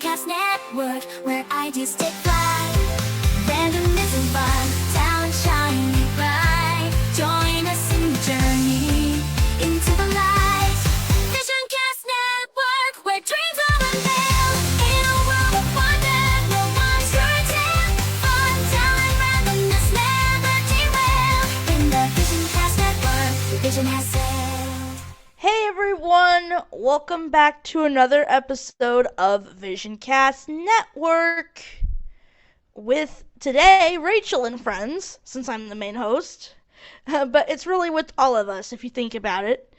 Podcast Network, where ideas take flight. Randomness fun, talent shining bright. Join us in the journey into the light. Visioncast Network, where dreams are unveiled. In a world of wonder, no one's curtailed. Fun, talent, randomness never derailed. In the Visioncast Network, vision has sailed. Hey everyone, welcome back to another episode of Visioncast Network with today Rachel and friends, since I'm the main host, but it's really with all of us if you think about it.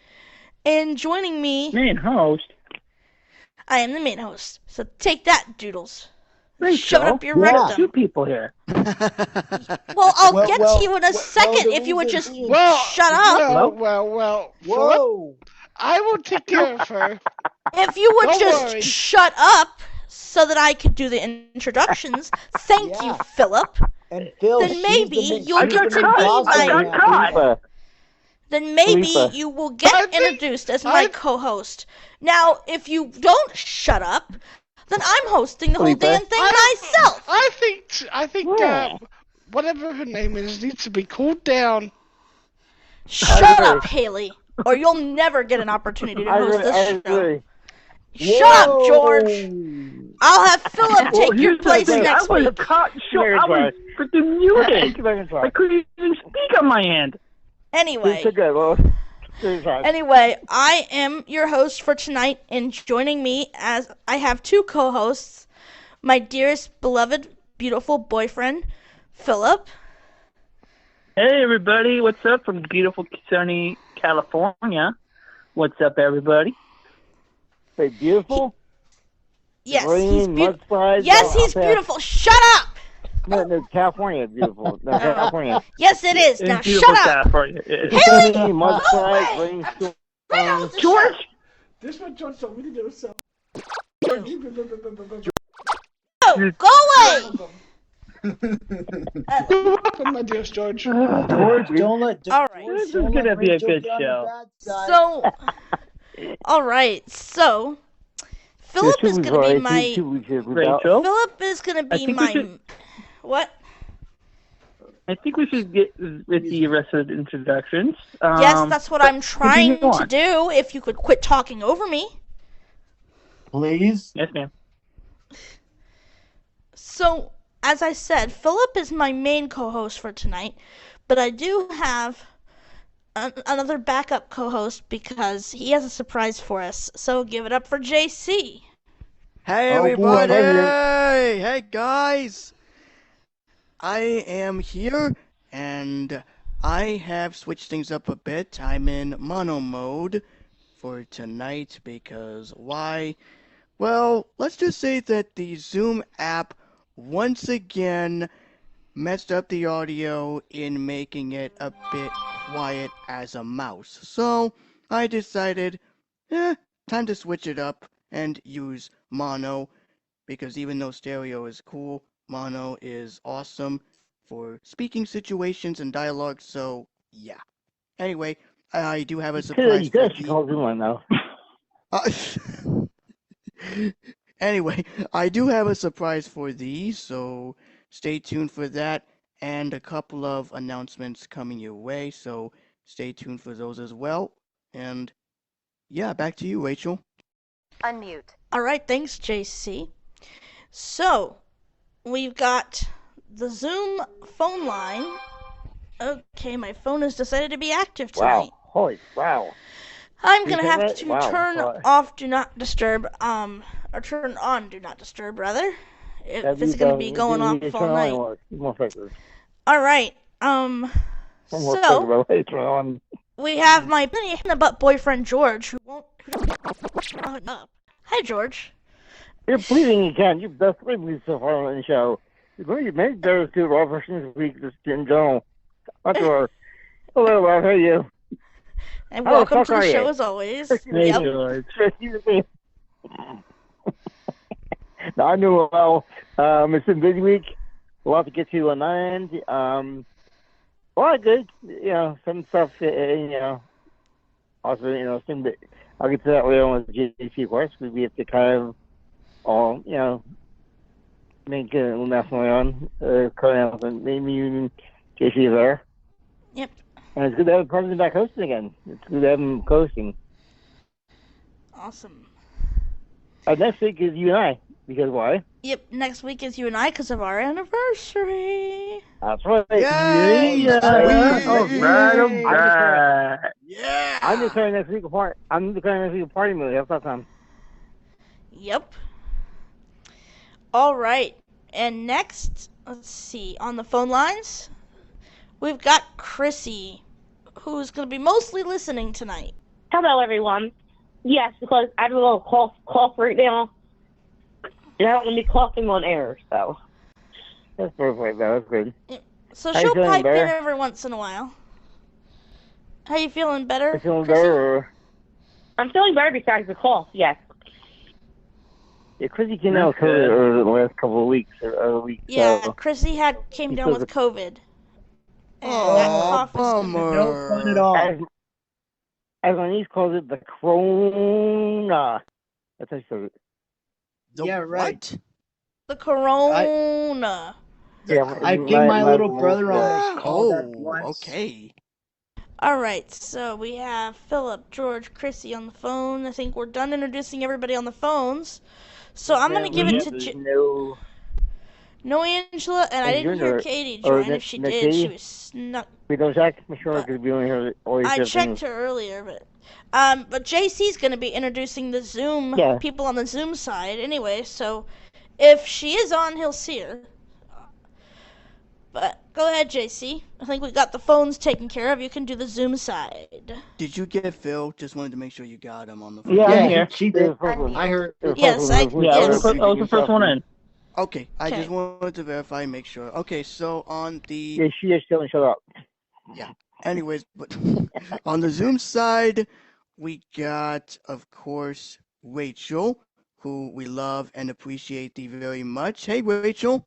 And joining me, Main host? I am the main host, so take that, Doodles. Rachel? Shove it up your Two rectum. people here. Well, I'll get to you in a second if you would just shut up. Well. Whoa! I will take care of her. If you would Don't just worry. shut up so that I could do the introductions. Thank you, Yeah. Philip. And Phil, Then she's maybe the you'll she's get the to main be boss my- right now. caught. Then maybe Khalifa. you will I get think- introduced as my I- co-host. Now, if you don't shut up, then I'm hosting the whole Khalifa. damn thing myself. I think Yeah. whatever her name is needs to be cooled down. Shut up, Haley, or you'll never get an opportunity to host this show. agree. Shut up, George. I'll have Philip take your place next I was week. caught short. I was freaking muted. I couldn't even speak on my end. Anyway. Anyway, I am your host for tonight, and joining me as I have two co-hosts, my dearest, beloved, beautiful boyfriend, Philip. Hey everybody, what's up from beautiful sunny California? What's up everybody? Hey, beautiful? Yes, Rain, he's beautiful. mudslides, Yes, I'll he's pass. beautiful. Shut up! No, California is beautiful. No, California. Yes, it is. Now It's beautiful shut up. California. Haley, Rain, mudslides, go away. rainstorms. Right out the George! This one George told me to do so. show. Go away. You're welcome, my dearest George. George, don't let. All right. George, This is don't gonna let be a Rachel good get on the show. bad side. So, all right. So, Philip is gonna be my. Rachel? Philip is gonna be think we my. should- What? I think we should get with the rest of the introductions. Yes, that's what I'm trying continue to on. do. If you could quit talking over me. Please. Yes, ma'am. So, as I said, Philip is my main co-host for tonight, but I do have another backup co-host because he has a surprise for us. So, give it up for JC. Hey Oh, boy, everybody! right Hey guys! I am here and I have switched things up a bit. I'm in mono mode for tonight because why? Well, let's just say that the Zoom app once again messed up the audio in making it a bit quiet as a mouse. So I decided, time to switch it up and use mono, because even though stereo is cool, mono is awesome for speaking situations and dialogue, so yeah. Anyway, I do have a surprise for you. one though. Anyway, I do have a surprise for these, so stay tuned for that, and a couple of announcements coming your way, so stay tuned for those as well. And yeah, back to you, Rachel. Unmute. All right, thanks, JC. So, we've got the Zoom phone line. Okay, my phone has decided to be active tonight. Holy wow. I'm gonna You have hear to that? Wow, turn sorry. off Do Not Disturb, or turn on Do Not Disturb, rather. If it's gonna be going off all night. All right. So we have my in the butt boyfriend George, who won't. Up. Hi, George. You're bleeding again. You've definitely bleeding so far on the show. You're going to make better to raw versions this week, just in general. Hello, Rob. How are you? And How the welcome fuck to the are show you? as always. Hey, Yep. George. Excuse me. No, I knew well. It's been a busy week. A lot to get to on my end. A lot of good. Some stuff. Also, some bit. I'll get to that later on with JC, of course. We have to kind of all, make a little mess going on. Coming out with maybe even JC there. Yep. And it's good to have Preston back hosting again. It's good to have him hosting. Awesome. Next week is you and I. Because why? Yep, next week is you and I because of our anniversary. That's right. Yay! Yeah. All right, all right. Yeah! I'm declaring next week a party. I'm declaring next week a party movie. That's that time. Yep. All right. And next, let's see, on the phone lines, we've got Chrissy, who's going to be mostly listening tonight. Hello, everyone. Yes, because I have a little cough right now. And I don't want to be coughing on air, so. That's perfect. That's good. So How you she'll feeling, pipe in Bear? every once in a while. How you feeling better? You feeling Chrissy? better? Or... I'm feeling better besides the cough, yes. Yeah, Chrissy came out with COVID the last couple of weeks. Yeah, So. Chrissy came down says with COVID. And that Oh, cough is gonna- bummer. No fun at all. As my niece calls it, the corona. That's how she says it. Yeah, right. What? the corona. Yeah, I gave my little brother Ah, almost called that oh, once. okay. All right, so we have Philip, George, Chrissy on the phone. I think we're done introducing everybody on the phones. So I'm gonna give it to no Angela, and I didn't hear Katie join. If she did, she was snuck. We don't check. I'm sure because we only hear always. I checked her earlier, but JC's gonna be introducing the Zoom people on the Zoom side anyway. So if she is on, he'll see her. But go ahead, JC. I think we got the phones taken care of. You can do the Zoom side. Did you get Phil? Just wanted to make sure you got him on the phone. Yeah, I'm Yeah, here. she did. I'm I heard. Yes, I was the first one in. Okay, I Okay. just wanted to verify and make sure. Okay, so on the Yeah, she just didn't shut up. anyways, but on the Zoom side, we got, of course, Rachel, who we love and appreciate thee very much. Hey, Rachel.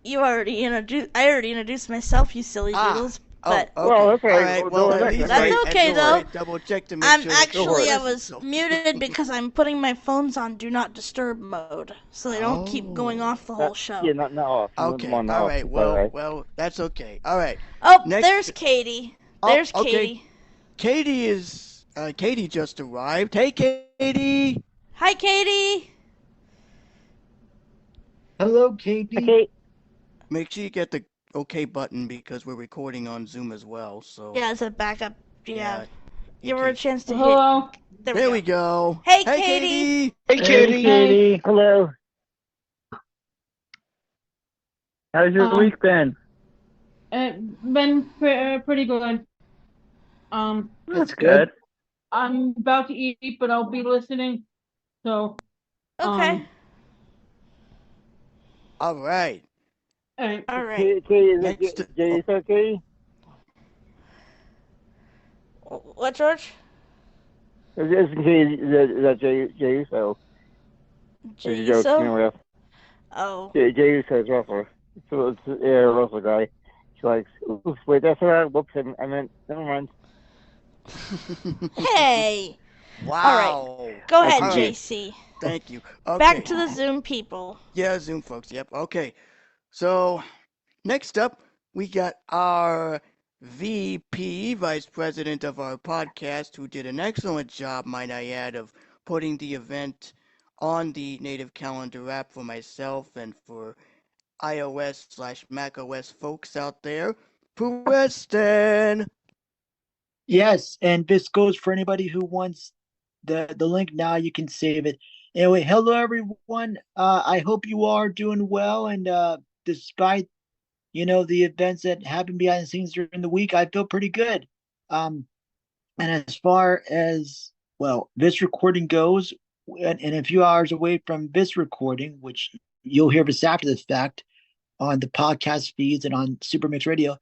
I already introduced myself, you silly doodles. But oh, okay. Well, that's all right. Alright, We'll well, do at it. least That's I- okay, though. I double check to make I'm sure. actually I that- was so- muted because I'm putting my phones on do not disturb mode, so they don't keep going off the whole show. Yeah, not off. Okay, Not all off. right. It's Well, all right. well, that's okay. All right. Oh, Next- there's Katie. Oh, There's okay. Katie. Katie just arrived. Hey, Katie. Hi, Katie. Hello, Katie. Okay. Make sure you get the okay button because we're recording on Zoom as well. So Yeah, as a backup. Yeah. in Give her a case- chance to Hello. hit. There we go. Hey, Hey, Katie. Hey, Kitty. Katie. Hello. How's your Um, week been? Been pretty good. That's good. I'm about to eat, but I'll be listening. So, Okay. All right. alright. All right. Katie, is Next- it Katie? Katie? What, George? Is that Jay? So. It's a joke. So? Anyway, Oh. Jay says Russell. So it's Russell guy. She's like, oops, wait, that's alright. Whoops, I meant, never mind. Hey. Wow. Go ahead, All right. JC. Thank you. Okay. Back to the Zoom people. Yeah, Zoom folks. Yep. Okay. So next up, we got our VP, Vice President of our podcast, who did an excellent job, might I add, of putting the event on the native calendar app for myself and for iOS/macOS folks out there. Preston. Yes, and this goes for anybody who wants the link now. You can save it. Anyway, hello everyone. I hope you are doing well, and despite the events that happen behind the scenes during the week, I feel pretty good. And as far as this recording goes, and a few hours away from this recording, which you'll hear this after the fact on the podcast feeds and on Supermix Radio.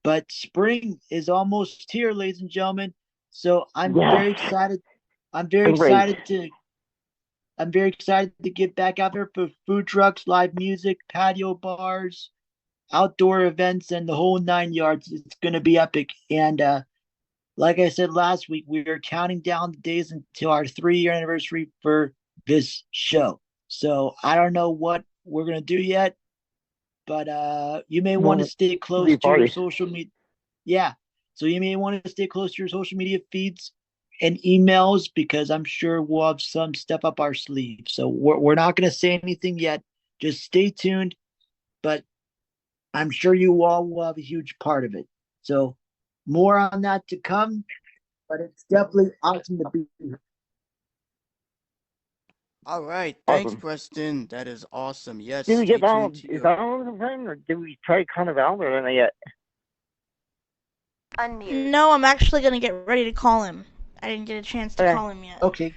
But spring is almost here, ladies and gentlemen. So I'm very excited. I'm very excited to get back out there for food trucks, live music, patio bars, outdoor events, and the whole 9 yards. It's going to be epic. And like I said last week, we are counting down the days until our 3-year anniversary for this show. So I don't know what we're gonna do yet, but you may want to stay close Be to your party. social media. Yeah, so you may want to stay close to your social media feeds and emails because I'm sure we'll have some stuff up our sleeve. So we're not gonna say anything yet. Just stay tuned, but I'm sure you all will have a huge part of it. So more on that to come, but it's definitely awesome to be here. All right, thanks, Awesome. Preston. That is awesome. Yes, Did we stay get Donald? tuned to Is your. Donald a friend, or did we try kind of Donald or anything yet? No, I'm actually gonna get ready to call him. I didn't get a chance to Okay. call him yet. Okay.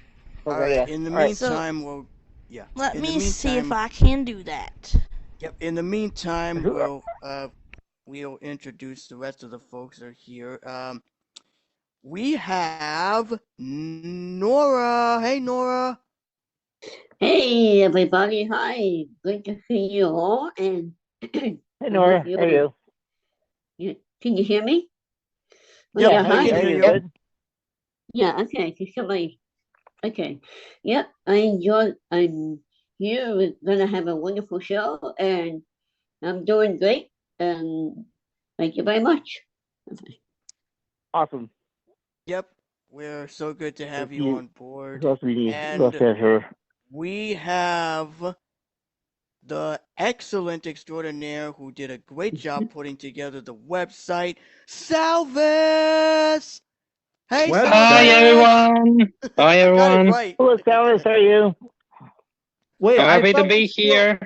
All Okay, right. yeah. In the All right. meantime, we'll. Yeah. Let in me the see if meantime- I can do that. Yep. In the meantime, Who- we'll introduce the rest of the folks that are here. We have Nora. Hey, Nora. Hey everybody, hi. Good to see you all and Hey I Nora, hope you how are you? can you hear me? Oh, Yep, yeah, we hi. can hear you. Good. Yeah, okay, so somebody okay. Yep, I'm here, we're gonna have a wonderful show and I'm doing great and thank you very much. Awesome. Yep. We're so good to have Thank you you. on board. Who else we need? Who else And has her? we have the excellent extraordinaire who did a great job putting together the website, Salvis. Hey, Well, Salvis. Hi everyone. Hi I got it everyone. right. Hello, Salvis. How are you? wait, So I happy to thought be here.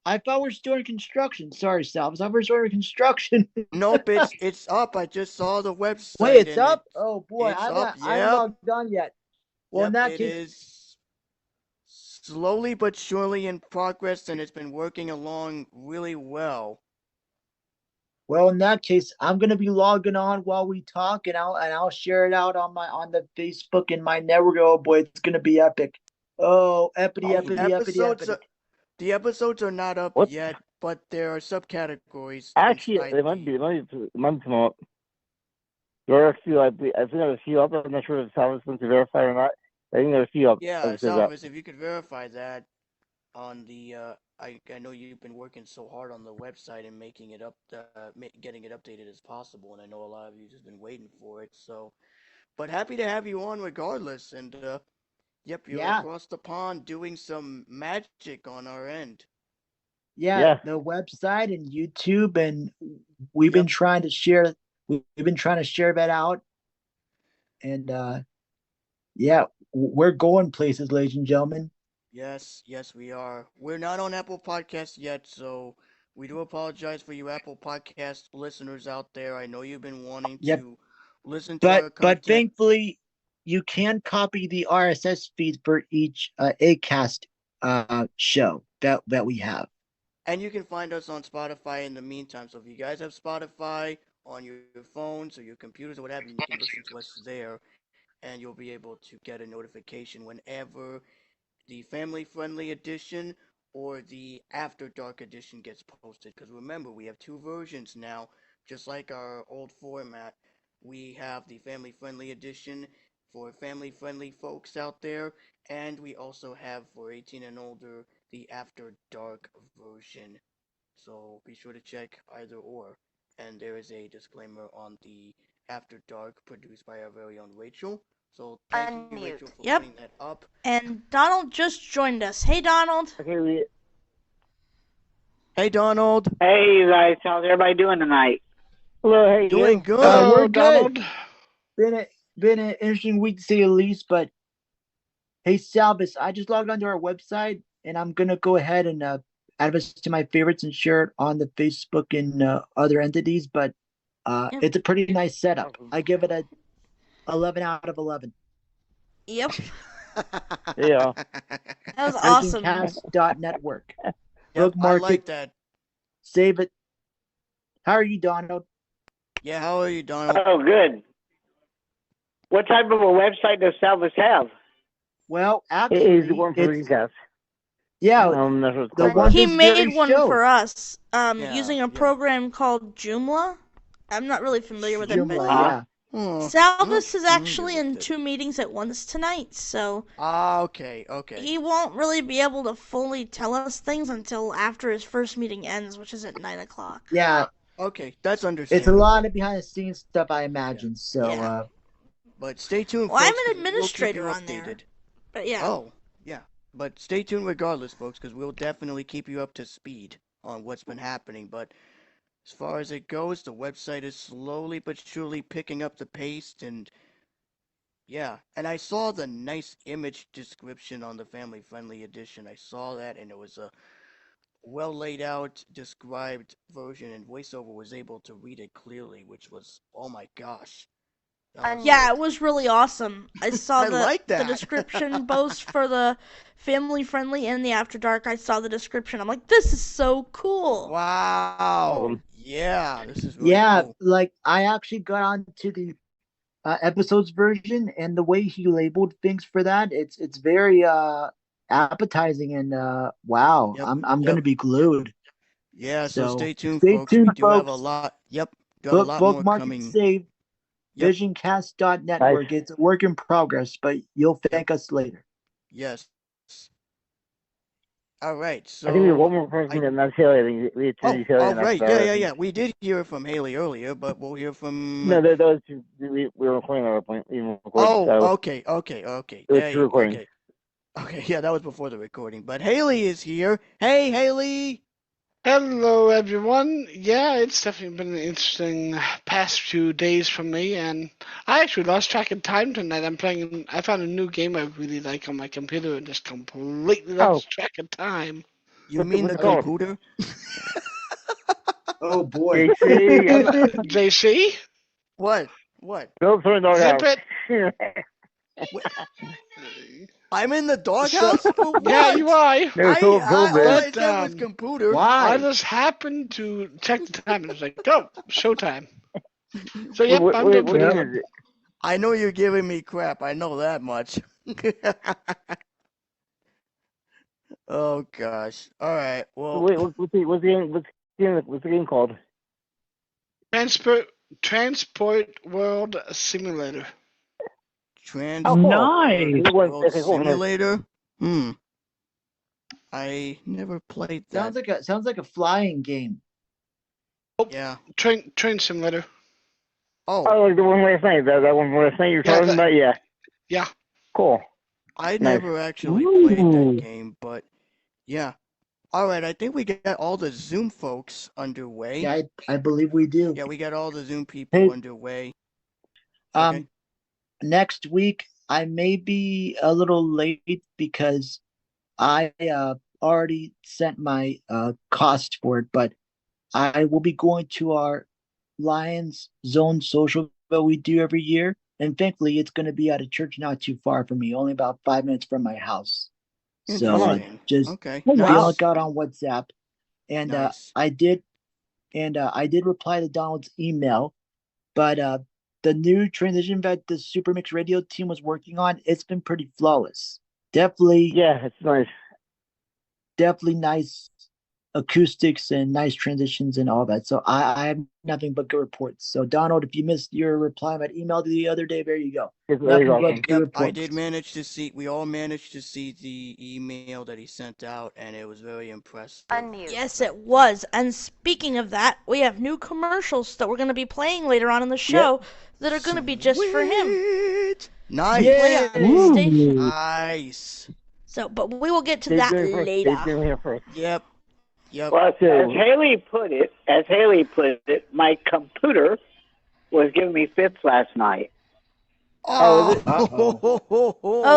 I thought we're still in construction. Sorry, Salvis. I thought we're still in construction. Nope, it's up. I just saw the website. Wait, it's and up? Oh boy, it's I up. haven't Yep. logged on yet. Well, in Yep, that it case, is slowly but surely in progress, and it's been working along really well. I'm gonna be logging on while we talk, and I'll share it out on the Facebook and my network. Oh boy, it's gonna be epic. Oh, eppity, Awesome. eppity. The episodes are not up What? yet, but there are subcategories. Actually, inside it might the- be. Months up. There are a few. I think there's a few up. I'm not sure if Salvis wants to verify or not. I think there's a few up. Yeah, That says that. Salvis, if you could verify that on the, I know you've been working so hard on the website and making it up, getting it updated as possible, and I know a lot of you just been waiting for it. So, but happy to have you on regardless. And yep, you're Yeah. across the pond doing some magic on our end. Yeah, the website and YouTube, and we've been trying to share. We've been trying to share that out, and yeah, we're going places, ladies and gentlemen. Yes, we are. We're not on Apple Podcasts yet, so we do apologize for you Apple Podcast listeners out there. I know you've been wanting to listen to our But content. thankfully, you can copy the RSS feed for each Acast show that we have. And you can find us on Spotify in the meantime. So if you guys have Spotify on your phones or your computers or whatever, you can listen to us there, and you'll be able to get a notification whenever the family-friendly edition or the After Dark edition gets posted. Because remember, we have two versions now, just like our old format. We have the family-friendly edition for family-friendly folks out there, and we also have for 18 and older the After Dark version. So be sure to check either or. And there is a disclaimer on the After Dark produced by our very own Rachel. So thank you, Rachel, for putting that up. And Donald just joined us. Hey, Donald. Okay, Hey, Donald. Hey, you guys. How's everybody doing tonight? Hello, hey, Doing good. We're Donald. good. Been an interesting week to say the least, but hey, Salvis, I just logged onto our website, and I'm gonna go ahead and add this to my favorites and share it on the Facebook and other entities. But it's a pretty nice setup. I give it a 11 out of 11. Yep. Yeah. That was awesome. Network. Yep, Bookmark I like it, that. save it. How are you, Donald? Yeah, how are you, Donald? Oh, good. What type of a website does Salvis have? Well, actually, It is the one for Recast. Yeah, That's what it's the called. one He this made very one show. for us Yeah, using a yeah. program called Joomla. I'm not really familiar with it, Joomla, but yeah. Salvis is actually in 2 meetings at once tonight, so Okay. he won't really be able to fully tell us things until after his first meeting ends, which is at 9 o'clock. Yeah, Okay, that's it's a understandable. lot of behind the scenes stuff, I imagine. So, Yeah. But stay tuned, Well, folks. I'm an 'cause we'll keep administrator you on there. updated. But yeah. Oh, yeah. But stay tuned regardless, folks, because we'll definitely keep you up to speed on what's been happening. But as far as it goes, the website is slowly but surely picking up the pace, and yeah. And I saw the nice image description on the family-friendly edition. I saw that, and it was a well laid out, described version, and VoiceOver was able to read it clearly, which was, oh my gosh. Yeah, it was really awesome. I saw I like the that. description both for the family friendly and the After Dark. I saw the description. I'm like, this is so cool. Wow. Yeah, this is really yeah, cool. like I actually got onto the episodes version, and the way he labeled things for that, it's very appetizing, and wow, Yep, I'm gonna be glued. Yeah, so stay tuned, stay folks. tuned, We do have a folks. lot. Yep, got a lot more Bookmark coming. and save. Yep. Visioncast.network. It's a work in progress, but you'll thank us later. Yes. All right, so I think we have one more person, and that's Haley. I think we introduced Haley. all and right, that's yeah. We did hear from Haley earlier, but we'll hear from. No, those two, we were recording at our point. Okay. It was Hey, two recordings. Okay, yeah, that was before the recording. But Haley is here. Hey, Haley. Hello, everyone. Yeah, it's definitely been an interesting past few days for me, and I actually lost track of time tonight. I found a new game I really like on my computer and just completely lost track of time. You mean the computer? Oh boy. JC? What? Don't throw the Zip doghouse. I'm in the doghouse? For what? Yeah, you are. All I said was computer. I just happened to check the time and it was like, go, showtime. So, yep, I'm doing pretty good. I know you're giving me crap. I know that much. Oh, gosh. All right, well. Wait, what's the game called? Transport World Simulator. Nice. World Simulator? I never played that. Sounds like a flying game. Oh, yeah. Train Simulator. Oh, like the one last night. That one last night you're talking about? Yeah. Yeah. Cool. I Nice. never actually played that game, but yeah. All right, I think we got all the Zoom folks underway. Yeah, I believe we do. Yeah, we got all the Zoom people underway. Next week I may be a little late because I already sent my cost for it, but I will be going to our Lions Zone social that we do every year, and thankfully it's going to be at a church not too far from me, only about 5 minutes from my house. So just be on the lookout on WhatsApp, and I did reply to Donald's email, but the new transition that the Super Mix Radio team was working on, it's been pretty flawless. Definitely, yeah, it's nice. Definitely nice acoustics and nice transitions and all that. So I have nothing but good reports. So Donald, if you missed your reply my email the other day, there you go. I did manage to see. We all managed to see the email that he sent out, and it was very impressive. Yes, it was. And speaking of that, we have new commercials that we're going to be playing later on in the show that are going to be just for him. Nice. Play on his station. Nice. So, but we will get to that later. Yep. Well, as Haley put it, my computer was giving me fits last night. Oh,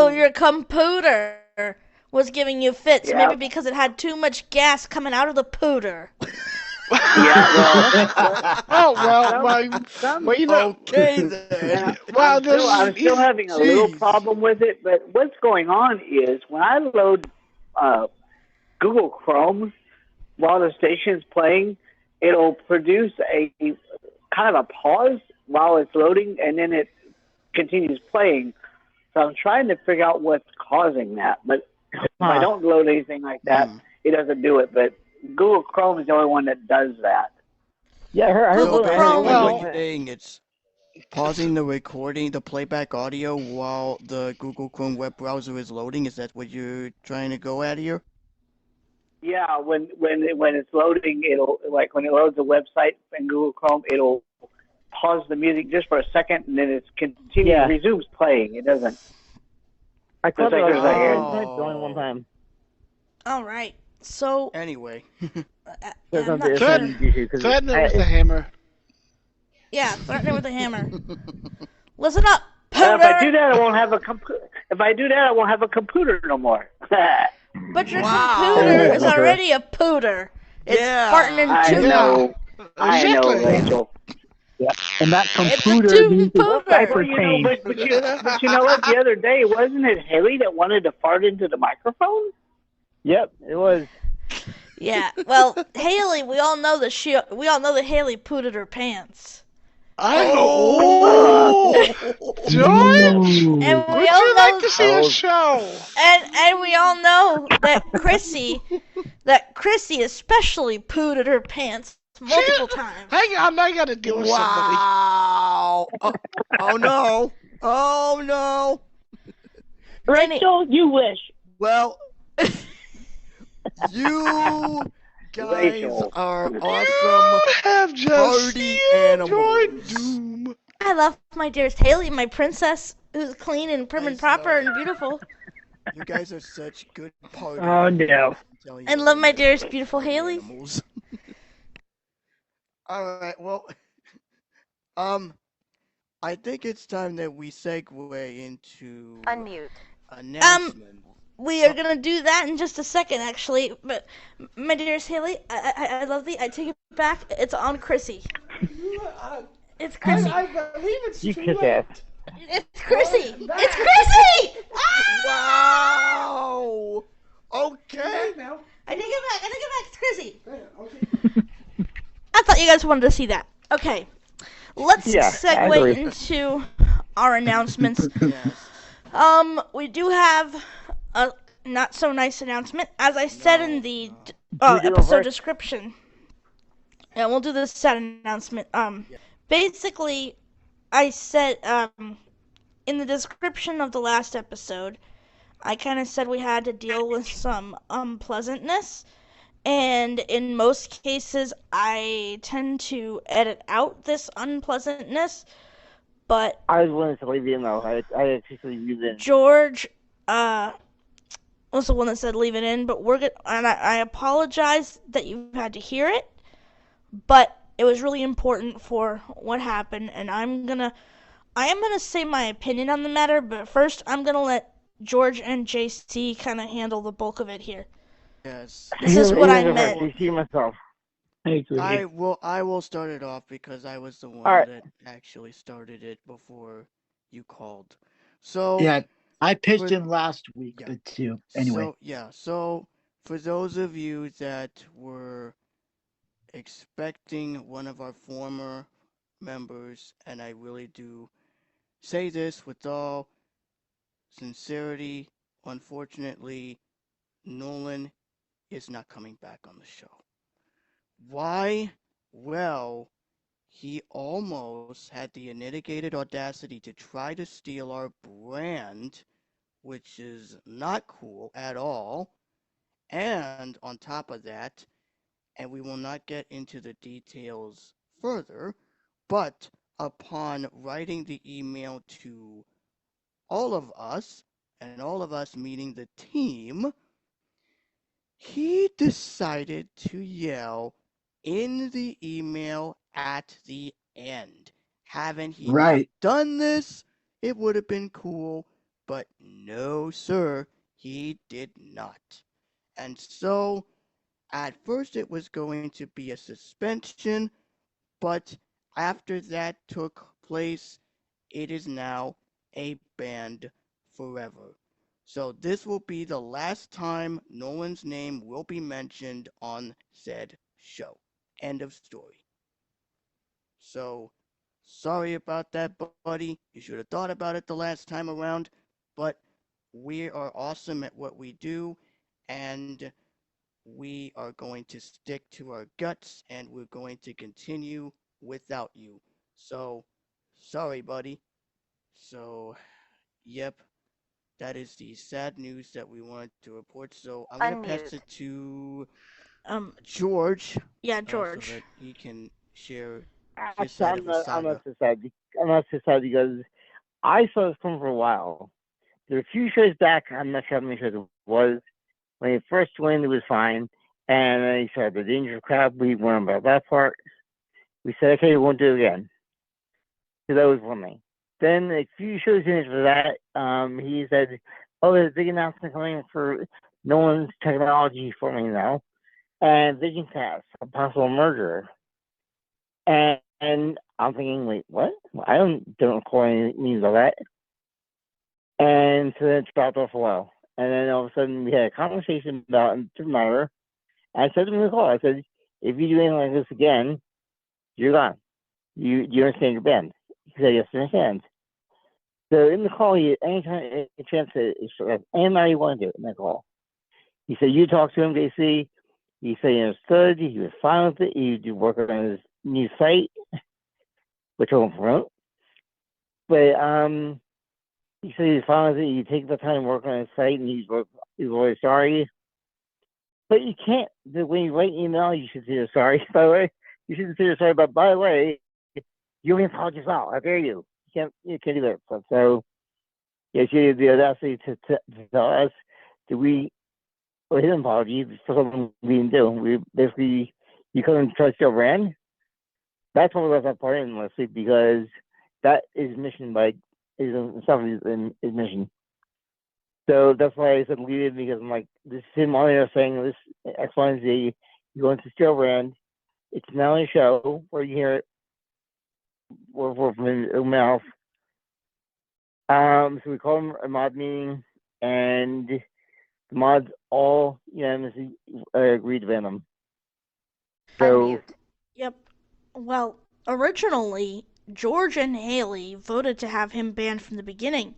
your computer was giving you fits, maybe because it had too much gas coming out of the pooter. Well, you know. Okay then. I'm still having a little problem with it, but what's going on is when I load Google Chrome while the station's playing, it'll produce a kind of a pause while it's loading, and then it continues playing. So I'm trying to figure out what's causing that. But if I don't load anything like that, it doesn't do it. But Google Chrome is the only one that does that. Yeah, I heard what you're saying, pausing the recording, the playback audio while the Google Chrome web browser is loading? Is that what you're trying to go at here? Yeah, when it's loading, it'll like when it loads a website in Google Chrome, it'll pause the music just for a second, and then it resumes playing. It doesn't. I thought It's like there's a hair. only one time. All right. So Anyway, There's I'm not not the sure. issue because Threaten it with a hammer. Yeah, threaten it with a hammer. Listen up, If I do Pooter. that, I won't have a If I do that, I won't have a computer no more. But your Wow. computer is already a pooter. It's Yeah. farting in I tuna. know, I know, Exactly. Rachel. And that It's a computer tuna needs Well, pooter. you know, but you know what? The other day, wasn't it Haley that wanted to fart into the microphone? Yep, it was. Yeah. Well, Haley, we all know that Haley pooted her pants. George, And we would all you know like to see a show? and we all know that Chrissy especially pooted her pants multiple times. Hang on, I gotta deal with somebody. Wow. Oh no. Oh no. Rachel, you wish. Well, you guys Rachel. are You awesome have just party enjoyed animals. doom. I love my dearest Haley, my princess, who's clean and prim and proper and beautiful. You guys are such good party Oh no. animals, I'm telling you And love right my now, dearest like beautiful party Haley. animals. All right, well, I think it's time that we segue into announcement. We are gonna do that in just a second, actually. But my dearest Haley, I love thee. I take it back. It's on Chrissy. It's Chrissy. I believe it's You too kick late. ass. It's Chrissy. It's Chrissy. Wow. Okay. Now. I take it back. It's Chrissy. Okay. I thought you guys wanted to see that. Okay, let's Yeah, I segue agree. into our announcements. Yes. We do have a not so nice announcement, as I said in the Can we do it episode first? description. Yeah, we'll do this sad announcement. Basically, I said in the description of the last episode, I kind of said we had to deal with some unpleasantness. And in most cases, I tend to edit out this unpleasantness. But I was willing to leave it in though. I actually leave it in. George was the one that said leave it in. But we're good, and I apologize that you had to hear it. But it was really important for what happened, and I am gonna say my opinion on the matter. But first, I'm gonna let George and JC kind of handle the bulk of it here. Yes. This is what I meant. I see myself. I agree. I will start it off because I was the one Alright. that actually started it before you called. So Yeah, I pitched for- in last week, Yeah. but too. Anyway, So for those of you that were expecting one of our former members, and I really do say this with all sincerity, unfortunately, Nolan is not coming back on the show. Why? Well, he almost had the unmitigated audacity to try to steal our brand, which is not cool at all. And on top of that, and we will not get into the details further, but upon writing the email to all of us, and all of us meaning the team, he decided to yell in the email at the end. Haven't he Right. not done this? It would have been cool, but no, sir, he did not. And so, at first it was going to be a suspension, but after that took place, it is now a banned forever. So this will be the last time Nolan's name will be mentioned on said show. End of story. So, sorry about that, buddy. You should have thought about it the last time around, but we are awesome at what we do, and we are going to stick to our guts, and we're going to continue without you. So, Sorry, buddy. So, yep, that is the sad news that we wanted to report. So I'm gonna pass Unmute. it to Yeah, George, so George. that he can share his Actually, side of the I'm not saga. so sad. I'm not so sad because I saw this coming for a while. There were a few shows back. I'm not sure how many shows it was. When he first joined, it was fine. And then he started the Danger Crab. We went about that part. We said, okay, we won't do it again. So that was one thing. Then a few shows in after that, he said, oh, there's a big announcement coming for Nolan's Technology for me now. And Vision Cast, a possible merger. And I'm thinking, wait, what? I don't recall any news of that. And so then it dropped off a while. And then all of a sudden we had a conversation about it didn't matter. And I said to him in the call, I said, if you do anything like this again, you're gone. You understand your band. He said, yes, I understand. So in the call, anytime a chance to anybody you want to do in that call. He said, you talk to him, JC. He said he understood. He was fine with it. He did work on his new site, which I won't promote. But he said he was fine with it. You take the time to work on his site, and he's really sorry. But you can't. When you write email, you should say you're sorry. By the way, you shouldn't say you're sorry. But by the way, you can apologize out. How dare you? You can't do that. So yes, you had the audacity to tell us that we owe him an apology for something we didn't do. We basically, you couldn't trust your brand. That's what we left that part in, mostly because that is mission is mission. So that's why I said leave it, because I'm like, this is him on there saying this X, Y, and Z. You go into Steel Brand. It's now a show where you hear it word from his own mouth. So we call him a mod meeting, and the mods all unanimously agreed to ban him. So, Yep. Well, originally, George and Haley voted to have him banned from the beginning,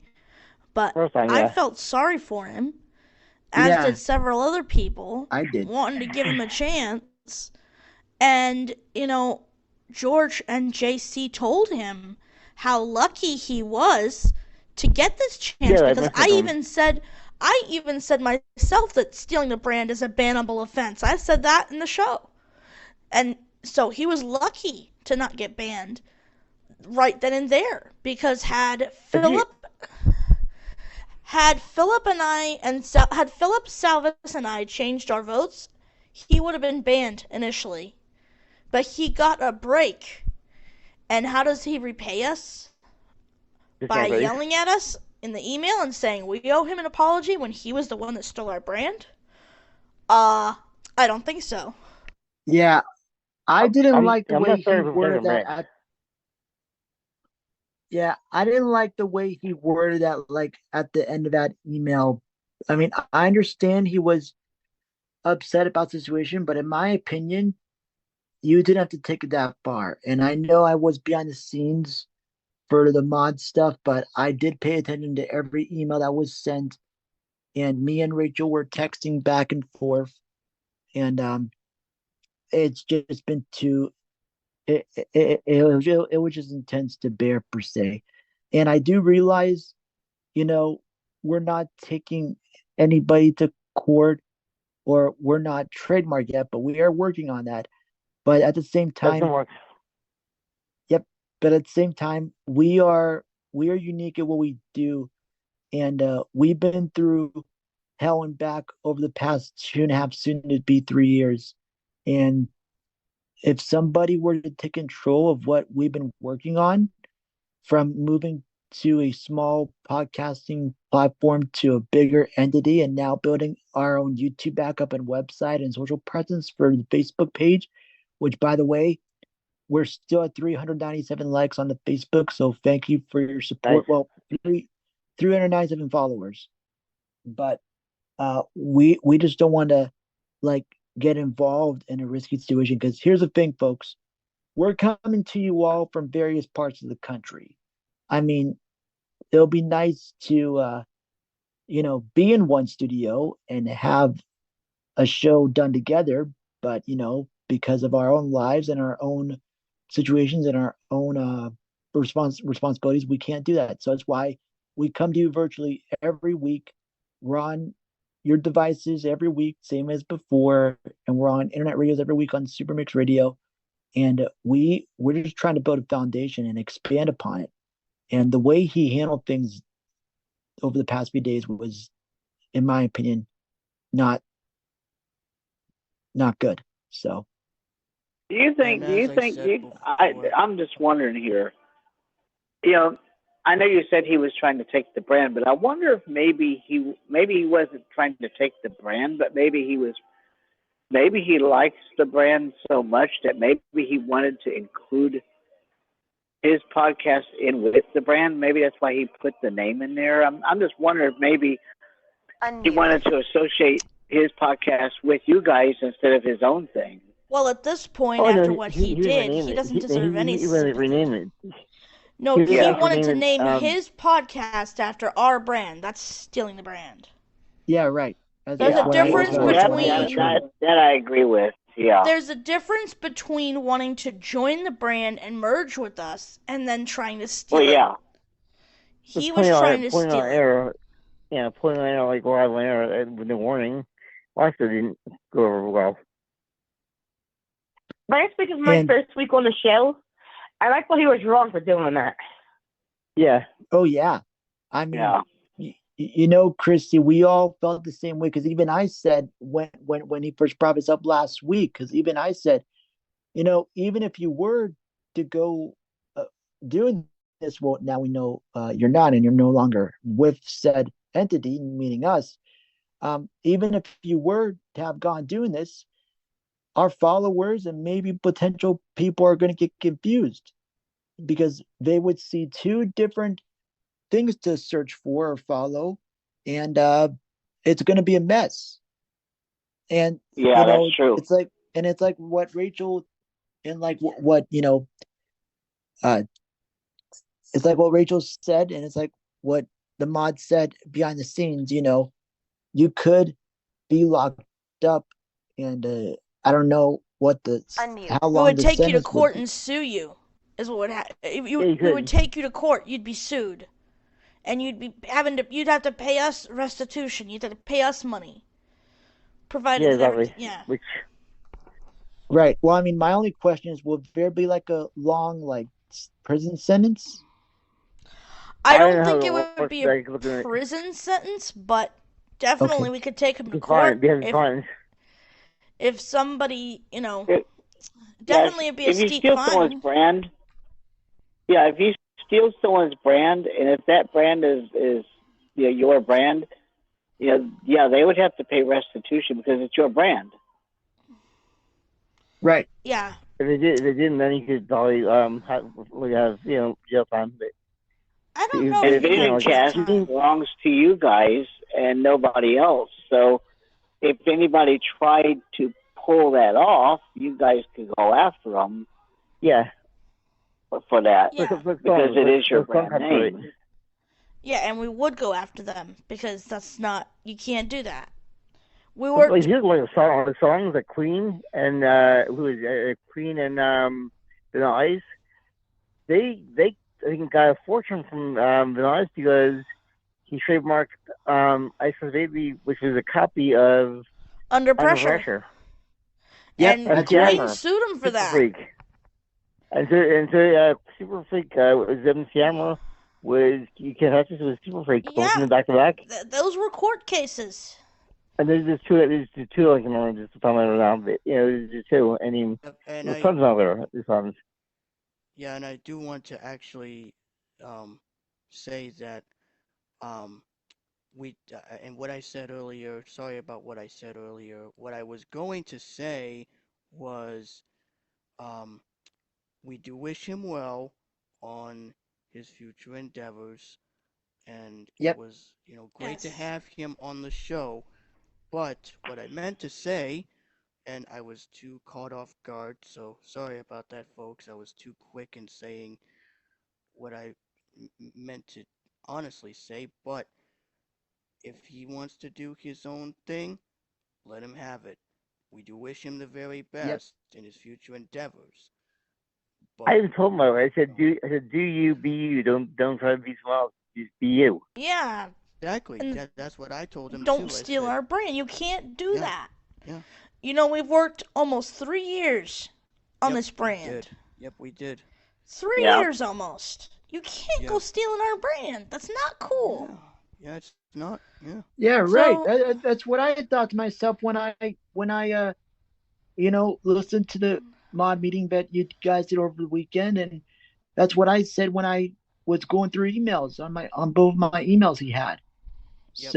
but I felt sorry for him, as did several other people. I did. Wanting to give him a chance. And, George and JC told him how lucky he was to get this chance, because I even said myself that stealing the brand is a bannable offense. I said that in the show. And so he was lucky to not get banned right then and there, because had Philip, Salvis, and I changed our votes, he would have been banned initially. But he got a break. And how does he repay us? By yelling at us in the email and saying we owe him an apology when he was the one that stole our brand? I don't think so. Yeah, I didn't like the way he worded that. I didn't like the way he worded that, like at the end of that email. I mean, I understand he was upset about the situation, but in my opinion, you didn't have to take it that far. And I know I was behind the scenes for the mod stuff, but I did pay attention to every email that was sent. And me and Rachel were texting back and forth. And it's just been too, it was just intense to bear, per se. And I do realize, we're not taking anybody to court, or we're not trademarked yet, but we are working on that. But at the same time, but at the same time, we are unique at what we do, and we've been through hell and back over the past 2.5, soon to be 3 years. And if somebody were to take control of what we've been working on, from moving to a small podcasting platform to a bigger entity, and now building our own YouTube backup and website and social presence for the Facebook page, which, by the way, we're still at 397 likes on the Facebook, so thank you for your support. Nice. Well, 397 followers, but we just don't want to get involved in a risky situation, because here's the thing, folks. We're coming to you all from various parts of the country. I mean, it'll be nice to be in one studio and have a show done together, but because of our own lives and our own situations and our own responsibilities, we can't do that. So that's why we come to you virtually every week. We're on your devices every week, same as before, and we're on internet radios every week on Supermix Radio. And we're just trying to build a foundation and expand upon it. And the way he handled things over the past few days was, in my opinion, not good. So Do you think? I'm just wondering here. I know you said he was trying to take the brand, but I wonder if maybe he wasn't trying to take the brand, but maybe he likes the brand so much that maybe he wanted to include his podcast in with the brand. Maybe that's why he put the name in there. I'm just wondering if maybe he wanted to associate his podcast with you guys instead of his own thing. Well, at this point, after what he did, he doesn't deserve any sympathy. Rename it. No, he wanted to name his podcast after our brand. That's stealing the brand. Yeah, right. There's a difference between that I agree with. Yeah. There's a difference between wanting to join the brand and merge with us, and then trying to steal it. He was trying to steal it. Yeah, putting on air like live on air with the warning. Well, actually, didn't go over well. Last week was my first week on the show. I like what he was wrong for doing that. Yeah. Oh yeah. I mean, Christy, we all felt the same way, because even I said when he first brought this up last week, because even I said, even if you were to go doing this, well, now we know you're not, and you're no longer with said entity, meaning us. Even if you were to have gone doing this, our followers and maybe potential people are going to get confused, because they would see two different things to search for or follow, and it's going to be a mess. And that's true. It's like what Rachel, and like what it's like what Rachel said, and it's like what the mod said behind the scenes. You could be locked up, and I don't know how long. It would take you to court and sue you. Is what would happen. It would take you to court. You'd be sued, and you'd have to pay us restitution. You'd have to pay us money. Provided Right. Well, I mean, my only question is, will there be like a long prison sentence? I don't think it would be a prison sentence, but definitely we could take him to court. If somebody, definitely it'd be a steep steal fine. Someone's brand, if you steal someone's brand, and if that brand is your brand, they would have to pay restitution because it's your brand. Right. Yeah. If they didn't, then you could probably have jail time. But I don't know. And Vision Cast belongs to you guys and nobody else. So if anybody tried to pull that off, you guys could go after them. Yeah. For that, because it is your brand name. Yeah, and we would go after them because you can't do that. We were. Like songs like Queen and Queen and Vanilla Ice. They I think got a fortune from Vanilla Ice because he trademarked Ice's Baby, which is a copy of Under Pressure. Yep, and Queen sued him for that. Freak. And so Super Freak was MC was you can't touch this with Super Freak. Yeah, back to back. Those were court cases. And there's two I can remember just to find out around, but there's just two. And there's tons of other songs. Yeah, and I do want to actually say that and what I said earlier, sorry about what I said earlier. What I was going to say was we do wish him well on his future endeavors, and it was great to have him on the show. But what I meant to say, and I was too caught off guard, so sorry about that, folks. I was too quick in saying what I meant to honestly say, but if he wants to do his own thing, let him have it. We do wish him the very best in his future endeavors. I even told my wife, I said, do you, be you. Don't try to be someone else. Just be you. Yeah. Exactly. And that's what I told him don't too. steal I said, our brand. You can't do Yeah. that. Yeah. You know, we've worked almost 3 years on this We brand. did. Yep, we did. 3 Yeah. years almost. You can't go stealing our brand. That's not cool. Yeah, it's not. Yeah. Yeah, right. So- That's what I thought to myself when I listened to the mod meeting that you guys did over the weekend, and that's what I said when I was going through emails on both my emails he had. Yep.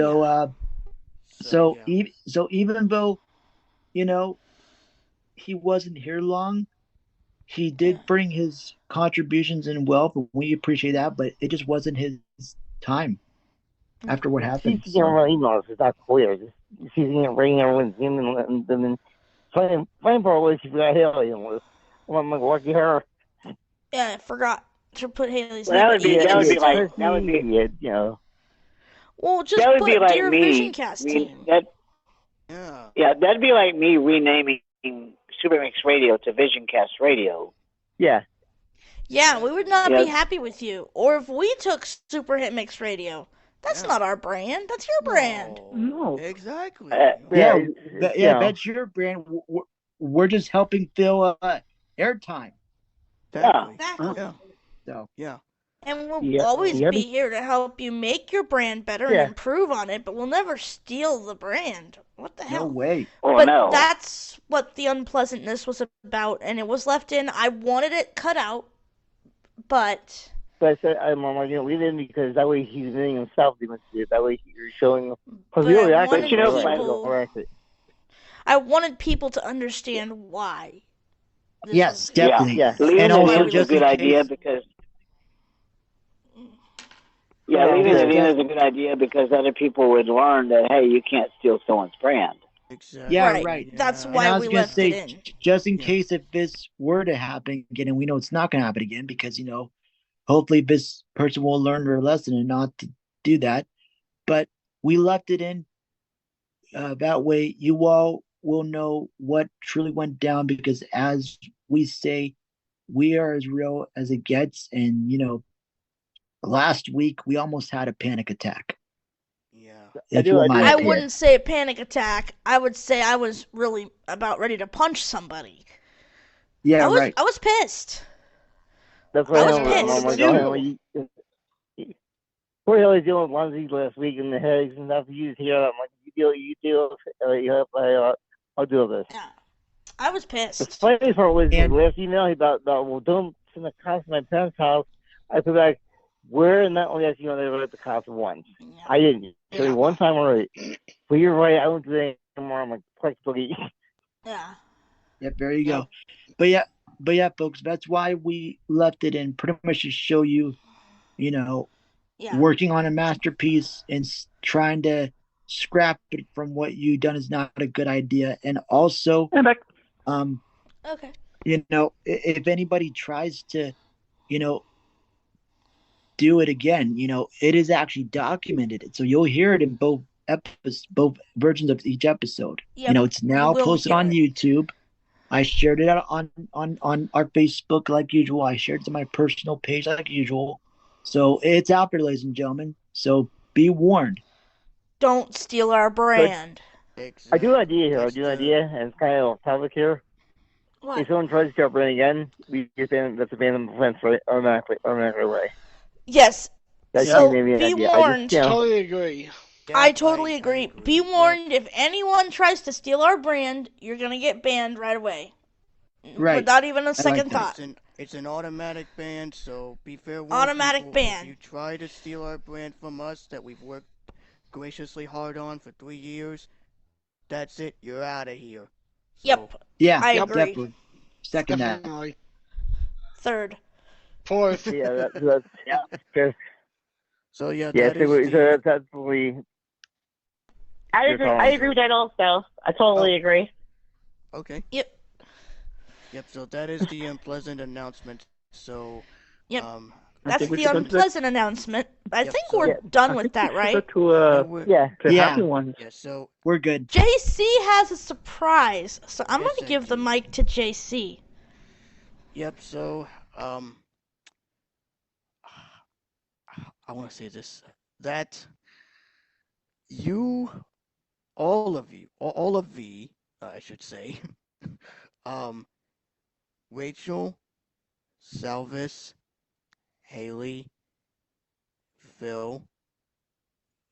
So yeah. even though he wasn't here long, he did bring his contributions in well, but we appreciate that. But it just wasn't his time after what happened. She's getting around emails. It's not clear. She's getting ringing everyone's in and then playing for a way she got Haley and was. I'm like, lucky her. Yeah, I forgot to put Haley's Well, name. that would be like Well, just that would put be like Dear me. Vision Cast team. Yeah, that'd be like me renaming Super Mix Radio to Vision Cast Radio. Yeah. Yeah, we would not be happy with you. Or if we took Super Hit Mix Radio. That's not our brand. That's your brand. No. Exactly. That's your brand. We're just helping fill airtime. Yeah. Exactly. Yeah. And we'll always be here to help you make your brand better and improve on it, but we'll never steal the brand. What the hell? No way. But that's what the unpleasantness was about, and it was left in. I wanted it cut out, but I said, I'm like, leave it in because that way he's doing himself. That way you're showing. But really I wanted people to understand why. Yes, definitely. Yeah. Leaving it in is a good idea because. Yeah, leaving it in is a good idea because other people would learn that, hey, you can't steal someone's brand. Exactly. Yeah, right. That's And why I was we gonna left say, it in. just in case if this were to happen again, and we know it's not going to happen again because, hopefully this person will learn their lesson and not to do that. But we left it in. That way you all will know what truly went down because as we say, we are as real as it gets. And, last week we almost had a panic attack. I wouldn't say a panic attack. I would say I was really about ready to punch somebody. Yeah, I was pissed. That's I was pissed. Poor Haley's dealing with Lindsay last week and the headaches and stuff. You just hear it. I'm like, you deal. I'll do this. Yeah, I was pissed. The funny part was the last email about well, don't send the cops to my parents' house. I put back, where in that only asking they wrote the cops once. Yeah. I didn't. So one time already. But you're right. I won't do that anymore. I'm like, please. Yeah. Yep. There you go. But yeah, folks. That's why we left it in pretty much to show you, working on a masterpiece and trying to scrap it from what you've done is not a good idea. And also, okay. If anybody tries to, do it again, it is actually documented. So you'll hear it in both versions of each episode. Yep. It's now posted on YouTube. I shared it out on our Facebook like usual. I shared it to my personal page like usual. So it's out there, ladies and gentlemen. So be warned. Don't steal our brand. I do an idea here. And it's kind of public here. What? If someone tries to steal our brand again, we get that's a ban offense right automatically away. Yes. So be warned. Totally agree. I totally agree. Be warned, if anyone tries to steal our brand, you're going to get banned right away. Right. Without even a second thought. It's an automatic ban, so be fair. Automatic ban. If you try to steal our brand from us that we've worked graciously hard on for 3 years, that's it. You're out of here. So, Yep. Yeah, I agree. Definitely. Second that. Third. Fourth. Yeah, that's So yeah, that's definitely. I agree with that also. I totally agree. Okay. Yep. So that is the unpleasant announcement. So. Yep. That's the unpleasant announcement. I think we're done with that, right? Happy ones. Yeah. So we're good. JC has a surprise, so I'm going to give the mic to JC. Yep. So um, I want to say this, that you, all of you, all of V, I should say, um, Rachel, Salvis, Haley, Phil,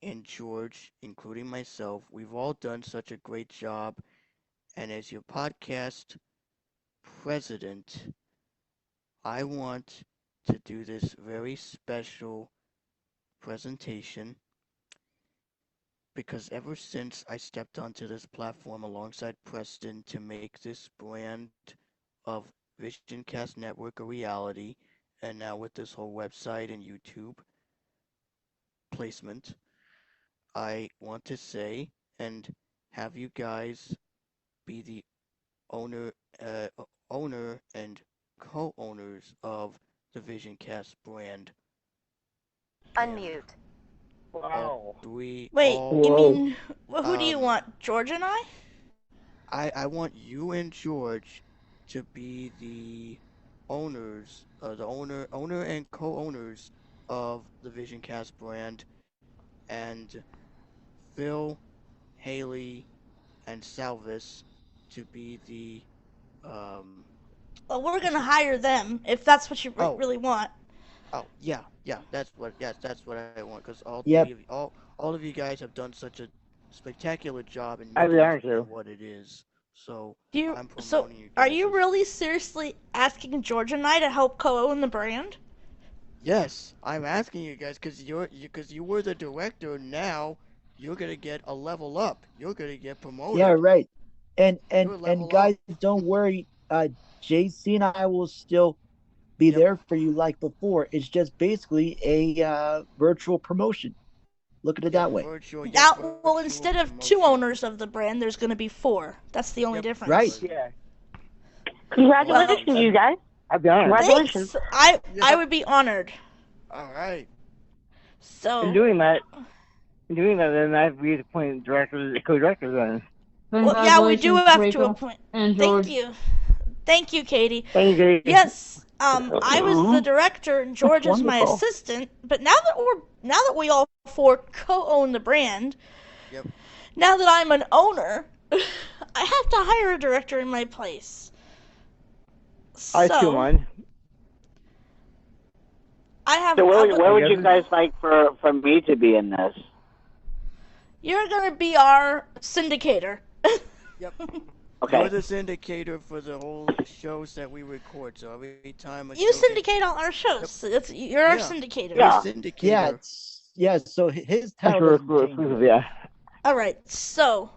and George, including myself, we've all done such a great job. And as your podcast president, I want to do this very special presentation because ever since I stepped onto this platform alongside Preston to make this brand of VisionCast Network a reality, and now with this whole website and YouTube placement, I want to say and have you guys be the owner, uh, owner and co-owners of the VisionCast brand. Unmute. Wow. We Wait, all, you mean who do you want, George and I? I want you and George to be the owners, owner and co-owners of the VisionCast brand, and Phil, Haley, and Salvis to be the Well, we're gonna hire them if that's what you Oh. really want. Oh yeah, that's what I want because all Yep. three of you, all of you guys have done such a spectacular job in I'll be making honest this with you. what it is. So Do you? I'm So, promoting you are guys you as- really seriously asking George and I to help co-own the brand? Yes, I'm asking you guys because you were the director. Now you're gonna get a level up. You're gonna get promoted. Yeah, right. And You're level guys, up. don't worry. JC and I will still be Yep. there for you like before. It's just basically a virtual promotion. Look at it that way. Now, well, instead of 2 owners of the brand, there's gonna be 4. That's the only difference. Right. Yeah. Congratulations, Well, you guys. I'll be honest. Congratulations. Thanks. I would be honored. All right. So. In doing that, then I have to be appointed directors, co-directors then. Well, yeah, we do have Rachel to appoint. and Thank George. you. Thank you, Katie. Thank you. Yes, I was the director and George is my Wonderful. assistant. But now that we all 4 co-own the brand, Yep. now that I'm an owner, I have to hire a director in my place. I So, still mind. I have. So where would Yeah. you guys like for me to be in this? You're gonna be our syndicator. Yep. Okay. You're the syndicator for the whole shows that we record. So every time a You show syndicate all our shows. You're our Yeah. syndicator. Yeah. syndicator. Yeah. So his That's title real doesn't change. exclusive, yeah. Alright, so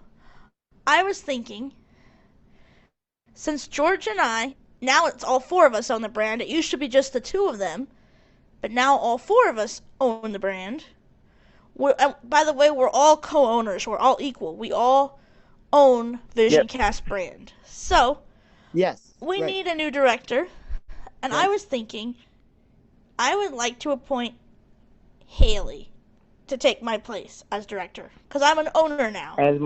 I was thinking, since George and I, now it's all 4 of us own the brand. It used to be just the 2 of them, but now all 4 of us own the brand. By the way, we're all co-owners. We're all equal. We all own VisionCast brand. So, Yes. we right. need a new director, and I was thinking I would like to appoint Haley to take my place as director, because I'm an owner now. As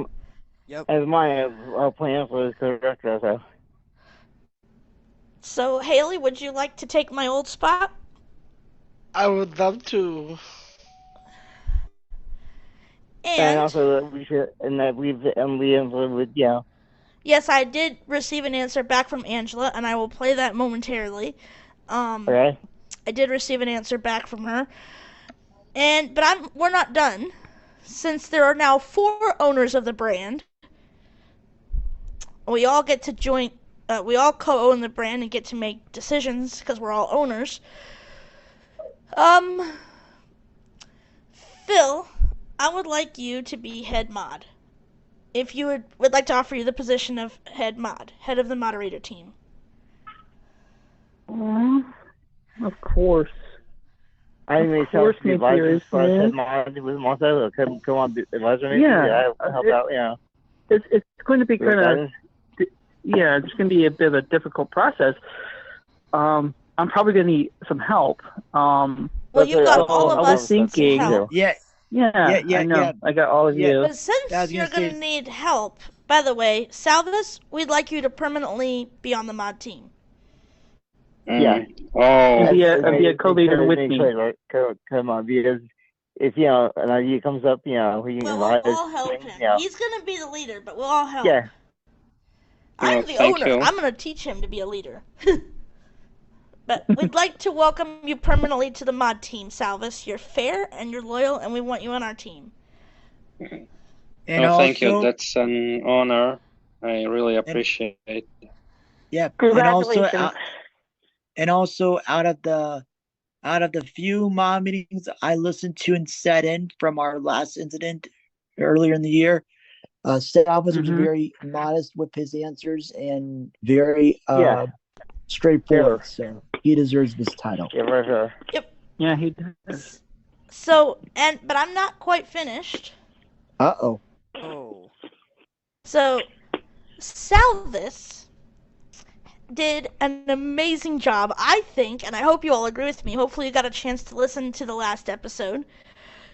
my plan for the co-director also. So, Haley, would you like to take my old spot? I would love to. And also that we should, and that we would, yes, I did receive an answer back from Angela, and I will play that momentarily. Okay. I did receive an answer back from her, but we're not done, since there are now 4 owners of the brand. We all get to join. We all co-own the brand and get to make decisions because we're all owners. Phil, I would like you to be head mod. If you would like to offer you the position of head mod, head of the moderator team. Of course. I may Of course, be my dearest man. with Marcelo. Come on, advisor maybe. Yeah. I'll help out, It's going to be With kind of, guidance. it's going to be a bit of a difficult process. I'm probably going to need some help. Well, you've got all of I was us thinking, help. Yeah. Yeah, I know. I got all of you. But since I was you're gonna going to need help, by the way, Salvis, we'd like you to permanently be on the mod team. Yeah. Oh. Be a co-leader with me. Come on, because if an idea comes up, we can Well, advise we'll all help things, him. He's gonna be the leader, but we'll all help. Yeah. I'm the thank owner. you. I'm gonna teach him to be a leader. But we'd like to welcome you permanently to the mod team, Salvis. You're fair and you're loyal, and we want you on our team. And thank you. also, That's an honor. I really appreciate it. yeah, Congratulations. and also out of the few mod meetings I listened to and sat in from our last incident earlier in the year, Salvis was very modest with his answers and very straightforward. So he deserves this title. Yeah, for sure. Yep. Yeah, he does. So, but I'm not quite finished. Uh-oh. Oh. So, Salvis did an amazing job, I think, and I hope you all agree with me. Hopefully you got a chance to listen to the last episode.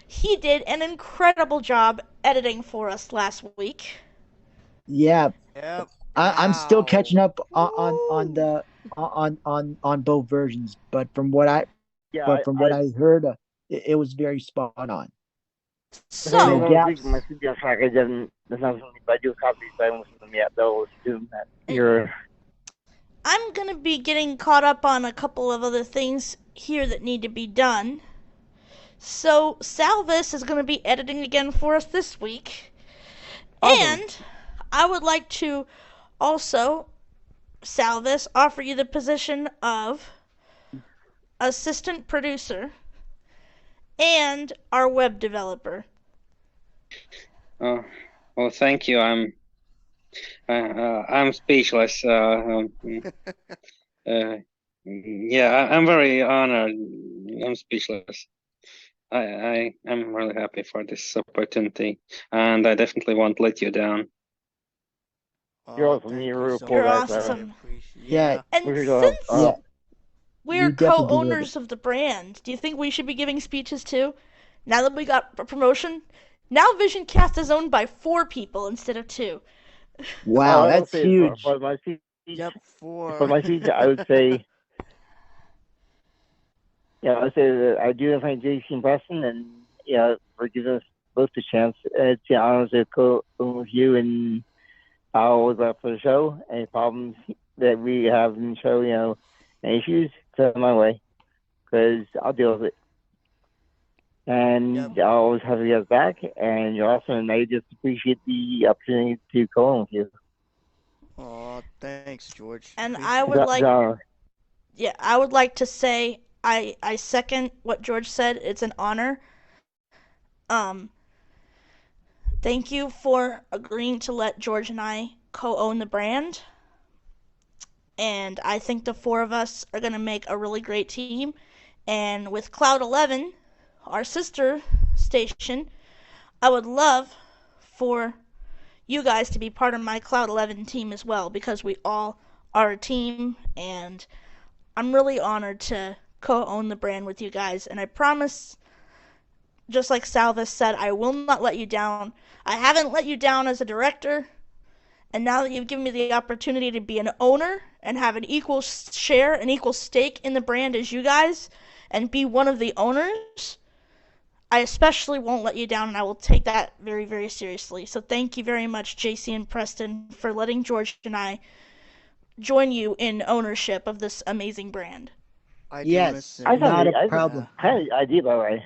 He did an incredible job editing for us last week. Yeah. Yep. I'm still catching up on both versions, but from what I heard, it was very spot on. So, my CPR tracker doesn't I do copies, so I haven't listened to them yet. They'll assume that you're. I'm gonna be getting caught up on a couple of other things here that need to be done. So Salvis is gonna be editing again for us this week. Awesome. And I would like to also, Salvis, offer you the position of assistant producer and our web developer. Well, thank you. I'm speechless. Yeah, I'm very honored. I'm speechless. I am really happy for this opportunity, and I definitely won't let you down. You're awesome. You're awesome. Yeah. And since we're co-owners of the brand, do you think we should be giving speeches too? Now that we got a promotion, now VisionCast is owned by 4 people instead of 2. Wow, that's huge. For my speech, I would say, that I do thank JC and Preston, and for giving us both the chance. It's an honor to co-own with you, and I always look for the show. Any problems that we have in the show, any issues, send my way, because I'll deal with it. And I'll always have you guys back, and you're awesome, and I just appreciate the opportunity to co-own with you. Oh, thanks, George. And I would I would like to say I second what George said. It's an honor. Thank you for agreeing to let George and I co-own the brand. And I think the 4 of us are going to make a really great team. And with Cloud 11, our sister station, I would love for you guys to be part of my Cloud 11 team as well, because we all are a team, and I'm really honored to co-own the brand with you guys. And I promise, just like Salvis said, I will not let you down. I haven't let you down as a director, and now that you've given me the opportunity to be an owner and have an equal share, an equal stake in the brand as you guys, and be one of the owners, I especially won't let you down, and I will take that very, very seriously. So thank you very much, JC and Preston, for letting George and I join you in ownership of this amazing brand. Yes, not a problem. I had an idea, by the way.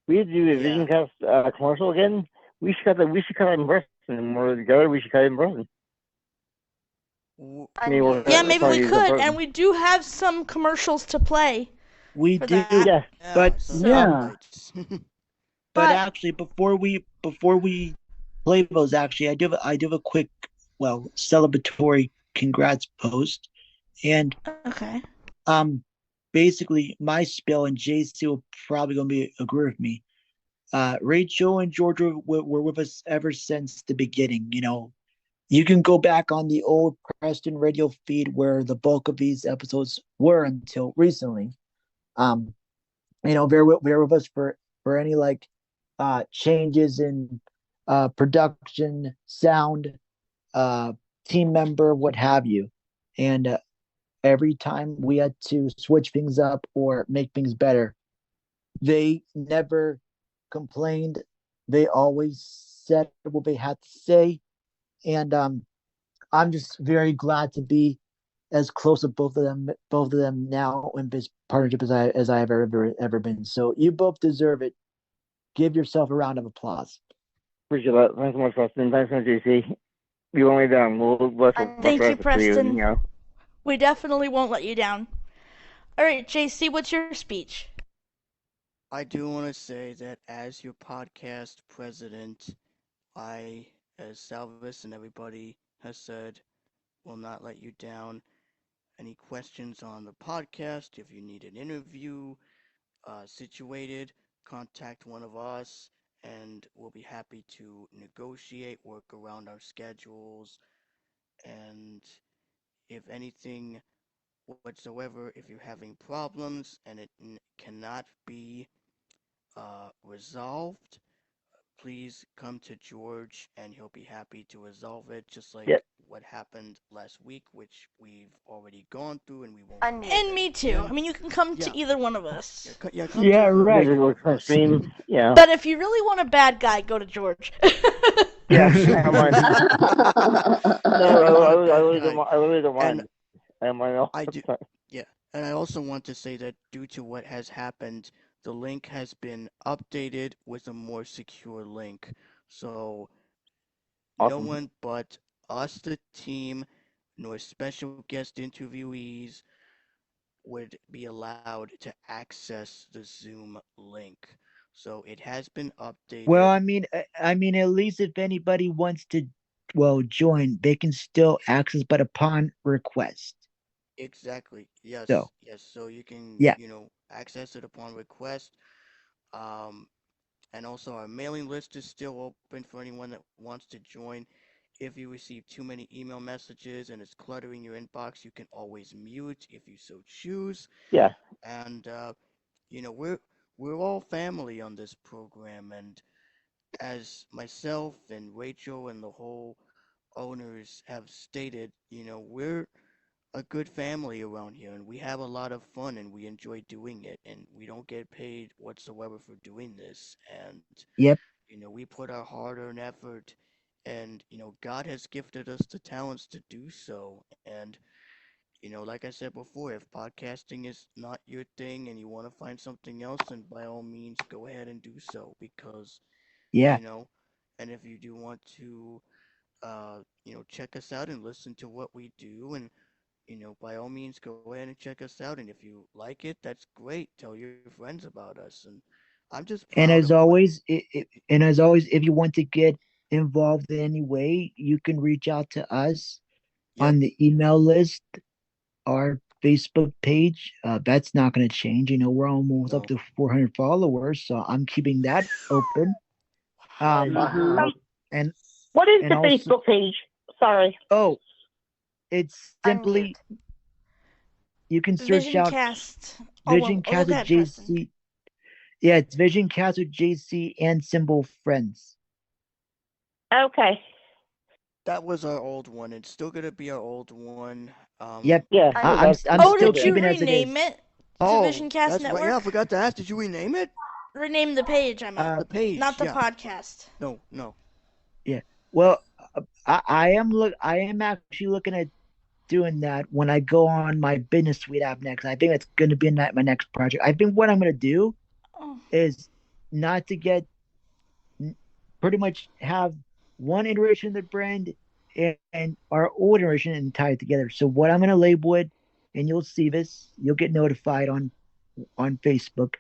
We need to do a VisionCast commercial again. We should cut it in person. When we're together, we should cut it in person. Yeah, maybe we could, and we do have some commercials to play. We do, that. but But actually, before we play those, actually, I do have a quick, celebratory congrats post, and basically my spill, and JC will probably gonna agree with me. Rachel and George were with us ever since the beginning. You can go back on the old Preston radio feed where the bulk of these episodes were until recently. Bear with us for any changes in production, sound, team member, what have you. And every time we had to switch things up or make things better, they never complained. They always said what they had to say, and I'm just very glad to be as close to both of them now in this partnership as I have ever been. So you both deserve it. Give yourself a round of applause. Appreciate that. Thanks so much, Preston. Thanks so much, JC. You won't let me down. Thank you, Preston. You know? We definitely won't let you down. All right, JC, what's your speech? I do want to say that as your podcast president, I, as Salvis and everybody has said, will not let you down. Any questions on the podcast, if you need an interview situated, contact one of us and we'll be happy to negotiate, work around our schedules, and if anything whatsoever, if you're having problems and it cannot be resolved, please come to George and he'll be happy to resolve it, just like what happened last week, which we've already gone through and we won't. And me too. I mean, you can come to either one of us. Yeah, right. Yeah. But if you really want a bad guy, go to George. Yeah, come on. No, I really don't mind. I do. Yeah, and I also want to say that due to what has happened, the link has been updated with a more secure link. So no one but us, the team, nor special guest interviewees would be allowed to access the Zoom link. So it has been updated. Well, I mean, at least if anybody wants to, join, they can still access, but upon request. Exactly. Yes. So, yes. So you can, access it upon request. And also our mailing list is still open for anyone that wants to join. If you receive too many email messages and it's cluttering your inbox, you can always mute if you so choose. Yeah. And we're all family on this program, and as myself and Rachel and the whole owners have stated, we're a good family around here and we have a lot of fun and we enjoy doing it and we don't get paid whatsoever for doing this. And we put our hard-earned effort and God has gifted us the talents to do so. And like I said before, if podcasting is not your thing and you want to find something else, then by all means go ahead and do so, because and if you do want to check us out and listen to what we do, and by all means go ahead and check us out, and if you like it, that's great. Tell your friends about us. And I'm just proud and as of always, if you want to get involved in any way, you can reach out to us on the email list, our Facebook page. That's not going to change. We're almost up to 400 followers, so I'm keeping that open. And what is and the also, Facebook page? Sorry. Oh, it's simply you can search out Visioncast with JC. Yeah, it's Visioncast with JC and symbol friends. Okay. That was our old one. It's still gonna be our old one. Yep. Yeah. I'm still did you keeping it as it rename is. it to Visioncast that's Network? Right. Yeah, I forgot to ask. Did you rename it? Rename the page, I meant. The page, not the podcast. No. Yeah. Well, I am actually looking at doing that when I go on my business suite app next. I think that's going to be my next project. I think what I'm going to do is not to get pretty much have one iteration of the brand and our old iteration and tie it together. So what I'm going to label it, and you'll see this, you'll get notified on Facebook.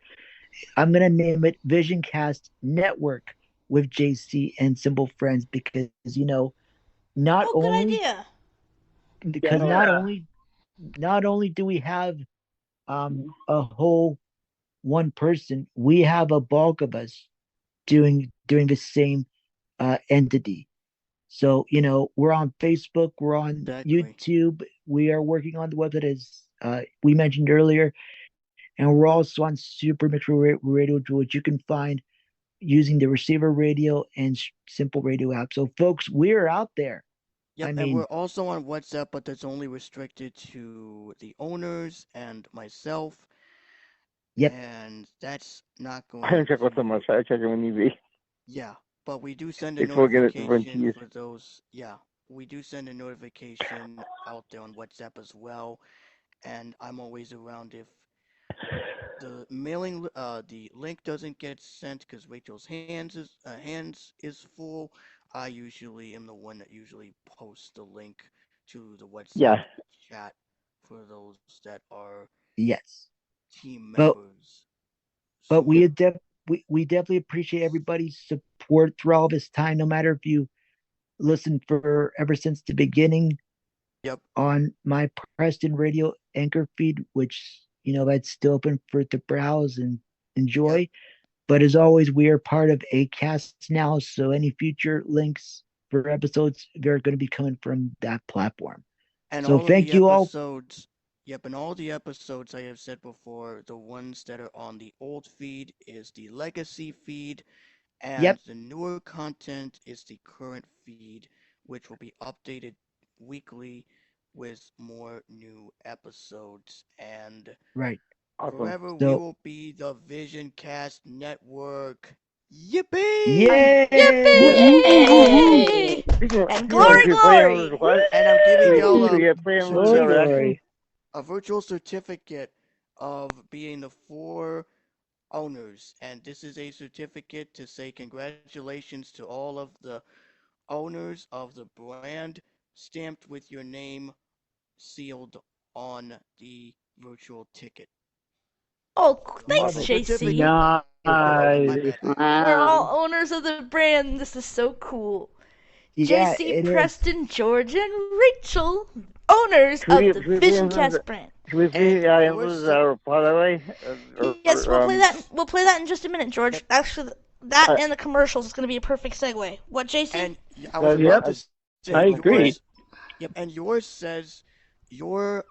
I'm going to name it Visioncast Network with JC and Simple Friends, because not only good idea. Because not only do we have a whole one person, we have a bulk of us doing the same entity. So we're on Facebook, we're on YouTube, we are working on the website as we mentioned earlier, and we're also on Super Micro Radio, which you can find using the Receiver Radio and Simple Radio app. So folks, we're out there. Yep, I and mean, we're also on WhatsApp, but that's only restricted to the owners and myself, yep. and that's not I don't going check with so to. much. I check it when need be. Yeah, but we do send a Before getting it run to notification you. for those. Yeah, we do send a notification out there on WhatsApp as well, and I'm always around if the link doesn't get sent because Rachel's hands is full. I usually am the one that usually posts the link to the WhatsApp Yeah. chat for those that are Yes. team But members. but So we definitely appreciate everybody's support through all this time, no matter if you listened for ever since the beginning yep, on my Preston Radio anchor feed, which that's still open for to browse and enjoy. yep. But as always, we are part of Acast now, so any future links for episodes they're going to be coming from that platform. And So all of thank the you all. episodes, yep, and all the episodes I have said before, the ones that are on the old feed is the legacy feed, and Yep, the newer content is the current feed, which will be updated weekly with more new episodes. And right. Awesome. forever we So will be the Vision Cast Network. Yippee! Yippee! And glory, glory! And I'm giving y'all So a yeah, play on glory, the reaction. glory. a virtual certificate of being the 4 owners, and this is a certificate to say congratulations to all of the owners of the brand, stamped with your name, sealed on the virtual ticket. Oh, thanks, Love it. JC. My Nice. bad. We're all Wow. owners of the brand. This is so cool. Yeah, JC, it is. Preston, George, and Rachel, owners Should we of the play Vision on Cast brand. Should we play And was yours, reply that way? Yes, we'll play that. We'll play that in just a minute, George. Actually, that and the commercials is going to be a perfect segue. What, JC? and I was Yep, about to say I agree. yours. Yep, and yours says your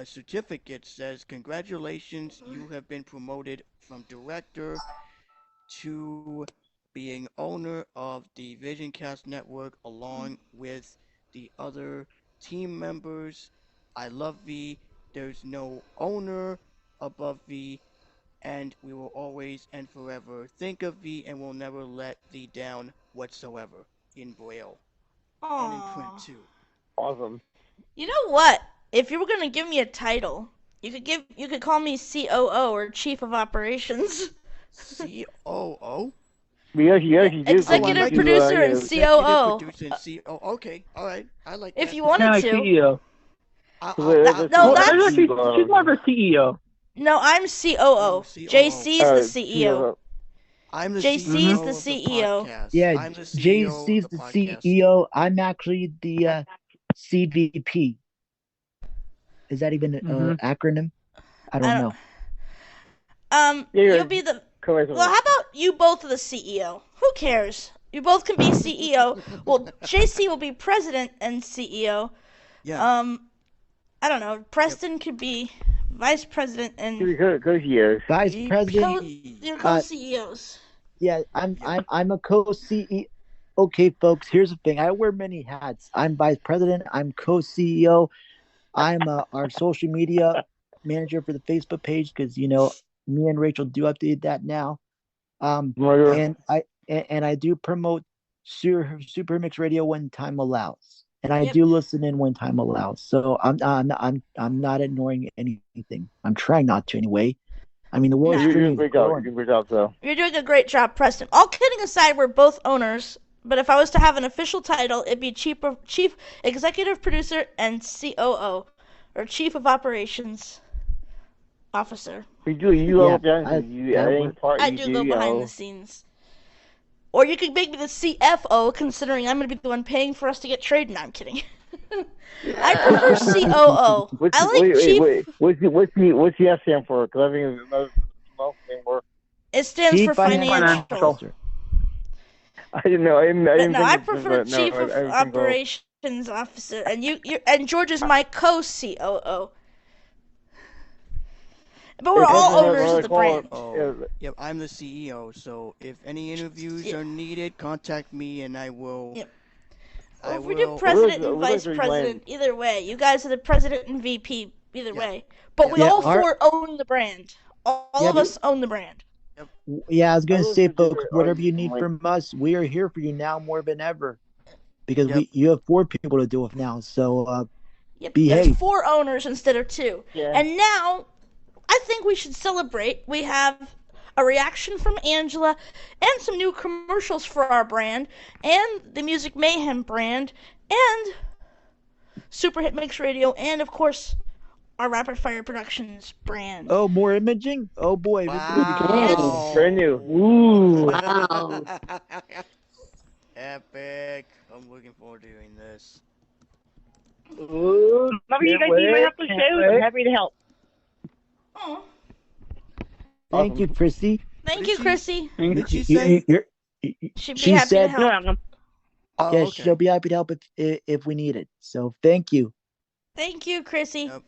certificate says congratulations, you have been promoted from director to being owner of the VisionCast network along with the other team members. I love V. There's no owner above V, and we will always and forever think of V and will never let V down whatsoever, in Braille and in print Aww. too. awesome. You know what? If you were going to give me a title, you could call me COO or Chief of Operations. COO? Yes, you do. Executive producer and COO. Producer and CO. Okay, all right, I like If that. you Kind wanted of like to. CEO. No, Well, that's actually, she's more of a CEO. No, I'm COO. JC's the CEO. I'm the JC's CEO the of the CEO. podcast. Yeah, I'm the CEO JC's of the the podcast. CEO. I'm actually the CVP. Is that even an acronym? I don't know. You'll be the. Well, how about you both are the CEO? Who cares? You both can be CEO. Well, JC will be president and CEO. Yeah. I don't know. Preston could be vice president and Co-CEOs. Vice president. you're co-CEOs. Yeah, I'm a co-CEO. Okay, folks, here's the thing. I wear many hats. I'm vice president. I'm co-CEO. I'm our social media manager for the Facebook page because me and Rachel do update that now. And I do promote Super Mix Radio when time allows, and I do listen in when time allows. So I'm not ignoring anything. I'm trying not to anyway. I mean, the world You're stream doing is growing. a great job, though. You're doing a great job, Preston. All kidding aside, we're both owners. But if I was to have an official title, it'd be Chief Executive Producer and COO, or Chief of Operations Officer. You do. You Yeah, I do go behind the scenes. Or you could make me the CFO, considering I'm going to be the one paying for us to get trade. No, I'm kidding. I prefer COO. I like Chief. What's the S stand for? Because I think it's another thing where It stands for financial. I didn't know. I didn't I think prefer Chief of Operations Officer, and George is my co-COO. But we're It all doesn't owners really of the call brand. it- Oh, yep, I'm the CEO, so if any interviews are needed, contact me and I will. Yep. I Or if we will. do president and We'll look vice through president, either way. You guys are the president and VP, either Yeah. way. But we Yeah, all our- four own the brand. All Yeah, of us own the brand. Yeah, I was gonna I say, listened to folks, the whatever you need argument, from us, we are here for you now more than ever. Because Yep. you have 4 people to deal with now, so Yep, behave. there's 4 owners instead of 2. Yeah. And now, I think we should celebrate. We have a reaction from Angela, and some new commercials for our brand, and the Music Mayhem brand, and Super Hit Mix Radio, and of course, our Rapid Fire Productions brand. Oh, more imaging? Oh boy, this is gonna be good. Wow. brand new. Ooh. Wow. Epic. I'm looking forward to doing this. Ooh. Remember, you guys need my help with shows. I'm happy to help. Oh, Thank you, Chrissy. thank you, Chrissy. Did she You- say? you're- She'd be She happy said- to You're help. welcome. Oh, Yes, okay. she'll be happy to help if we need it. So thank you. Thank you, Chrissy. Yep.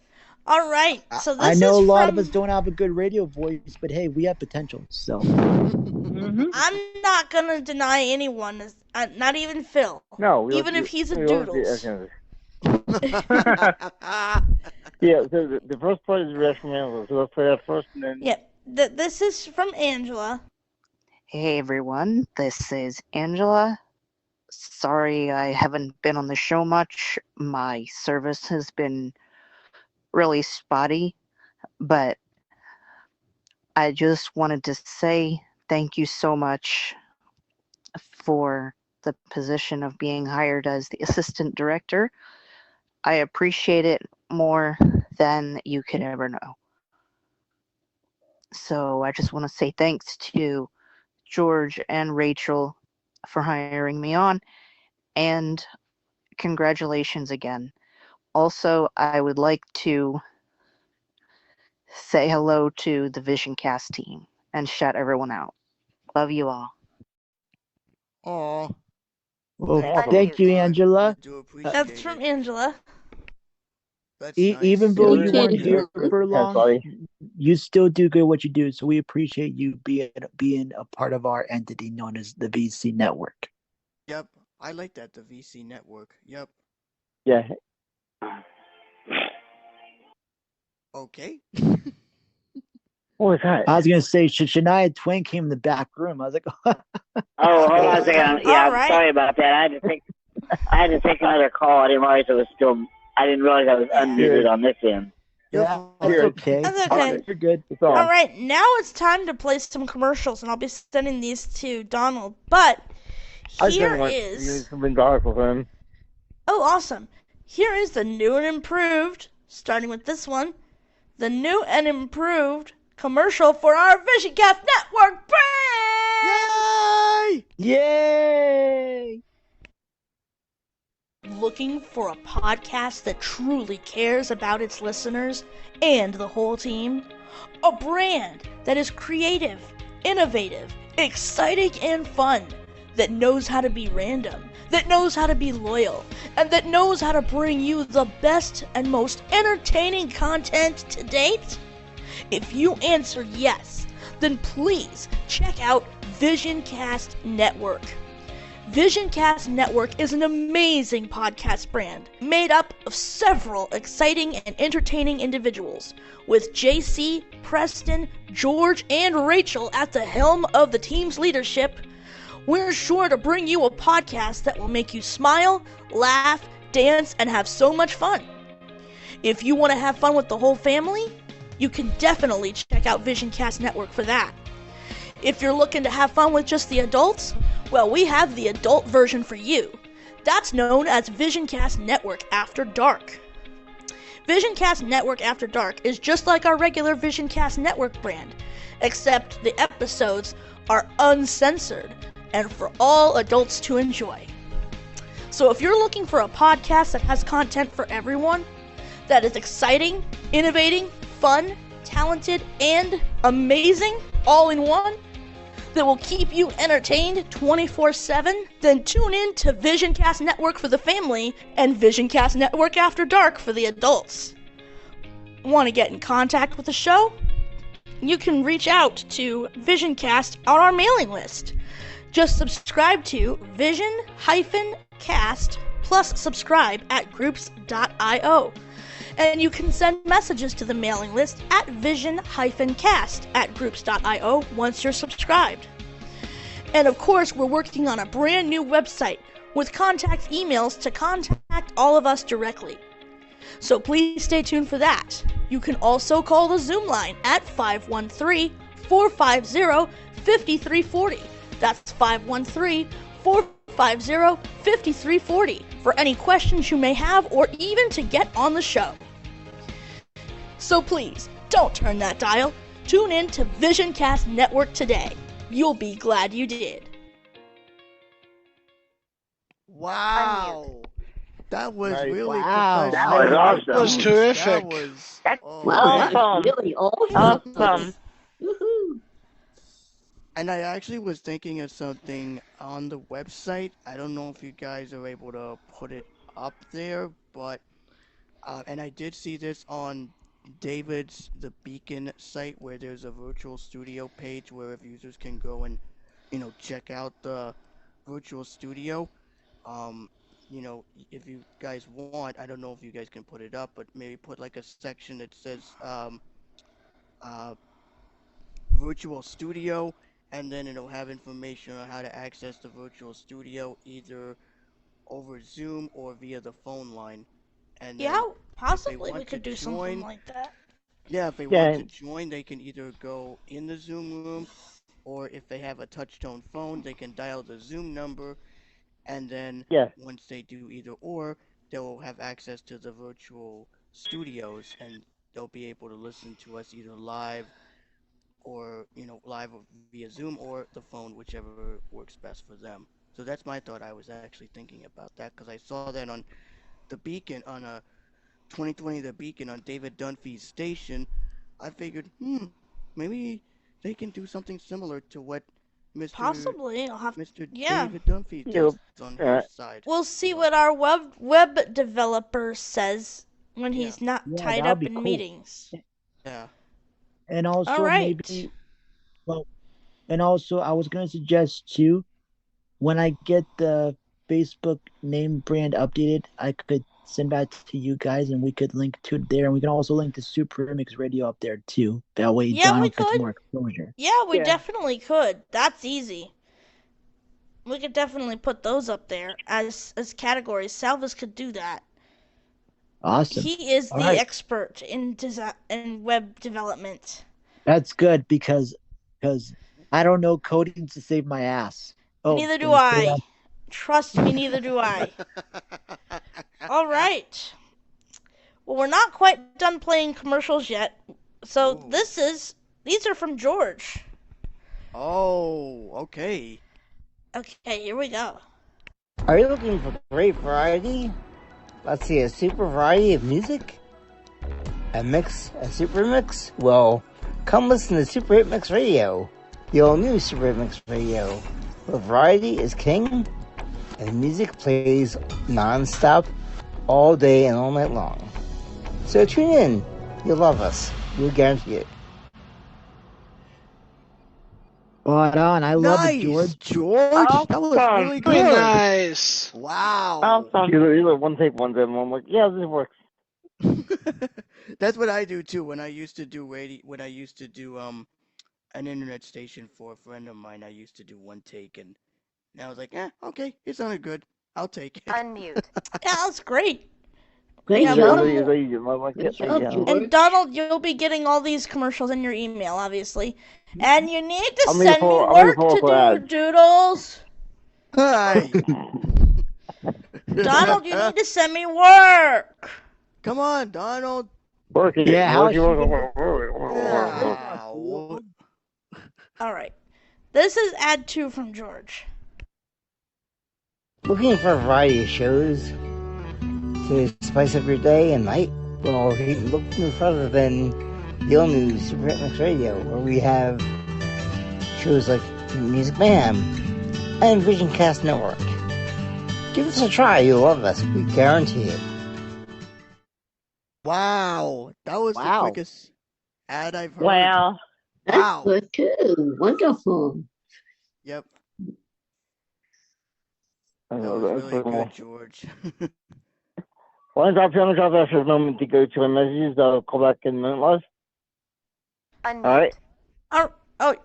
All right, so this I know is a lot from... of us don't have a good radio voice, but hey, we have potential. So I'm not gonna deny anyone, not even Phil. No. we Even don't- if he's a we don't do- doodles. okay. Yeah, so the first part is Red from Angela. So let's play that first and then. Yep, this is from Angela. Hey everyone, this is Angela. Sorry I haven't been on the show much. My service has been really spotty, but I just wanted to say thank you so much for the position of being hired as the assistant director. I appreciate it more than you could ever know. So I just want to say thanks to George and Rachel for hiring me on, and congratulations again. Also, I would like to say hello to the VisionCast team and shout everyone out. Love you all. Aw. well, thank you, Angela. I do appreciate That's from it. Angela. That's nice. Even though you Thank weren't you. here for Okay, long, buddy. you still do good what you do. So we appreciate you being a part of our entity known as the VC Network. Yep. I like that, the VC network. Yep. Yeah. Okay. What was that? I was gonna say, Shania Twain came in the back room. I was like, Oh, hold on a second. Yeah, All I'm right. sorry about that. I had to take another call. I didn't realize it was still. I didn't realize I was unmuted on this end. yeah, that's Here. okay. That's okay. You're good. It's on. All right, now it's time to play some commercials, and I'll be sending these to Donald. But I here didn't want to is... use something dark with him. Oh, awesome. Here is the new and improved, starting with this one, the new and improved commercial for our VisionCast Network brand! Yay! Yay! Looking for a podcast that truly cares about its listeners and the whole team? A brand that is creative, innovative, exciting, and fun, that knows how to be random, that knows how to be loyal, and that knows how to bring you the best and most entertaining content to date? If you answered yes, then please check out VisionCast Network. VisionCast Network is an amazing podcast brand made up of several exciting and entertaining individuals, with JC, Preston, George, and Rachel at the helm of the team's leadership. We're sure to bring you a podcast that will make you smile, laugh, dance, and have so much fun. If you want to have fun with the whole family, you can definitely check out VisionCast Network for that. If you're looking to have fun with just the adults, well, we have the adult version for you. That's known as VisionCast Network After Dark. VisionCast Network After Dark is just like our regular VisionCast Network brand, except the episodes are uncensored and for all adults to enjoy. So if you're looking for a podcast that has content for everyone, that is exciting, innovating, fun, talented, and amazing all in one, that will keep you entertained 24/7, then tune in to VisionCast Network for the family and VisionCast Network After Dark for the adults. Want to get in contact with the show? you can reach out to VisionCast on our mailing list. Just subscribe to Vision-Cast plus subscribe at groups.io. And you can send messages to the mailing list at Vision-Cast at groups.io once you're subscribed. And of course, we're working on a brand new website with contact emails to contact all of us directly. So please stay tuned for that. You can also call the Zoom line at 513-450-5340. That's 513-450-5340 for any questions you may have or even to get on the show. So please, don't turn that dial. Tune in to VisionCast Network today. You'll be glad you did. Wow. That was really wow. professional. That was awesome. That was terrific. That was Wow, that's Awesome. really awesome. Awesome. Woohoo. And I actually was thinking of something on the website. I don't know if you guys are able to put it up there, but and I did see this on David's The Beacon site, where there's a virtual studio page where if users can go and check out the virtual studio. If you guys want, I don't know if you guys can put it up, but maybe put like a section that says virtual studio, and then it'll have information on how to access the virtual studio either over Zoom or via the phone line. And Yeah, then possibly want we could to do something join- like that. yeah, if they Yeah. want to join, they can either go in the Zoom room, or if they have a touch-tone phone, they can dial the Zoom number, and then Yeah. once they do either or, they'll have access to the virtual studios, and they'll be able to listen to us either live or live via Zoom or the phone, whichever works best for them. So that's my thought. I was actually thinking about that because I saw that on the Beacon, on a 2020 The Beacon on David Dunphy's station. I figured, maybe they can do something similar to what Mr. Possibly. I'll have Mr. yeah. David Dunphy Yep. does on Alright. his side. We'll see what our web developer says when Yeah. he's not Yeah, tied that'll up be in cool. meetings. Yeah. And also All right. maybe, and also I was gonna suggest too, when I get the Facebook name brand updated, I could send that to you guys, and we could link to it there, and we can also link to Super Remix Radio up there too. That way, Yeah, we Donald gets could. more exposure. Yeah, we Yeah. definitely could. That's easy. We could definitely put those up there as categories. Salvis could do that. Awesome. He is All the right. expert in web development. That's good because I don't know coding to save my ass. Oh, Neither do did I say I. that? Trust me, neither do I. All right. Well, we're not quite done playing commercials yet. So Ooh. these are from George. Oh, okay. Okay, here we go. Are you looking for great variety? Let's see, a super variety of music? A super mix? Well, come listen to Super Hit Mix Radio, the all-new Super Hit Mix Radio, where variety is king, and music plays non-stop, all day and all night long. So tune in. You'll love us. We'll guarantee it. Spot on. I love it, Nice, George. George. That was Awesome. really Very good. nice. Wow. Awesome. Either one take one demo. I'm like, yeah, this works. That's what I do too. When I used to do an internet station for a friend of mine, I used to do one take, and I was like, okay, it sounded good. I'll take it. Unmute. Yeah, that's great. Great Yeah, job. well, Good job, George. And Donald, you'll be getting all these commercials in your email, obviously. And you need to I'm gonna send me follow- I'm gonna work follow to for do, ads. Doodles. Hi. Donald, you need to send me work. Come on, Donald. Working. Yeah, how's she working. Wow. All right. This is ad 2 from George. Looking for a variety of shows to spice up your day and night? Well, look no further than the all-new Super Hit Mix Radio, where we have shows like Music Mayhem and VisionCast Network. Give us a try. You'll love us. We guarantee it. Wow. That was the Wow. quickest ad I've heard. Wow. That's Wow. good too. Wonderful. Yep. That That was really good, George. Once I finish off after a moment to go to my messages, I'll call back in a minute, Lars. Unmute. All right.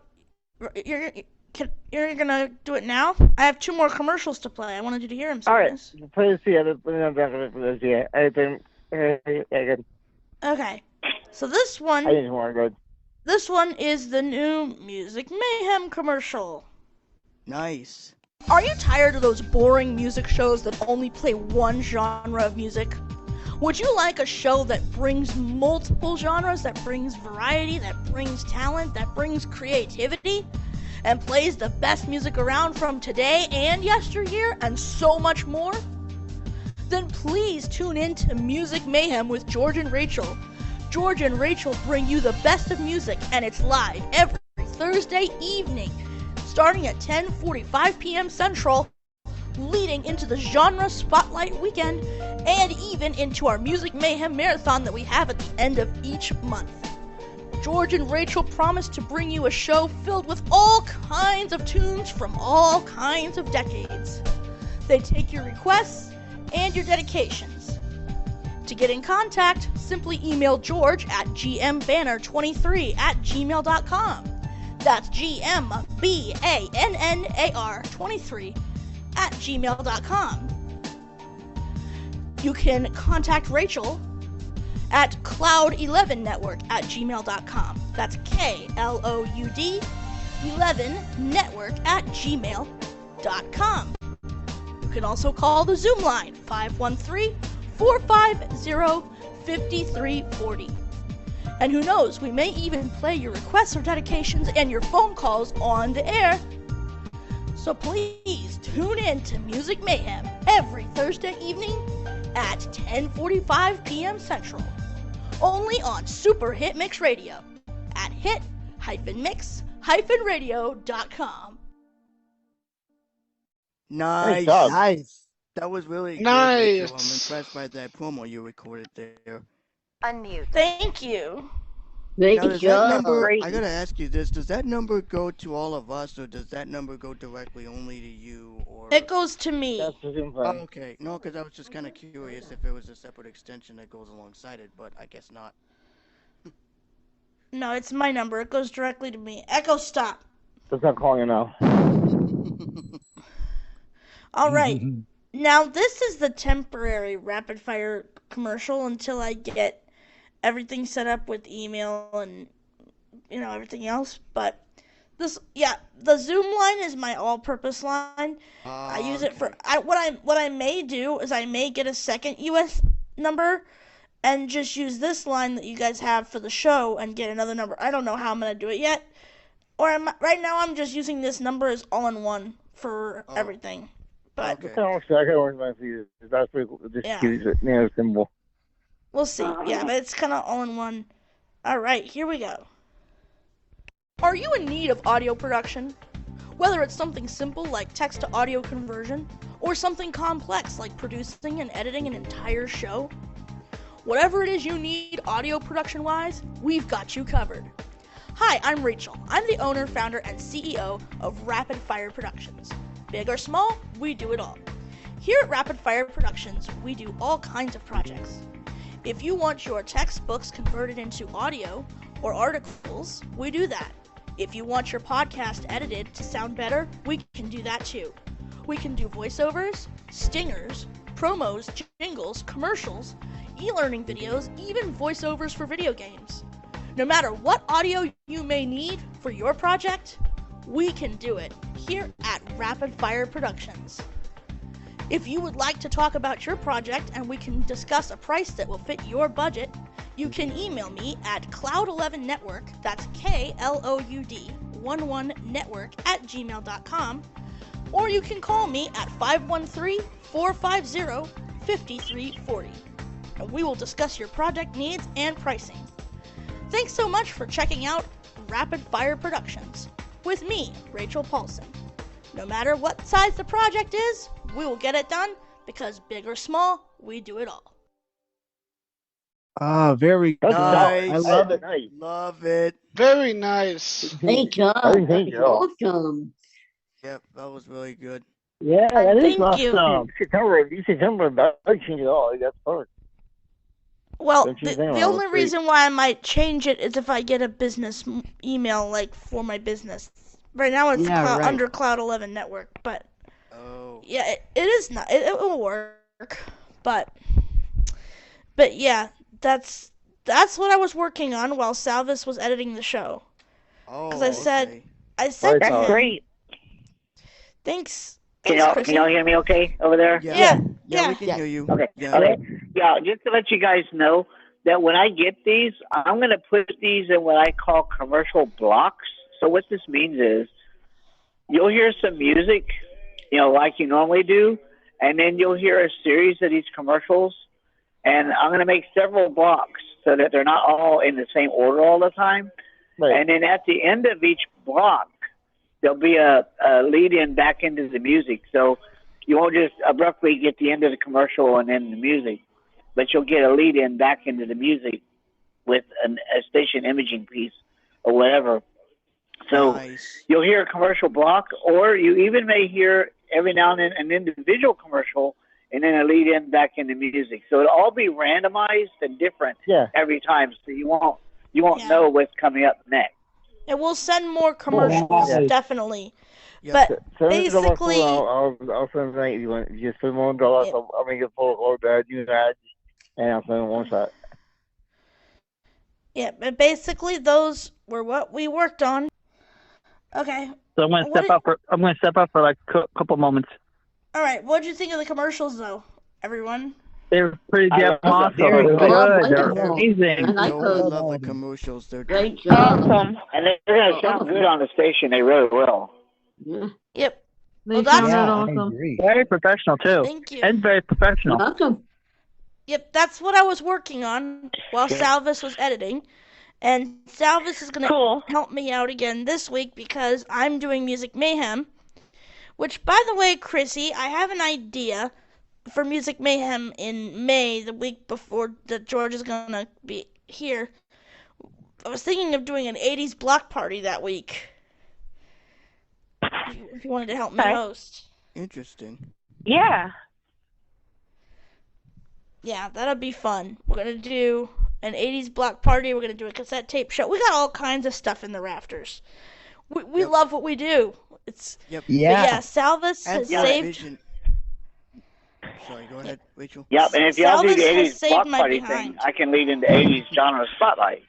You're gonna do it now? I have 2 more commercials to play. I wanted you to hear them. All right. Silliness. Please see it. Put it on back of it for this. Yeah. I think. Good. Okay. So this one. I didn't want to go. This one is the new Music Mayhem commercial. Nice. Are you tired of those boring music shows that only play one genre of music? Would you like a show that brings multiple genres, that brings variety, that brings talent, that brings creativity, and plays the best music around from today and yesteryear, and so much more? Then please tune in to Music Mayhem with George and Rachel. George and Rachel bring you the best of music, and it's live every Thursday evening, starting at 10:45 p.m. Central, leading into the Genre Spotlight weekend, and even into our Music Mayhem Marathon that we have at the end of each month. George and Rachel promise to bring you a show filled with all kinds of tunes from all kinds of decades. They take your requests and your dedications. To get in contact, simply email George at gmbanner23@gmail.com. That's gmbannar23@gmail.com. You can contact Rachel at cloud11network@gmail.com. That's KLOUD 11network@gmail.com. You can also call the Zoom line 513-450-5340. And who knows, we may even play your requests or dedications and your phone calls on the air. So please tune in to Music Mayhem every Thursday evening at 10:45 p.m. Central. Only on Super Hit Mix Radio at hit-mix-radio.com. Nice. Nice. That was really good, Nice. Rachel. I'm impressed by that promo you recorded there. Unmute. Thank you. Great Now, does that job. number, Great. I gotta ask you this, does that number go to all of us, or does that number go directly only to you, or... It goes to me. That's the Zoom Oh, plan. okay. No, because I was just kind of curious if it was a separate extension that goes alongside it, but I guess not. No, it's my number. It goes directly to me. Echo, stop. That's not calling you now. All right. Now, this is the temporary rapid fire commercial until I get everything set up with email and, everything else. But the Zoom line is my all-purpose line. I use it for what I may do is I may get a second US number and just use this line that you guys have for the show and get another number. I don't know how I'm gonna do it yet. Right now I'm just using this number as all-in-one for everything. But I can work my fees. That's pretty cool. Just use it. Symbol. we'll see. Yeah, but it's kind of all-in-one. All right, here we go. Are you in need of audio production? Whether it's something simple like text-to-audio conversion, or something complex like producing and editing an entire show? Whatever it is you need audio production-wise, we've got you covered. Hi, I'm Rachel. I'm the owner, founder, and CEO of Rapid Fire Productions. Big or small, we do it all. Here at Rapid Fire Productions, we do all kinds of projects. If you want your textbooks converted into audio or articles, we do that. If you want your podcast edited to sound better, we can do that too. We can do voiceovers, stingers, promos, jingles, commercials, e-learning videos, even voiceovers for video games. No matter what audio you may need for your project, we can do it here at Rapid Fire Productions. If you would like to talk about your project and we can discuss a price that will fit your budget, you can email me at cloud11network, that's KLOUD 11network@gmail.com, or you can call me at 513-450-5340, and we will discuss your project needs and pricing. Thanks so much for checking out Rapid Fire Productions with me, Rachel Paulson. No matter what size the project is, we will get it done because big or small, we do it all. Ah, very That's good. solid. Nice. I love it. Nice. Love it. Very nice. Great job. I didn't That think was so. awesome. Yep, that was really good. Yeah, that is Thank you. awesome. You should tell me about change it all. That's perfect. Well, Don't you the, think the so? only That's great. reason why I might change it is if I get a business email, like, for my business. Right now it's Yeah, right. under Cloud 11 Network, but Oh. yeah, it is not. It will work, but yeah, that's what I was working on while Salvis was editing the show. Oh. Because I said okay. to That's him, great. Thanks, Can Chrissy. y'all hear me okay over there? Yeah. Yeah, we can hear you. Okay. Yeah. Okay. Yeah, just to let you guys know that when I get these, I'm going to put these in what I call commercial blocks. So what this means is you'll hear some music, like you normally do, and then you'll hear a series of these commercials, and I'm going to make several blocks so that they're not all in the same order all the time. Right. And then at the end of each block, there'll be a lead in back into the music. So you won't just abruptly get the end of the commercial and then the music, but you'll get a lead in back into the music with a station imaging piece or whatever. So Nice. you'll hear a commercial block, or you even may hear every now and then an individual commercial and then a lead in back into music. So it'll all be randomized and different every time. So you won't know what's coming up next. And we'll send more commercials, definitely. Yep. But Send it to my basically, phone. I'll send it if you want. Just put them on dollars. I'll make a phone call, you ads, and I'll send them one shot. yeah, but basically those were what we worked on. Okay. So I'm going to step up for like a couple moments. All right. What did you think of the commercials, though, everyone? They were pretty damn awesome. They're They're good. They're wonderful. amazing. I love the commercials. They're Great job. Awesome. And they're going to sound good on the station. They really will. Yeah. Yep. They Well, that's sounded I awesome. agree. Very professional too. Thank you. And very professional. Welcome. Yep, that's what I was working on while Salvis was editing. And Salvis is going to help me out again this week because I'm doing Music Mayhem. Which, by the way, Chrissy, I have an idea for Music Mayhem in May, the week before that George is going to be here. I was thinking of doing an 80s block party that week. If you wanted to help me host. interesting. Yeah. Yeah, that'll be fun. We're going to do an 80s block party. We're going to do a cassette tape show. We got all kinds of stuff in the rafters. We love what we do. It's Yep. Yeah. But yeah, Salvis has saved. Vision. Sorry, go ahead, Rachel. Yep, and if y'all do the Salvis has 80s saved block my party behind. thing, I can lead into 80s genre spotlight.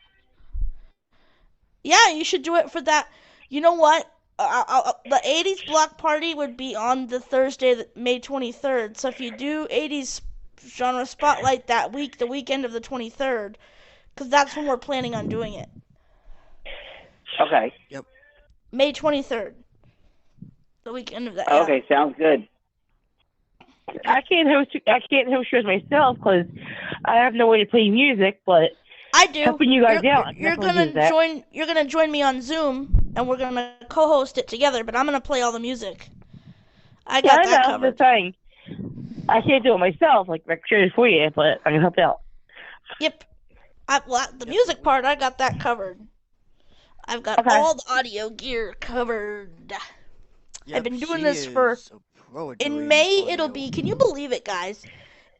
Yeah, you should do it for that. You know what? The 80s block party would be on the Thursday, May 23rd. So if you do 80s genre spotlight that week, the weekend of the 23rd, because that's when we're planning on doing it. Okay. Yep. May 23rd. The weekend of that. Okay, sounds good. I can't host shows myself because I have no way to play music, but I do. helping you guys out. You're definitely do that. gonna join me on Zoom, and we're gonna co-host it together. But I'm gonna play all the music. I got that covered. Just saying. I can't do it myself, like shows for you, but I can help out. Yep. The music part, I got that covered. I've got all the audio gear covered. Yep, I've been doing she this for. is a pro at In doing May, audio. it'll be. Can you believe it, guys?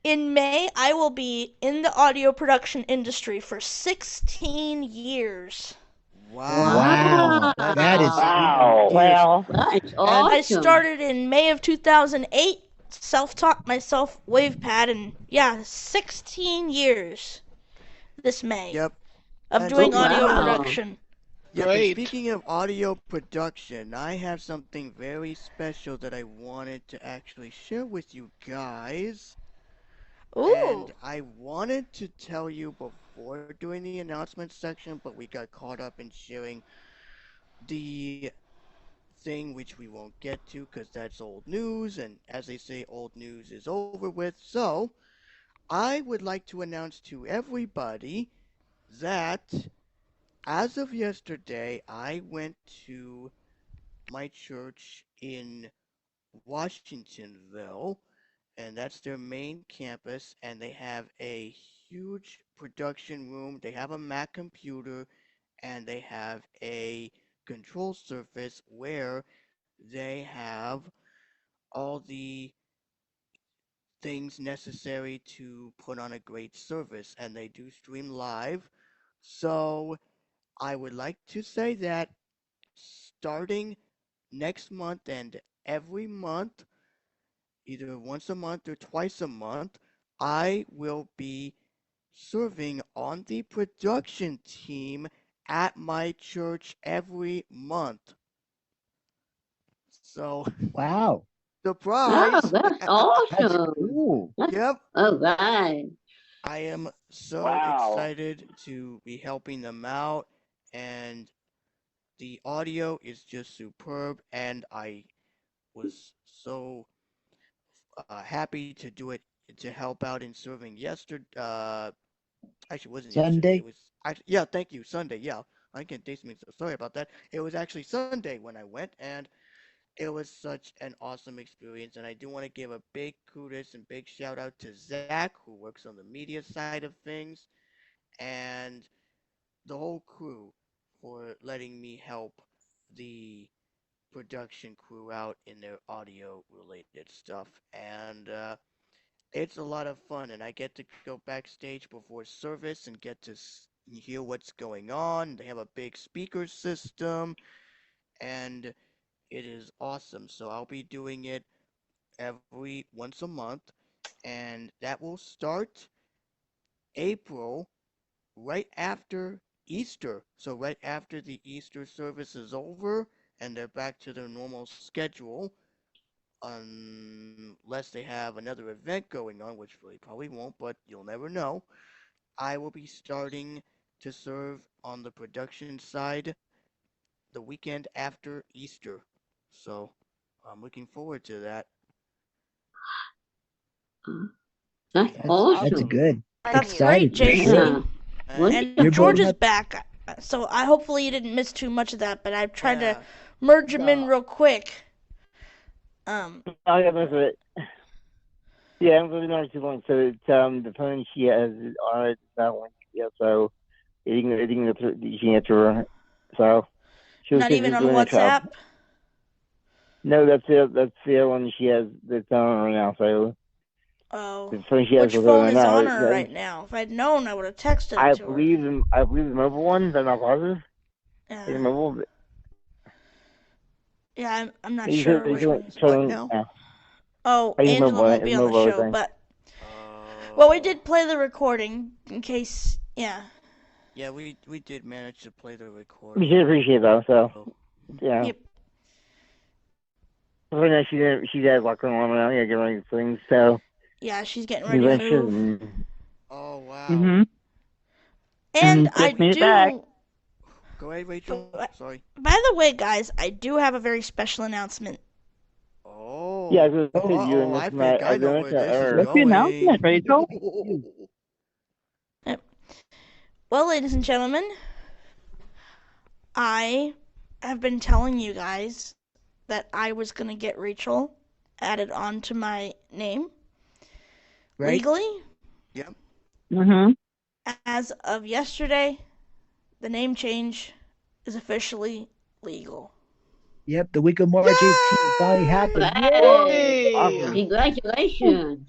In May, I will be in the audio production industry for 16 years. Wow. That is Wow. Well, That's I awesome. started in May of 2008. Self-taught myself WavePad, and 16 years this May Yep. of That's doing awesome. audio Wow. production. Yep, and Great. speaking of audio production, I have something very special that I wanted to actually share with you guys. Ooh. And I wanted to tell you before doing the announcement section, but we got caught up in sharing the thing, which we won't get to because that's old news, and as they say, old news is over with. So, I would like to announce to everybody that as of yesterday, I went to my church in Washingtonville, and that's their main campus, and they have a huge production room. They have a Mac computer, and they have a control surface where they have all the things necessary to put on a great service, and they do stream live. So I would like to say that starting next month and every month, either once a month or twice a month, I will be serving on the production team at my church every month. So, Wow. surprise! Oh, that's That's awesome. cool. Yep, All right. I am so Wow. excited to be helping them out, and the audio is just superb, and I was so happy to do it to help out in serving yesterday. Actually, it wasn't yesterday. Sunday? It was yeah. Thank you, Sunday. Yeah, I can taste me. So sorry about that. It was actually Sunday when I went, and it was such an awesome experience. And I do want to give a big kudos and big shout out to Zach, who works on the media side of things, and the whole crew for letting me help the production crew out in their audio related stuff. And it's a lot of fun, and I get to go backstage before service and get to hear what's going on. They have a big speaker system, and it is awesome. So I'll be doing it every once a month, and that will start April right after Easter. So right after the Easter service is over and they're back to their normal schedule, unless they have another event going on, which they probably won't, but you'll never know. I will be starting to serve on the production side the weekend after Easter. So I'm looking forward to that. That's That's awesome. good. That's Excited great, for JC. sure. And You're George building is up- back, so I hopefully you didn't miss too much of that. But I've tried Yeah. to merge him in real quick. I got most of it. Yeah, I'm going on too long. So it's the phone she has is on it. That one. Yeah, so you can go through. You can get to her. So she was Not even on doing a job. WhatsApp. No, that's the one she has that's on right now. So Oh, the phone she has which with phone right is now. on her right now? If I'd known, I would have texted I it to her. believe the mobile one. I'm not positive. Yeah. The mobile. But Yeah, I'm not you sure could- which you one. could- is What so, now? yeah. Oh, It's Angela mobile, won't be it's on the mobile, I show, think. but well, we did play the recording in case. Yeah. Yeah, we did manage to play the recording. We should appreciate that. So yeah. Yep. Right now she's at walking around. Yeah, getting things. So Yeah, she's getting ready to move. Oh wow. Mm-hmm. And Just I made it do. back. Go ahead, Rachel. Sorry. By the way, guys, I do have a very special announcement. Oh. yeah, I was Oh, you I think I know where this is What's the going. announcement, Rachel? Yep. Well, ladies and gentlemen, I have been telling you guys that I was going to get Rachel added onto my name. Right. Legally. Yep. Mm-hmm. As of yesterday, the name change is officially legal. Yep, the week of March 18th finally happened. Hey, Awesome. congratulations.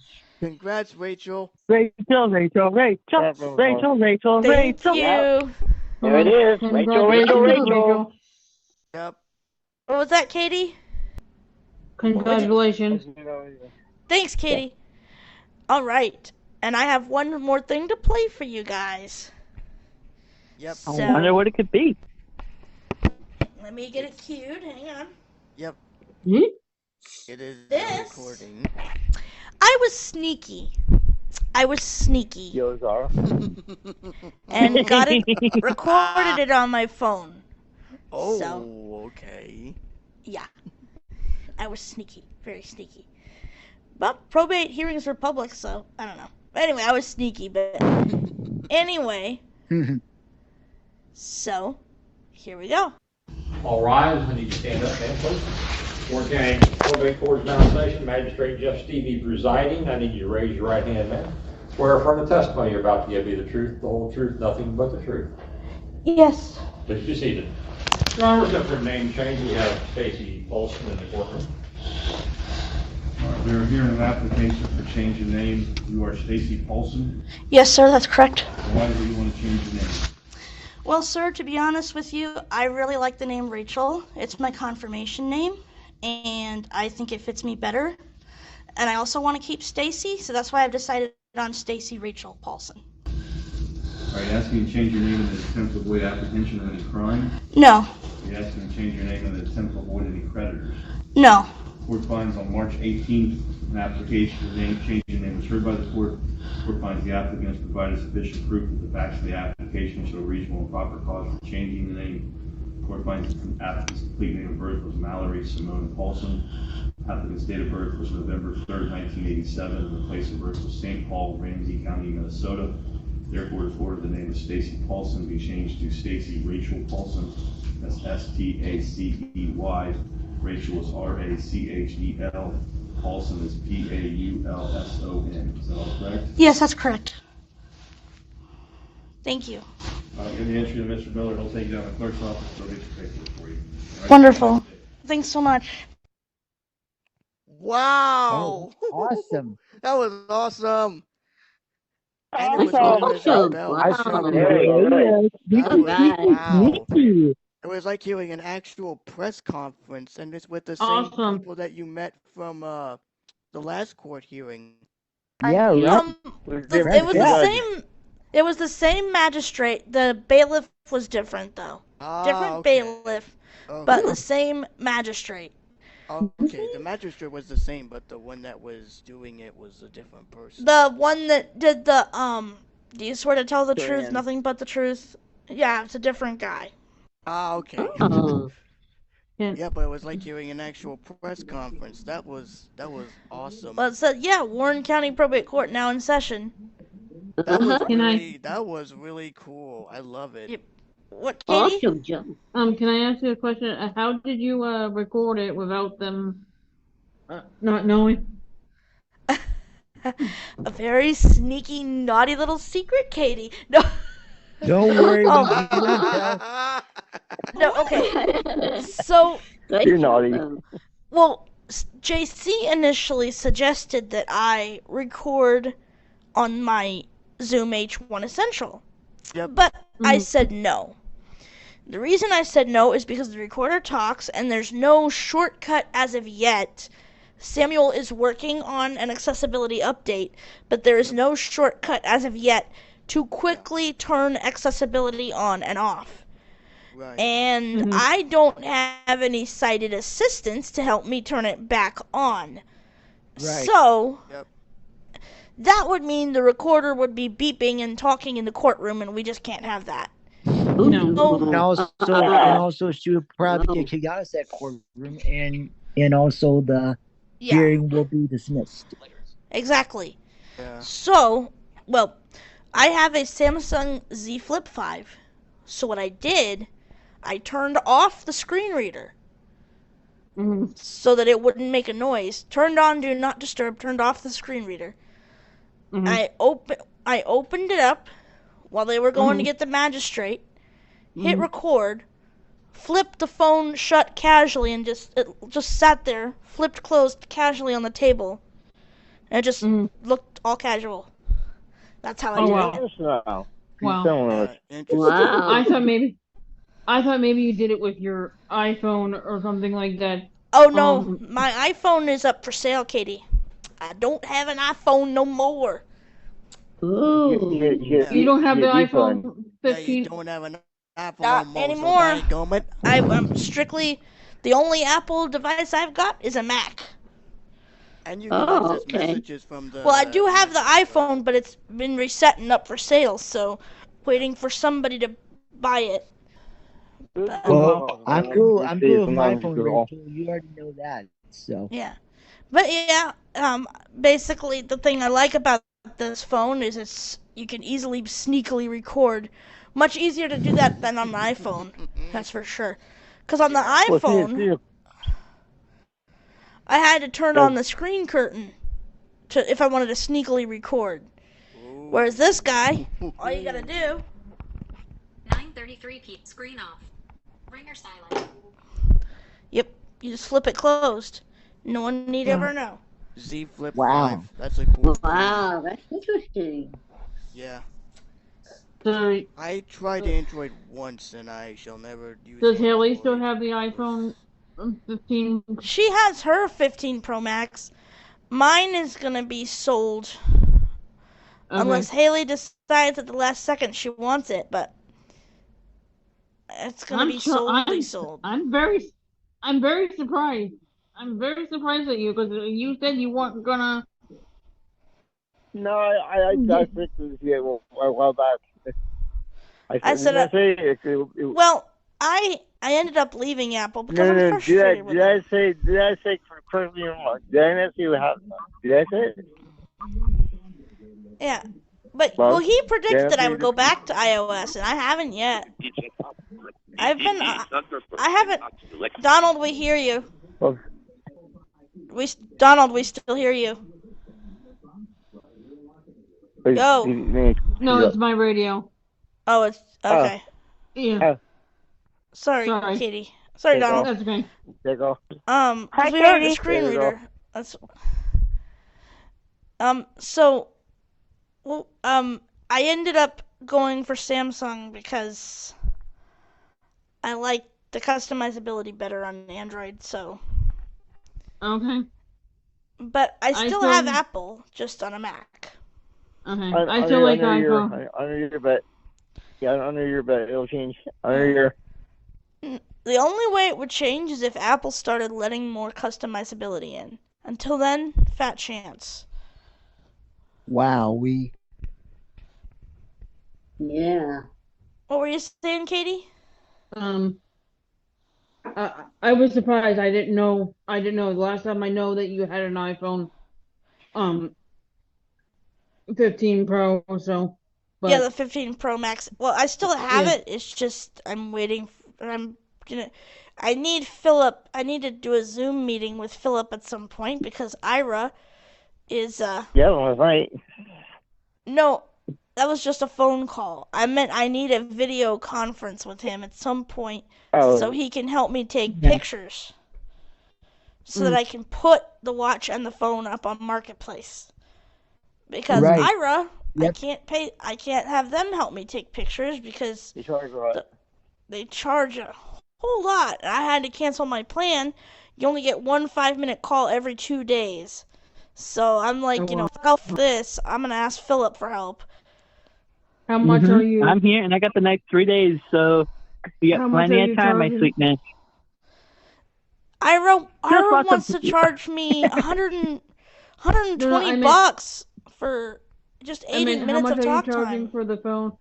Congrats, Rachel. Rachel. Thank you. There it is. Rachel. Yep. What was that, Katie? Congratulations. Thanks, Katie. All right. And I have one more thing to play for you guys. Yep. So, I wonder what it could be. let me get it queued. Hang on. Yep. Hmm? It is This- recording. I was sneaky. Yours are. And got it, recorded it on my phone. Oh, So, okay. yeah. I was sneaky. Very sneaky. But probate hearings are public, so I don't know. Anyway, I was sneaky, but anyway. So, here we go. All rise. I need you to stand up, man, please. Warren County Probate Court's now in session. Magistrate Jeff Stevie presiding. I need you to raise your right hand, man. Swear from the testimony you're about to give me the truth, the whole truth, nothing but the truth. Yes. Please be seated. Your Honor, for name change, we have Stacy Olson in the courtroom. We are hearing an application for change of name. You are Stacy Paulson. Yes, sir, that's correct. Why do you want to change your name? Well, sir, to be honest with you, I really like the name Rachel. It's my confirmation name, and I think it fits me better. And I also want to keep Stacy, so that's why I've decided on Stacy Rachel Paulson. Are you asking to change your name in the attempt to avoid apprehension of any crime? No. Are you asking to change your name in the attempt to avoid any creditors? No. Court finds on March 18th, an application for change your name was heard by the court. Court finds the applicant has provided sufficient proof that the facts of the application show reasonable and proper cause for changing the name. Court finds the applicant's complete name of birth was Mallory Simone Paulson. Applicant's date of birth was November 3rd, 1987, and the place of birth was St. Paul, Ramsey County, Minnesota. Therefore, it's ordered the name of Stacy Paulson be changed to Stacy Rachel Paulson. That's S-T-A-C-E-Y. Rachel is R-A-C-H-E-L. Paulson is P-A-U-L-S-O-N. Is that all correct? Yes, that's correct. Thank you. Give the entry to Mr. Miller. He'll take you down to the clerk's office. They'll get your paperwork for you. All right? Wonderful. Thanks so much. Wow. Awesome. That was awesome. And it was Awesome. under his belt. Wow. Very good. Wow. It was like hearing an actual press conference, and it's with the same Awesome. people that you met from the last court hearing. Yeah, right. It was the same. It was the same magistrate. The bailiff was different, though. Different Okay. bailiff, but the same magistrate. Okay, the magistrate was the same, but the one that was doing it was a different person. The one that did the do you swear to tell the truth, Dan. nothing but the truth? Yeah, it's a different guy. Okay. Oh. Yeah, but it was like hearing an actual press conference. That was awesome. But it said, yeah, Warren County Probate Court now in session. That was really cool. I love it. Yep. What, Katie? Awesome, Joe. Can I ask you a question? How did you record it without them not knowing? A very sneaky, naughty little secret, Katie. No. Don't worry. No, okay. So, You're naughty. well, JC initially suggested that I record on my Zoom H1 Essential. Yep. But I said no. The reason I said no is because the recorder talks and there's no shortcut as of yet. Samuel is working on an accessibility update, but there is no shortcut as of yet to quickly turn accessibility on and off. Right. And I don't have any sighted assistants to help me turn it back on. Right. So, Yep. that would mean the recorder would be beeping and talking in the courtroom, and we just can't have that. No. And also she would probably get kicked out of that courtroom, and also the hearing will be dismissed. Exactly. Yeah. So, well, I have a Samsung Z Flip 5. So what I did, I turned off the screen reader so that it wouldn't make a noise. Turned on Do Not Disturb, turned off the screen reader. I opened it up while they were going to get the magistrate, hit record, flipped the phone shut casually, and it just sat there, flipped closed casually on the table, and it just looked all casual. That's how I did it. Wow. Wow. Wow. I thought maybe you did it with your iPhone or something like that. Oh no, my iPhone is up for sale, Katie. I don't have an iPhone no more. Ooh. You don't have the iPhone Yeah, 15? you don't have an Apple Not no more, anymore. So gummit. I'm strictly, the only Apple device I've got is a Mac. And you can access messages from the. Well, I do have the iPhone, but it's been reset and up for sale, so waiting for somebody to buy it. Well, I'm cool with my phone, Rachel. You already know that, so. Yeah. But yeah, basically the thing I like about this phone is you can easily sneakily record. Much easier to do that than on the iPhone, that's for sure. Because on the iPhone, I had to turn on the screen curtain if I wanted to sneakily record. Whereas this guy, all you gotta do. 9:33 p. Screen off. Ringer silent. Yep, you just flip it closed. No one need ever know. Z Flip Wow. 5. That's a cool. Wow, that's interesting. Yeah. So, I tried Android once and I shall never use does it. Haley still have the iPhone 15? She has her 15 Pro Max. Mine is gonna be sold. Unless Haley decides at the last second she wants it, but it's gonna be sold. I'm very surprised. I'm very surprised at you because you said you weren't gonna. No, I fixed this a while back. Well, I ended up leaving Apple because I'm No, frustrated with did I it. say correctly or wrong? Did I ask you how? Did I say it? Yeah, but well, he predicted that I would go back to iOS, and I haven't yet. I haven't. Donald, we hear you. Donald, we still hear you. Go. No, it's my radio. Oh, it's okay. Yeah. Sorry, Katie. Sorry, Donald. That's okay. There you go. Because we heard the screen reader. That's. So, well, I ended up going for Samsung because I like the customizability better on Android. So. Okay. But I still have Apple, just on a Mac. Okay. I still like iPhone. Under your bet. Yeah, under your bet, it'll change. Under your. The only way it would change is if Apple started letting more customizability in. Until then, fat chance. Wow, Yeah. What were you saying, Katie? I was surprised. I didn't know. The last time I know that you had an iPhone, 15 Pro. So. But, yeah, the 15 Pro Max. Well, I still have it. It's just I'm waiting. I need Philip. I need to do a Zoom meeting with Philip at some point because Ira is. Yeah, that's right. No, that was just a phone call. I meant I need a video conference with him at some point so he can help me take pictures so that I can put the watch and the phone up on Marketplace. Because Ira, I can't have them help me take pictures because they charge a whole lot. I had to cancel my plan. You only get one 5-minute call every 2 days. So I'm like, fuck this. I'm going to ask Philip for help. How much are you? I'm here, and I got the next 3 days, so you got plenty of time, my sweetness. Ira wants to charge me 120 bucks for just 80 minutes of talk time. How much are you charging for the iPhone,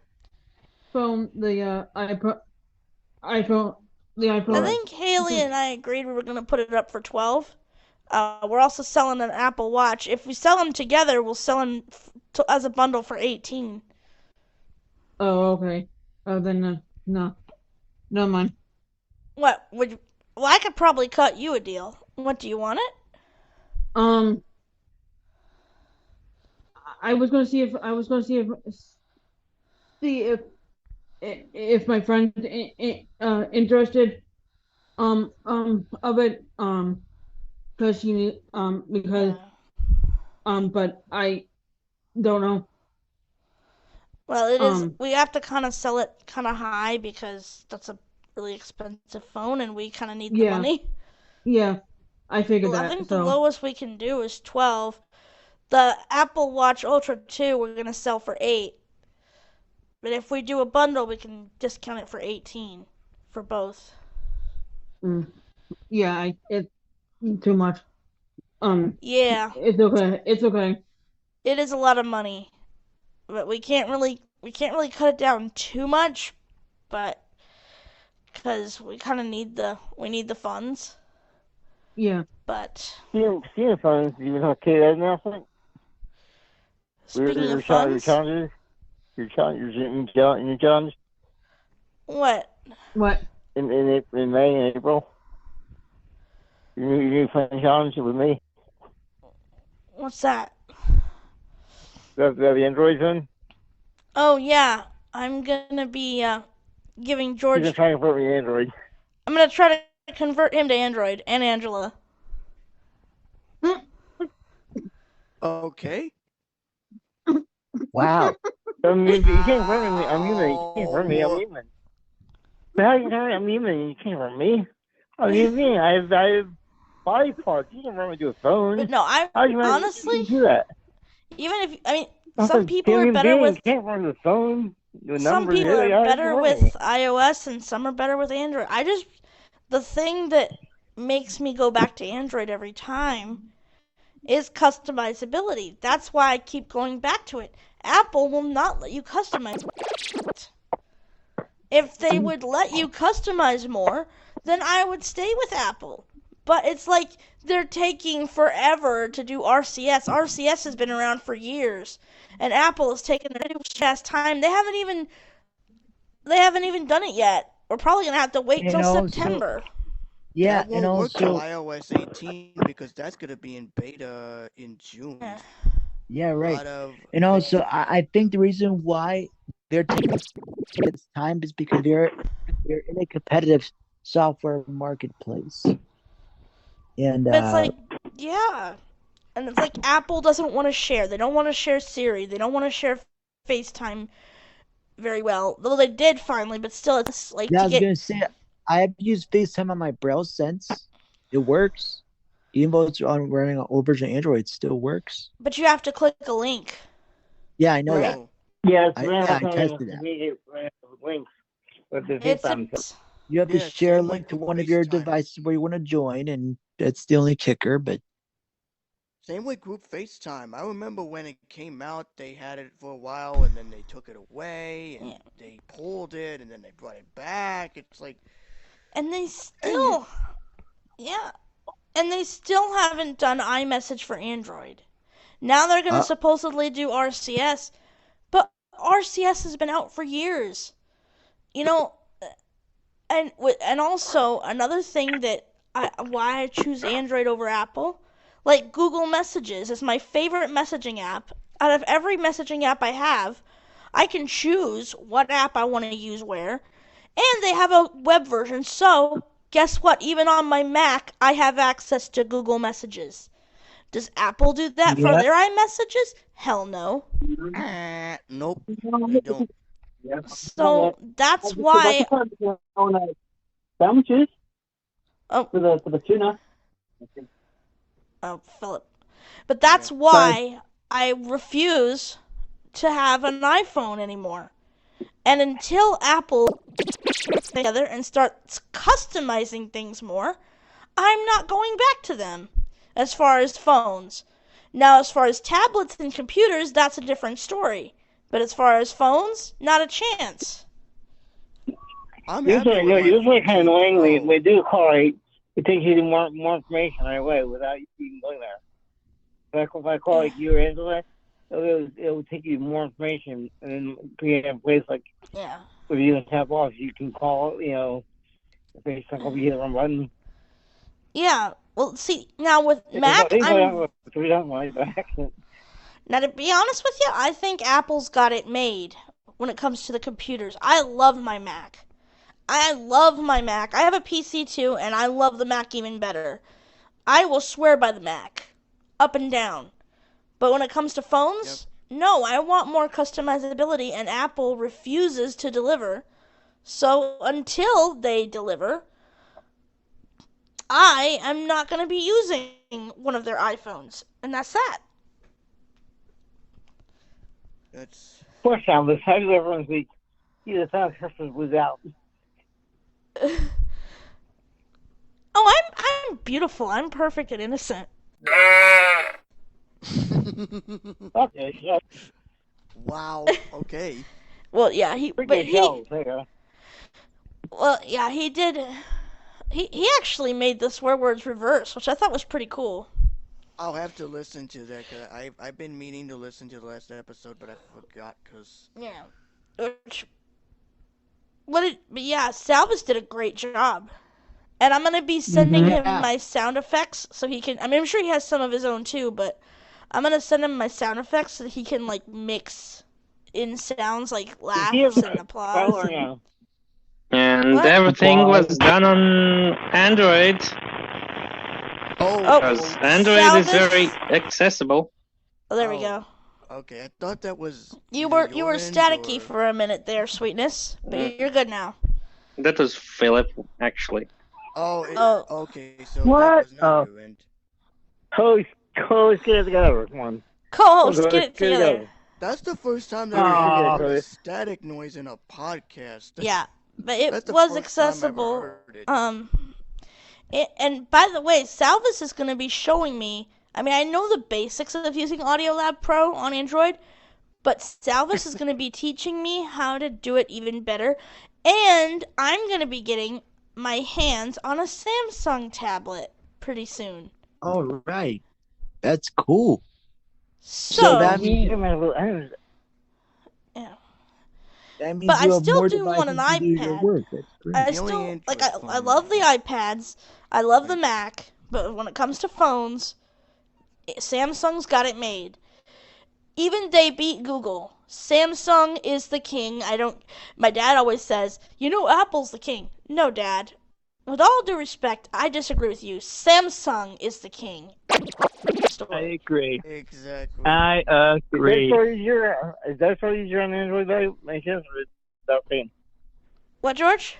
the iPhone? I think Haley and I agreed we were going to put it up for 12. We're also selling an Apple Watch. If we sell them together, we'll sell them as a bundle for 18. Oh, okay. Oh, then no, never mind. What would? Well, I could probably cut you a deal. What, do you want it? I was gonna see if my friend's interested of it because she but I don't know. Well, it is. We have to kind of sell it kind of high because that's a really expensive phone, and we kind of need the money. Yeah, I figured that. I think the lowest we can do is 12. The Apple Watch Ultra 2 we're gonna sell for 8. But if we do a bundle, we can discount it for 18 for both. Yeah, it's too much. Yeah. It's okay. It's okay. It is a lot of money, but we can't really cut it down too much, but because we kind of need the funds. Yeah. But. Speaking of funds, do you know okay announcement? Speaking of funds. Your challenge. What? In May and April. Your new fun challenge with me. What's that? The Android one. Oh yeah, I'm gonna be giving He's George. gonna try to convert me to Android. I'm gonna try to convert him to Android and Angela. Okay. Wow. I mean, you can't convert me. I'm human. You can't convert me. I'm human. But how you tell me I'm human? You can't convert me. What do you mean? I have body parts. You can convert me to a phone. But no, I How do you honestly, do that? even if I mean, Not some a people are human better being. with. You can't convert the phone. The Some numbers. people are How do you better convert with me? iOS and some are better with Android. The thing that makes me go back to Android every time is customizability. That's why I keep going back to it. Apple will not let you customize it. If they would let you customize more, then I would stay with Apple. But it's like they're taking forever to do RCS. RCS has been around for years, and Apple has taken their fast time. They haven't even done it yet. We're probably gonna have to wait till September. Yeah, That and won't work till also, iOS 18 because that's gonna be in beta in June. yeah, A right. lot of And also, I think the reason why they're taking this time is because they're in a competitive software marketplace. And But it's like, yeah. And it's like Apple doesn't want to share. They don't want to share Siri. They don't want to share FaceTime very well. Though they did finally, but still, it's like yeah, I to was get. gonna say I have used FaceTime on my browse sense. It works. Even though it's on running an old version of Android, it still works. But you have to click a link. Yeah, I know that. Yeah, it's I tested that. immediate links with the It's FaceTime. You have to Yeah, share a same link with to one of your devices where you want to join, and that's the only kicker. But Same with group FaceTime. I remember when it came out, they had it for a while, and then they took it away, and they pulled it, and then they brought it back. It's like, And they still, yeah. And they still haven't done iMessage for Android. Now they're gonna supposedly do RCS, but RCS has been out for years. You know, and also another thing that why I choose Android over Apple, like Google Messages is my favorite messaging app. Out of every messaging app I have, I can choose what app I want to use where, and they have a web version. So guess what? Even on my Mac, I have access to Google Messages. Does Apple do that for their iMessages? Hell no. nope, they don't. So that's why. Sandwiches. Oh. For the tuna. Oh, Philip. But that's why I refuse to have an iPhone anymore. And until Apple gets together and starts customizing things more, I'm not going back to them as far as phones. Now, as far as tablets and computers, that's a different story. But as far as phones, not a chance. Usually kind of annoyingly, they do call right. It takes you to more information right away without you even going there. Like if I call like you or Angela, it'll take you more information, and then you have a place like where you can tap off, you can call. If they suck up, you hit the wrong button. Yeah. Well, see, now with Mac, now to be honest with you, I think Apple's got it made when it comes to the computers. I love my Mac. I have a PC too, and I love the Mac even better. I will swear by the Mac, up and down. But when it comes to phones, no, I want more customizability, and Apple refuses to deliver. So until they deliver, I am not going to be using one of their iPhones, and that's that. Poor Salvis. How does everyone speak? He's a thousand Christmas was out. Oh, I'm beautiful. I'm perfect and innocent. Okay. Yeah. Wow. Okay. Well, yeah, he did. He actually made the swear words reverse, which I thought was pretty cool. I'll have to listen to that because I've been meaning to listen to the last episode, but I forgot because. Yeah. But yeah, Salvis did a great job. And I'm going to be sending him my sound effects so he can. I mean, I'm sure he has some of his own too, but I'm going to send him my sound effects so that he can, like, mix in sounds like laughs and applause. And What? everything was done on Android. Oh, Because Android is Salvis? very accessible. Oh, there we go. Okay, I thought that was. You either were your end staticky or- for a minute there, sweetness, but you're good now. That was Philip, actually. Oh, okay, so that What? was not your end. Co-host, get it together. Come on. Co-host, get it together. That's the first time that Oh. I heard a static noise in a podcast. Yeah, but it That's the was first time I've accessible. heard it. And by the way, Salvis is going to be showing me. I mean, I know the basics of using Audiolab Pro on Android, but Salvis is going to be teaching me how to do it even better. And I'm going to be getting my hands on a Samsung tablet pretty soon. All right. That's cool. So that means yeah. that means But I you have still more do want an devices to do your iPad. work. That's great. I still like. I love the iPads. I love the Mac. But when it comes to phones, Samsung's got it made. Even they beat Google. Samsung is the king. My dad always says, Apple's the king. No, Dad. With all due respect, I disagree with you. Samsung is the king. I agree. Exactly. I agree. Is that so easier on Android though? Make sense with that thing. What, George?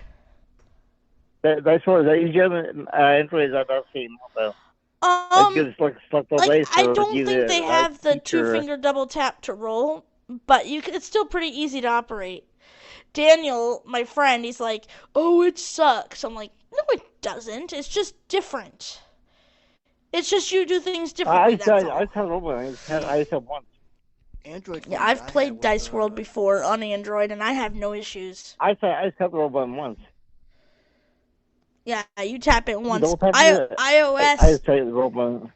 That's easier on Android that thing. So. I don't think they have the two-finger double tap to roll, but it's still pretty easy to operate. Daniel, my friend, he's like, "Oh, it sucks." I'm like, "No, it doesn't. It's just different. It's just you do things differently." I said once. Android. Yeah, I've played Dice World before on Android, and I have no issues. I said the roll button once. Yeah, you tap it once. Don't tap iOS. I say the roll button.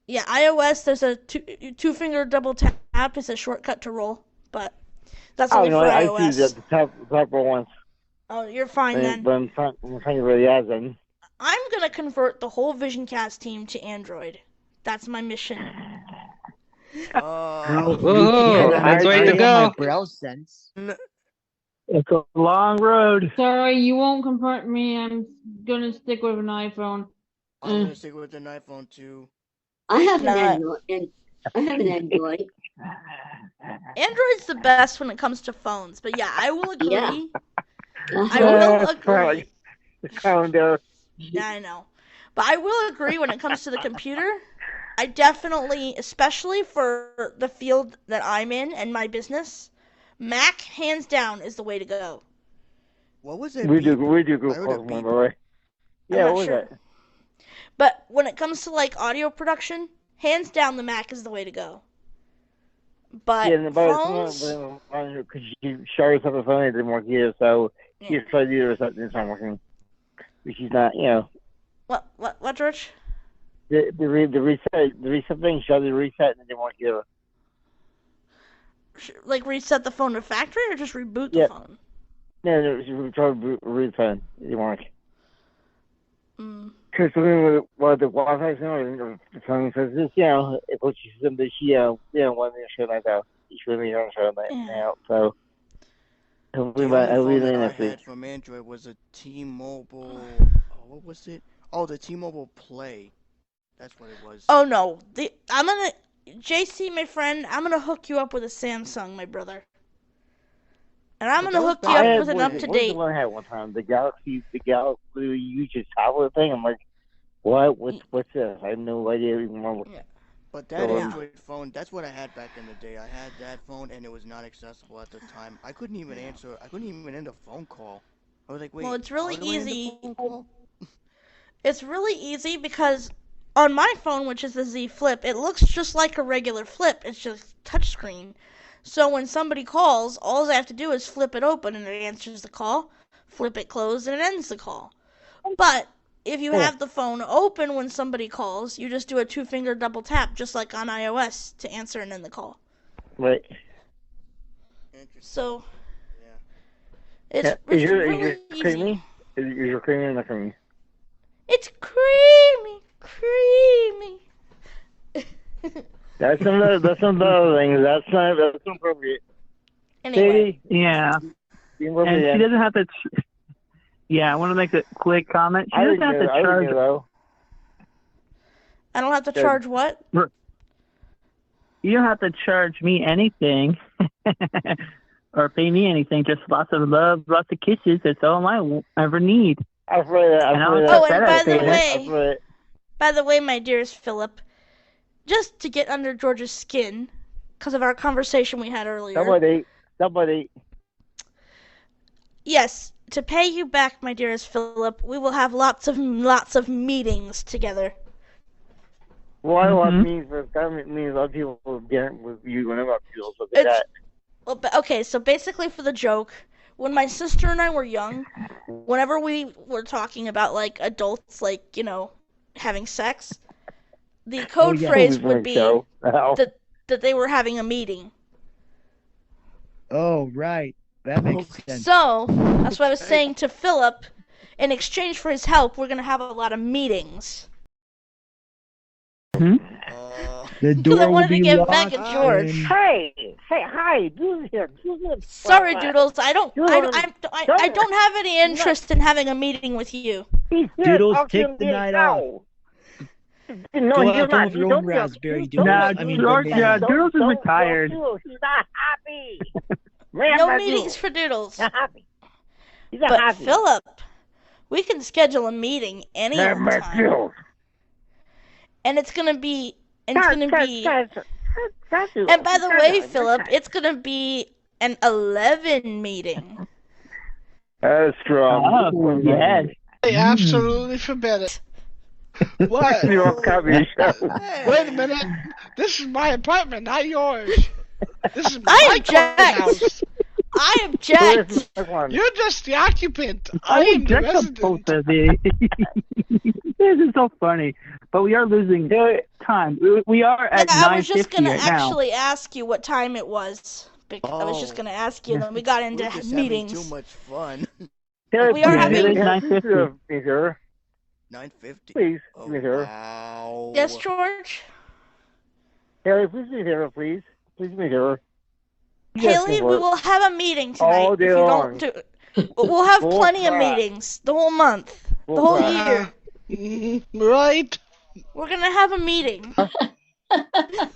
Yeah, iOS. There's a two-finger double tap. It's a shortcut to roll, but that's only for iOS. I see the tap roll once. Oh, you're fine then. But I'm trying to really add them. I'm gonna convert the whole VisionCast team to Android. That's my mission. That's way to go. Browse sense. It's a long road. Sorry, you won't convert me. I'm gonna stick with an iPhone. I'm gonna stick with an iPhone too. I have an Android. I have an Android. Android's the best when it comes to phones, but yeah, I will agree. Yeah. I will agree. Calendar. Yeah, I know. But I will agree when it comes to the computer. I definitely, especially for the field that I'm in and my business, Mac, hands down, is the way to go. What was it? We do go for one, by the way. Yeah, what was that? But when it comes to like audio production, hands down, the Mac is the way to go. But phones, because you share yourself the phone, it didn't work either. So you tried to do something that's not working, which is not, What, George? The reset thing, showed the reset and it didn't work either. Like reset the phone to factory or just reboot the phone? No, we tried to root the phone. It didn't work. Because the Wi-Fi signal, the phone says this, it puts you some this, one minute show like that. Each minute you're show like now. So, The only phone that I had from Android was a T-Mobile. What was it? Oh, the T-Mobile Play. That's what it was. Oh no, JC, my friend, I'm gonna hook you up with a Samsung, my brother. And I'm gonna hook you up with an up-to-date. What was the one I had one time? The Galaxy, you just tablet thing. I'm like, what? What's this? I have no idea even what. Yeah. But that Android phone, that's what I had back in the day. I had that phone and it was not accessible at the time. I couldn't even end a phone call. I was like, wait. Well, it's really how do I end a easy. phone call? It's really easy because on my phone, which is the Z Flip, it looks just like a regular flip. It's just touchscreen. So when somebody calls, all I have to do is flip it open and it answers the call, flip it closed, and it ends the call. But if you have the phone open when somebody calls, you just do a two-finger double tap, just like on iOS, to answer and end the call. Right. So, it's really easy. easy. Is your creamy or not creamy? It's creamy, creamy. That's some other things. That's not appropriate. Anyway. Yeah. And she doesn't have to. Yeah, I want to make a quick comment. She doesn't have to charge. I don't have to charge what? You don't have to charge me anything or pay me anything. Just lots of love, lots of kisses. That's all I ever need. Oh, and by the way, my dearest Philip, just to get under George's skin, because of our conversation we had earlier. Somebody. Yes, to pay you back, my dearest Philip, we will have lots of meetings together. Well, I want means other people will get with you whenever I feel so that. Well, okay, so basically for the joke, when my sister and I were young, whenever we were talking about like adults, like, you know, having sex, the code phrase would be that they were having a meeting. Oh, right. That makes sense. So, that's what I was saying to Philip. In exchange for his help, we're going to have a lot of meetings. The door I will wanted be to get locked back at George. Hey, hi, Doodles here. Sorry, Doodles. I don't have any interest in having a meeting with you. Doodles, take the night off. No, Go you're have not. fun with your own raspberry, Doodles. Nah, Doodles is retired. He's not happy. No meetings for Doodles. Not happy. He's But not happy. Philip, we can schedule a meeting any old time. And it's gonna be, and by the way, Philip, it's gonna be an 11 meeting. That's strong. Oh, yes. I absolutely forbid it. What? You won't copy the show. Wait a minute. This is my apartment, not yours. This is I my object. house. I object. You're just the occupant. I I am the object to resident. both of these. This is so funny, but we are losing time. We are at 9:50 I was just gonna right actually ask you what time it was. I was just gonna ask you, and then we got into We're just meetings. having too much fun. We are having. It is 9:50. 9:50. Please, Oh, meet her. wow. Yes, George. Haley, please meet her, please. Please meet her. Haley, we will have a meeting tonight. All If day you long. don't do, we'll have Full plenty of crap. meetings the whole month, the Full whole crap. year. Right? We're gonna have a meeting.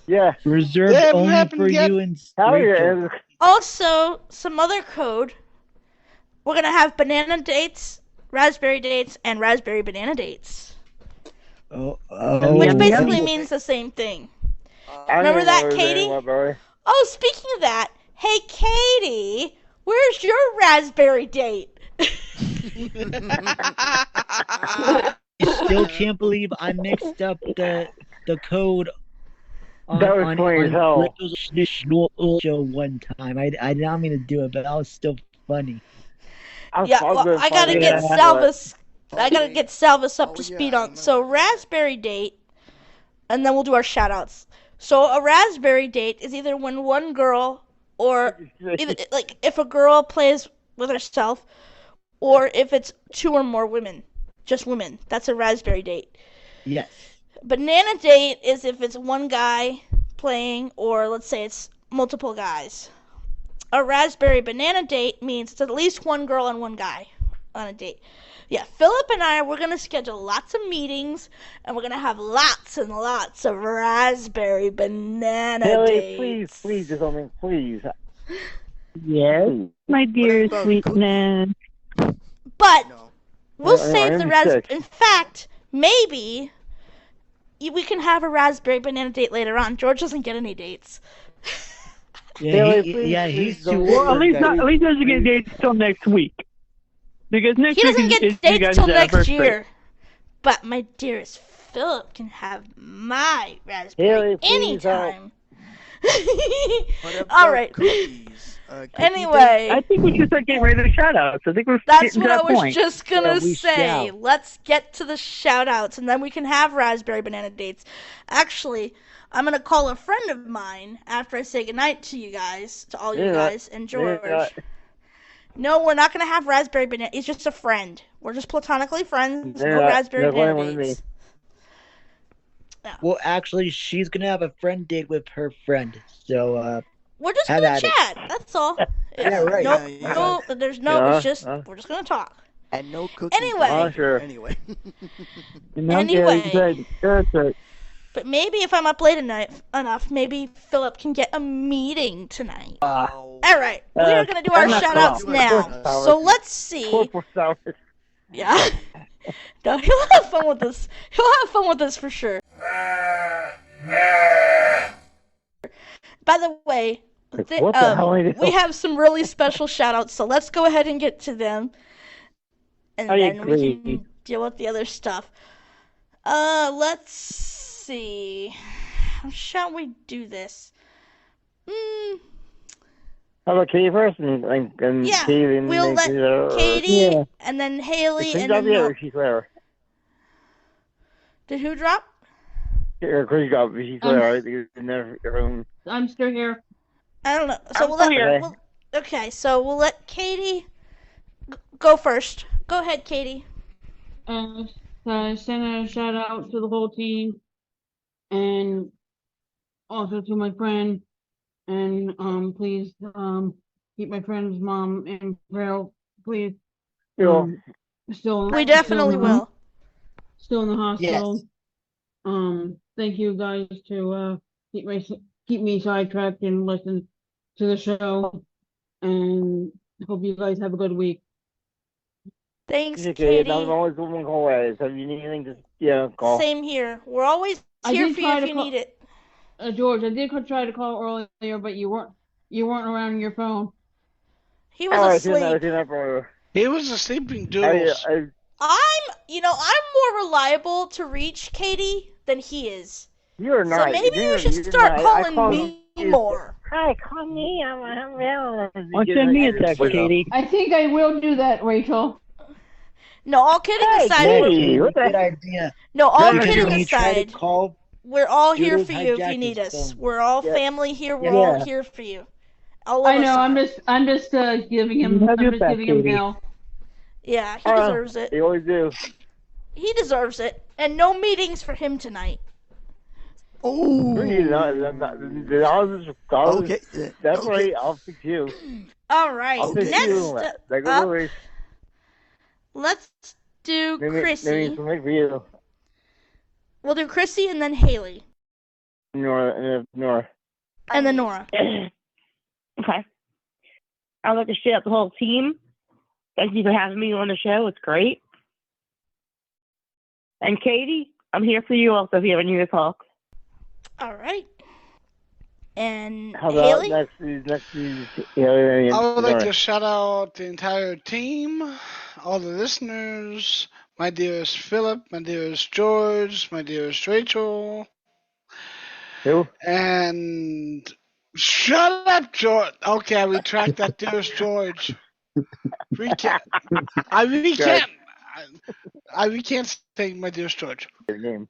Yeah. Reserved They haven't only happened for yet. you and Hell Rachel. yeah. Also, some other code. We're gonna have banana dates, raspberry dates, and raspberry banana dates, which basically means the same thing. Remember that, Katie? Oh, speaking of that, hey Katie, where's your raspberry date? I still can't believe I mixed up the code on, That was funny as hell. Rachel's show one time. I did not mean to do it, but that was still funny. Yeah, well, I gotta get Salvis. I gotta get Salvis up to speed on. So raspberry date, and then we'll do our shoutouts. So a raspberry date is either when one girl, or either, like if a girl plays with herself, or if it's two or more women, just women. That's a raspberry date. Yes. Banana date is if it's one guy playing, or let's say it's multiple guys. A raspberry banana date means it's at least one girl and one guy on a date. Yeah, Philip and I, we're going to schedule lots of meetings, and we're going to have lots and lots of raspberry banana dates. Please do something, please. Yes, my dear sweetness. But we'll I save am the raspberry. sick. In fact, maybe we can have a raspberry banana date later on. George doesn't get any dates. Yeah, he's too Well, old. at least doesn't get dates till next week. Because next He week doesn't is get you dates guys' till next anniversary. year. But my dearest Philip can have my raspberry anytime. All right. Anyway, I think we should start getting ready to the shout-outs. I think we're that's getting what to I that was point. just gonna we say. shall. Let's get to the shout-outs, and then we can have raspberry banana dates. Actually, I'm gonna call a friend of mine after I say goodnight to you guys, to all you guys, and George. No, we're not gonna have raspberry banana. He's just a friend. We're just platonically friends. No raspberry banana dates. Well, actually, she's gonna have a friend date with her friend. So, We're just Have gonna at it. chat. That's all. Yeah, right. No, Yeah, no, there's no. Yeah, It's just yeah. we're just gonna talk. And no cooking. Anyway. Oh, sure. Anyway. Anyway. Good. But maybe if I'm up late enough, maybe Philip can get a meeting tonight. All right, we are gonna do our shout-outs now. So let's see. Poor Salvis. Yeah. No, he'll have fun with this. He'll have fun with this for sure. By the way, What the hell are we have some really special shout-outs, so let's go ahead and get to them. And I then we agree. can deal with the other stuff. Let's see. How shall we do this? How about Katie first and Yeah, Katie and we'll let Katie Yeah. and then Haley She's and got then the other. She's there. Did who drop? Chris got. She's there. In their room. I'm still here. I don't know. So we'll let Katie go first. Go ahead, Katie. Send a shout out to the whole team, and also to my friend. And please keep my friend's mom in prayer, please. We definitely will. Still in the hospital. Yes. Thank you guys to keep me sidetracked and listen to the show. And hope you guys have a good week. Thanks, Okay, Katie. I'm always one call away. So if you need anything, just call. Same here. We're always here for you if you need it. George, I did try to call earlier, but you weren't around your phone. He was asleep. He was asleep in duels. I'm more reliable to reach Katie than he is. You're not. So maybe you should start calling me more. Hi, call me. Send me a text, Katie. I think I will do that, Rachel. No, all kidding aside. Good idea. No, all Because kidding when you try to aside. call, We're all here Doodles for you if you hijacked need his us. phone. We're all Yeah. family here. We're Yeah. all here for you. All of I us know. are. I'm just giving him. Have I'm your just back, giving him Katie. hell. Yeah, he deserves it. They always do. He deserves it. And no meetings for him tonight. Oh. Okay. That's right. I'll fix you. All right. I'll fix Next you. up, let's do Chrissy. For you. We'll do Chrissy and then Haley. Nora. And then Nora. Okay. I'd like to shout out the whole team. Thank you for having me on the show. It's great. And Katie, I'm here for you also if you ever need to talk. All right. And How about Haley? next? I would like to shout out the entire team, all the listeners, my dearest Philip, my dearest George, my dearest Rachel. Who? And shut up, George. Okay, I retract that, dearest George. I really can't say my dearest George.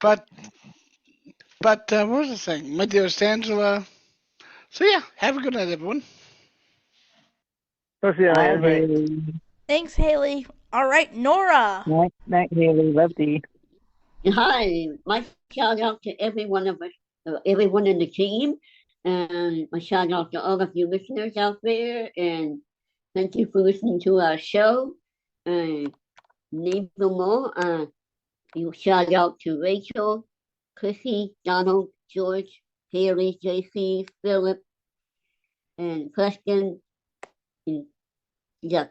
But what was I saying? My dearest Angela. So yeah, have a good night, everyone. Thanks, Haley. All right, Nora. Night, Haley. Love thee. Hi, my shout out to everyone in the team, and my shout out to all of you listeners out there, and thank you for listening to our show. And name them more. You shout out to Rachel, Chrissy, Donald, George, Haley, JC, Philip, and Preston, and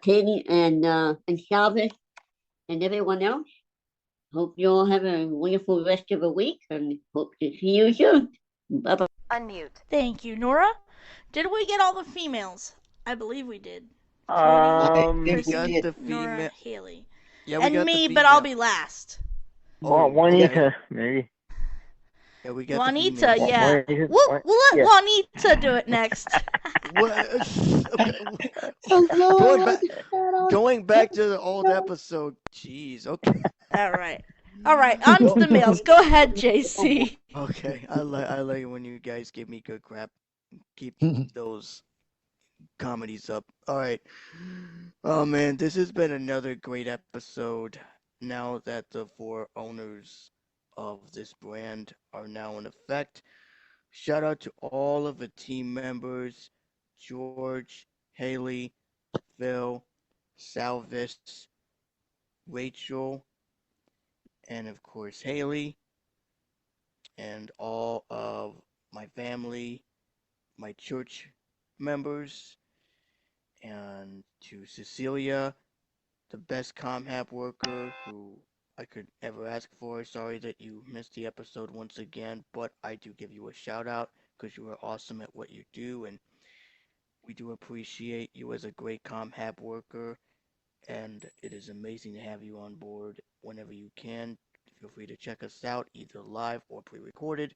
Katie, and Salvis, and everyone else. Hope you all have a wonderful rest of the week, and hope to see you soon. Bye-bye. Unmute. Thank you, Nora. Did we get all the females? I believe we did. Chrissy, Nora, Haley. Yeah, we and got me, the but I'll be last. Juanita, maybe. Yeah, we got Juanita, the yeah. We'll let Juanita do it next. Going back to the old episode. Jeez, okay. All right, on to the males. Go ahead, JC. Okay, I like it when you guys give me good crap. Keep those comedies up. All right. Oh man, this has been another great episode. Now that the 4 owners of this brand are now in effect, shout out to all of the team members George, Haley, Phil, Salvis, Rachel, and of course Haley, and all of my family, my church members, and to Cecilia, the best ComHab worker who I could ever ask for. Sorry that you missed the episode once again, but I do give you a shout out because you are awesome at what you do, and we do appreciate you as a great ComHab worker, and it is amazing to have you on board whenever you can. Feel free to check us out, either live or pre-recorded.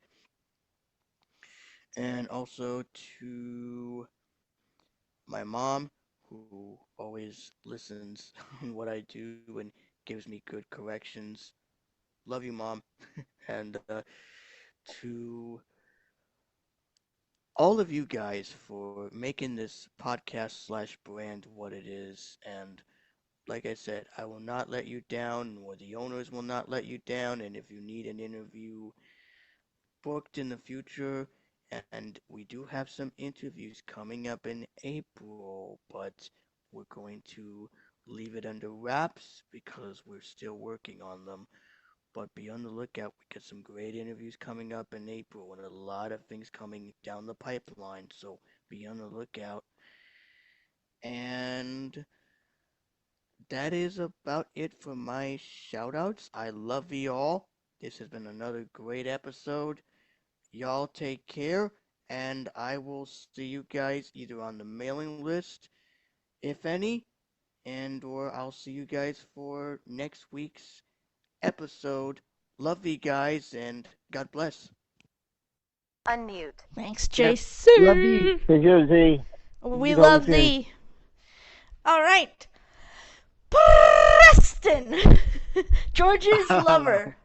And also to my mom, who always listens on what I do and gives me good corrections. Love you, Mom. And to all of you guys for making this podcast slash brand what it is. And like I said, I will not let you down, or the owners will not let you down. And if you need an interview booked in the future, and we do have some interviews coming up in April, but we're going to leave it under wraps because we're still working on them. But be on the lookout. We got some great interviews coming up in April and a lot of things coming down the pipeline. So be on the lookout. And that is about it for my shoutouts. I love you all. This has been another great episode. Y'all take care, and I will see you guys either on the mailing list, if any, and or I'll see you guys for next week's episode. Love you guys, and God bless. Unmute. Thanks, Yep. JC. Love you. Hey, Josie. We You love know me thee. All right. Preston! George's lover.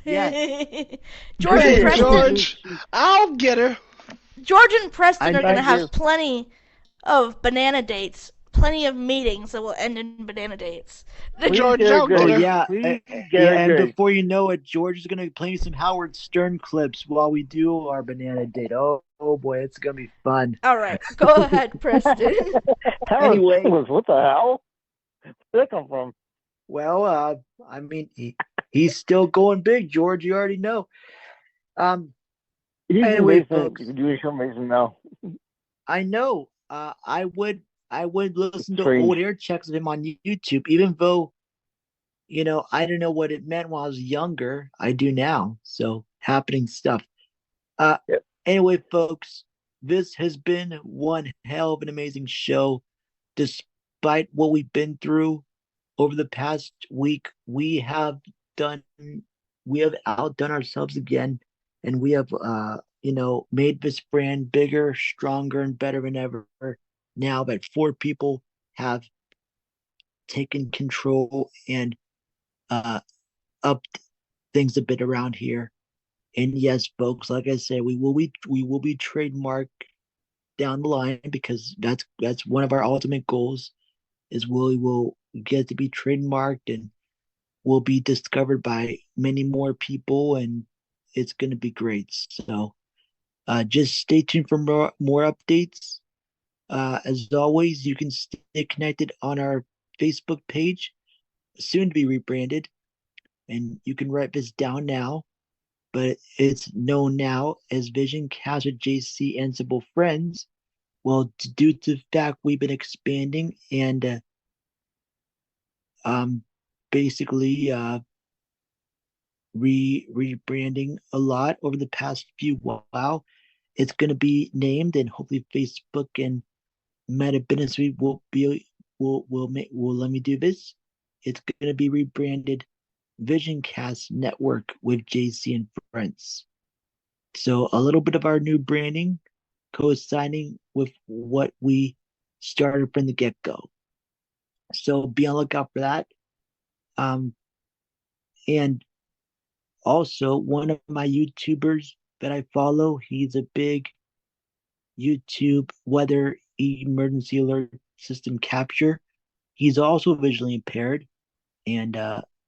Yes. George and Hey, Preston. George, I'll get her. George and Preston I are going to do. have plenty of banana dates, plenty of meetings that will end in banana dates. George, get her I'll good. Oh get her. yeah, Please get yeah, her and good. before you know it, George is gonna play some Howard Stern clips while we do our banana date. Oh boy, it's gonna be fun. All right, go ahead, Preston. Howard Anyway. Stern, what the hell? Where'd that come from? Well, I mean, he's still going big, George. You already know. He's Anyway, amazing. folks, Doing so amazing now. I know. I would listen to Strange. old air checks of him on YouTube, even though, I didn't know what it meant when I was younger. I do now. So happening stuff. Yep. Anyway, folks, this has been one hell of an amazing show. Despite what we've been through over the past week, we have outdone ourselves again, and we have made this brand bigger, stronger, and better than ever. Now that 4 people have taken control and upped things a bit around here. And yes, folks, like I said, we will be trademarked down the line, because that's one of our ultimate goals, is we will get to be trademarked and will be discovered by many more people, and it's going to be great. So just stay tuned for more updates. As always, you can stay connected on our Facebook page, soon to be rebranded, and you can write this down now, but it's known now as Vision Cast with JC and Simple Friends. Well, due to the fact we've been expanding and basically rebranding a lot over the past few while, it's going to be named, and hopefully Facebook and Meta Business Suite will let me do this. It's going to be rebranded VisionCast Network with JC and Friends. So a little bit of our new branding coinciding with what we started from the get-go. So be on the lookout for that. And also, one of my YouTubers that I follow, he's a big YouTube weather emergency alert system capture. He's also visually impaired, and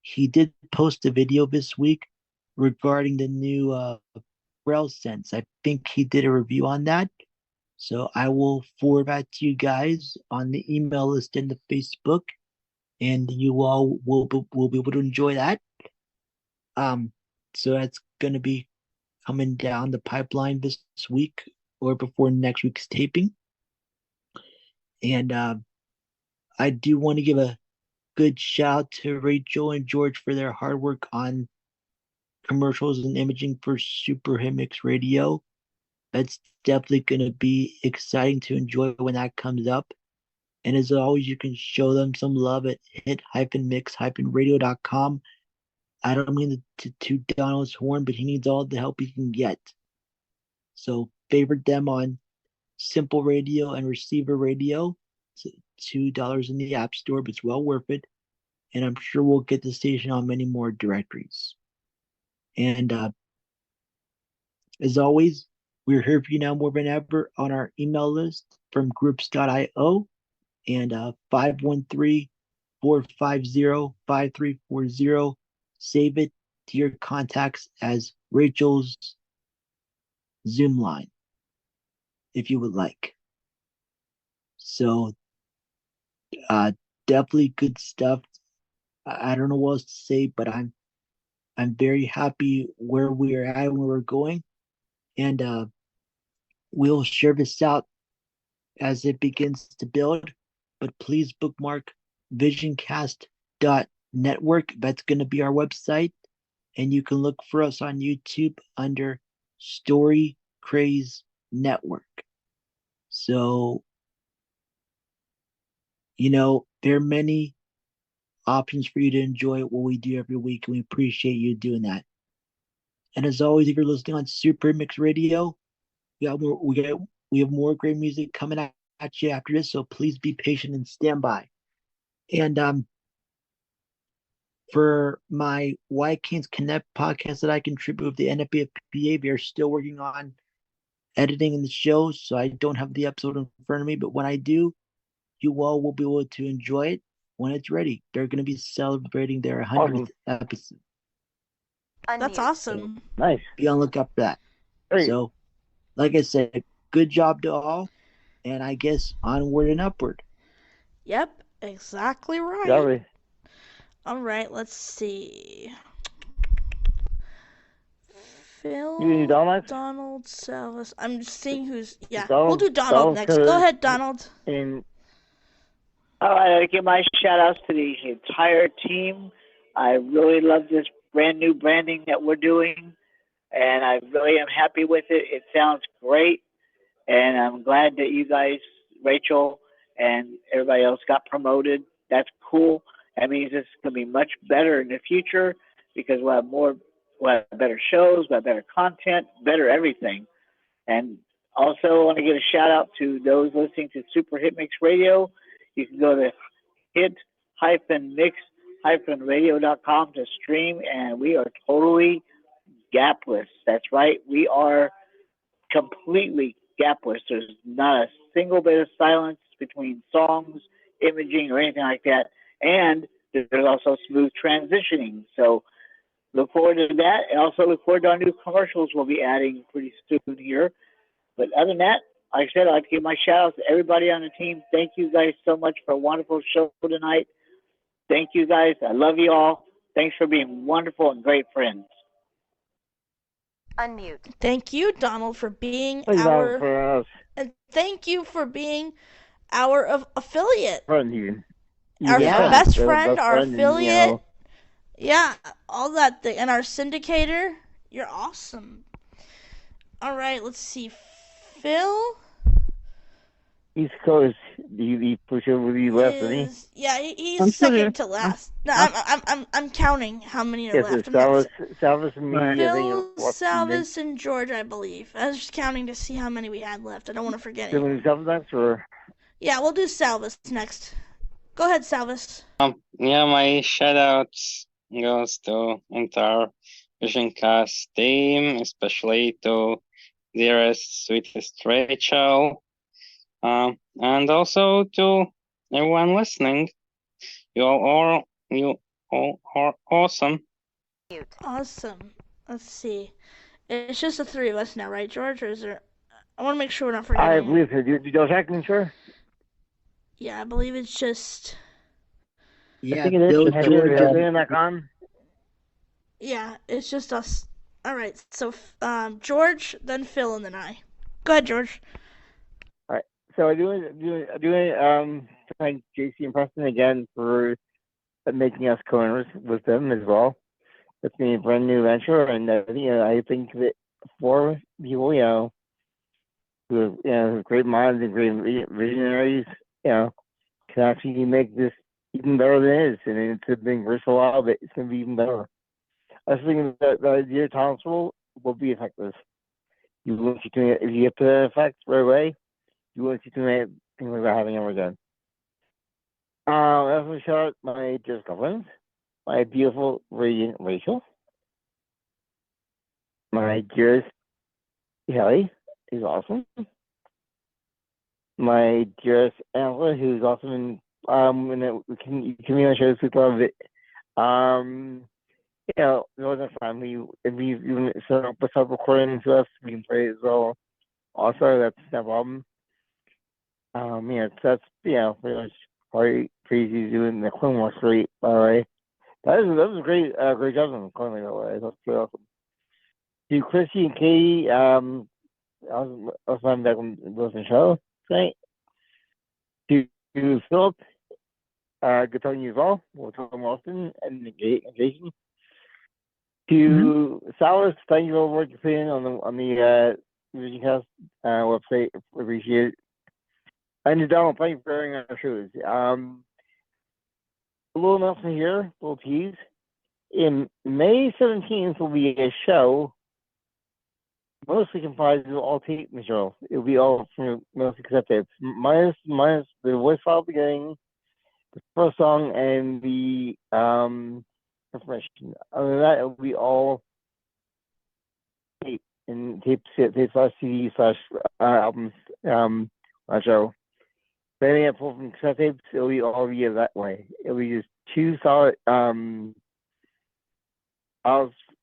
he did post a video this week regarding the new RailSense. I think he did a review on that. So I will forward that to you guys on the email list and the Facebook, and you all will be able to enjoy that. So that's gonna be coming down the pipeline this week or before next week's taping. And I do want to give a good shout out to Rachel and George for their hard work on commercials and imaging for Super Hit Radio. That's definitely going to be exciting to enjoy when that comes up. And as always, you can show them some love at hit-mix-radio.com. I don't mean to toot Donald's horn, but he needs all the help he can get. So favorite them on Simple Radio and Receiver Radio. It's $2 in the App Store, but it's well worth it. And I'm sure we'll get the station on many more directories. And as always, we're here for you now more than ever on our email list from groups.io and 513-450-5340. Save it to your contacts as Rachel's Zoom line, if you would like. So definitely good stuff. I don't know what else to say, but I'm very happy where we're at and where we're going. And we'll share this out as it begins to build. But please bookmark visioncast.network. That's going to be our website. And you can look for us on YouTube under Story Craze Network. So, there are many options for you to enjoy what we do every week, and we appreciate you doing that. And as always, if you're listening on Super Mix Radio, we have more great music coming at you after this, so please be patient and stand by. And for my Why Can't Connect podcast that I contribute with the NFPA, we are still working on editing the show, so I don't have the episode in front of me, but when I do, you all will be able to enjoy it when it's ready. They're going to be celebrating their 100th episode. That's awesome. Nice. Be on the lookout for that. Great. So, like I said, good job to all, and I guess onward and upward. Yep, exactly right. Lovely. All right, let's see. Phil, You need Donald? Donald, Salvis. I'm just seeing who's. Yeah, Donald, we'll do Donald next. Go ahead, Donald. All right, I give my shout outs to the entire team. I really love this brand new branding that we're doing, and I really am happy with it. It sounds great, and I'm glad that you guys, Rachel, and everybody else got promoted. That's cool. That means it's going to be much better in the future because we'll have better shows, we'll have better content, better everything. And also, I want to give a shout out to those listening to Super Hit Mix Radio. You can go to hit-mix-radio.com to stream, and we are totally gapless. That's right. We are completely gapless. There's not a single bit of silence between songs, imaging, or anything like that. And there's also smooth transitioning. So look forward to that. And also look forward to our new commercials we'll be adding pretty soon here. But other than that, like I said, I'd like to give my shout out to everybody on the team. Thank you guys so much for a wonderful show tonight. Thank you guys. I love you all. Thanks for being wonderful and great friends. Unmute. Thank you, Donald, for being Thanks, our Donald, and thank you for being our affiliate. Friend, you. Our Yeah. best They're friend, best our friend, and, affiliate. Yeah, all that thing. And our syndicator. You're awesome. All right, let's see. Phil East Coast, he pushed over the left, didn't he? Yeah, he's I'm still second here. to last. No, I'm counting how many are Yes, left. it's Salvis and me. I think Phil, it was Salvis, and George, I believe. I was just counting to see how many we had left. I don't want to forget Should anyone. we do Salvis next, or? Yeah, we'll do Salvis next. Go ahead, Salvis. Yeah, my shoutouts goes to entire Vision Cast team, especially to dearest, sweetest Rachel, and also to everyone listening. You all are awesome. Awesome. Let's see. It's just the three of us now, right, George? Or is there I want to make sure we're not I forgetting. believe so. Do you check and sure? Yeah, I believe it's just. Yeah, I think it is. Bill, Have George, you been that on? Yeah, it's just us. All right. So, George, then Phil, and then I. Go ahead, George. All right. So I thank JC and Preston again for making us co-owners with them as well. It's been a brand new venture, and I think that for people, who have great minds and great visionaries, can actually make this even better than it is. And it's been for a while, but it's going to be even better. I was thinking that the idea tolerance rule will be effective. You won't see doing it if you get the effect right away. You won't see doing things like that happening ever again. I also shout out my dearest girlfriends, my beautiful, radiant Rachel, my dearest Haley, who's awesome, my dearest Angela, who's awesome, and you can be on the show, we love it. Northern family, if you even set up a sub recording to us, we can play it as well. Also, that's no problem. That's pretty much pretty easy doing the Clone Wars great, by the way. That was a great job on the Clone Wars, by the way. That's pretty awesome. To Chrissy and Katie, I was fine back on the show tonight. To Philip, good talking to you as well. We'll talk more often and engaging. To Salvis, thank you for what you're putting on the Vision Cast website. Appreciate it. And to Donald, thank you for wearing our shoes. A little announcement here, a little tease. In May 17th will be a show mostly comprised of all tape material. It'll be all from mostly cassette tapes, minus the voice file beginning, the first song, and the information. Other than that, it'll be all tape and tape slash CD slash albums on show. But anything I pull from cassette tapes, it'll be all via that way. It'll be just two solid files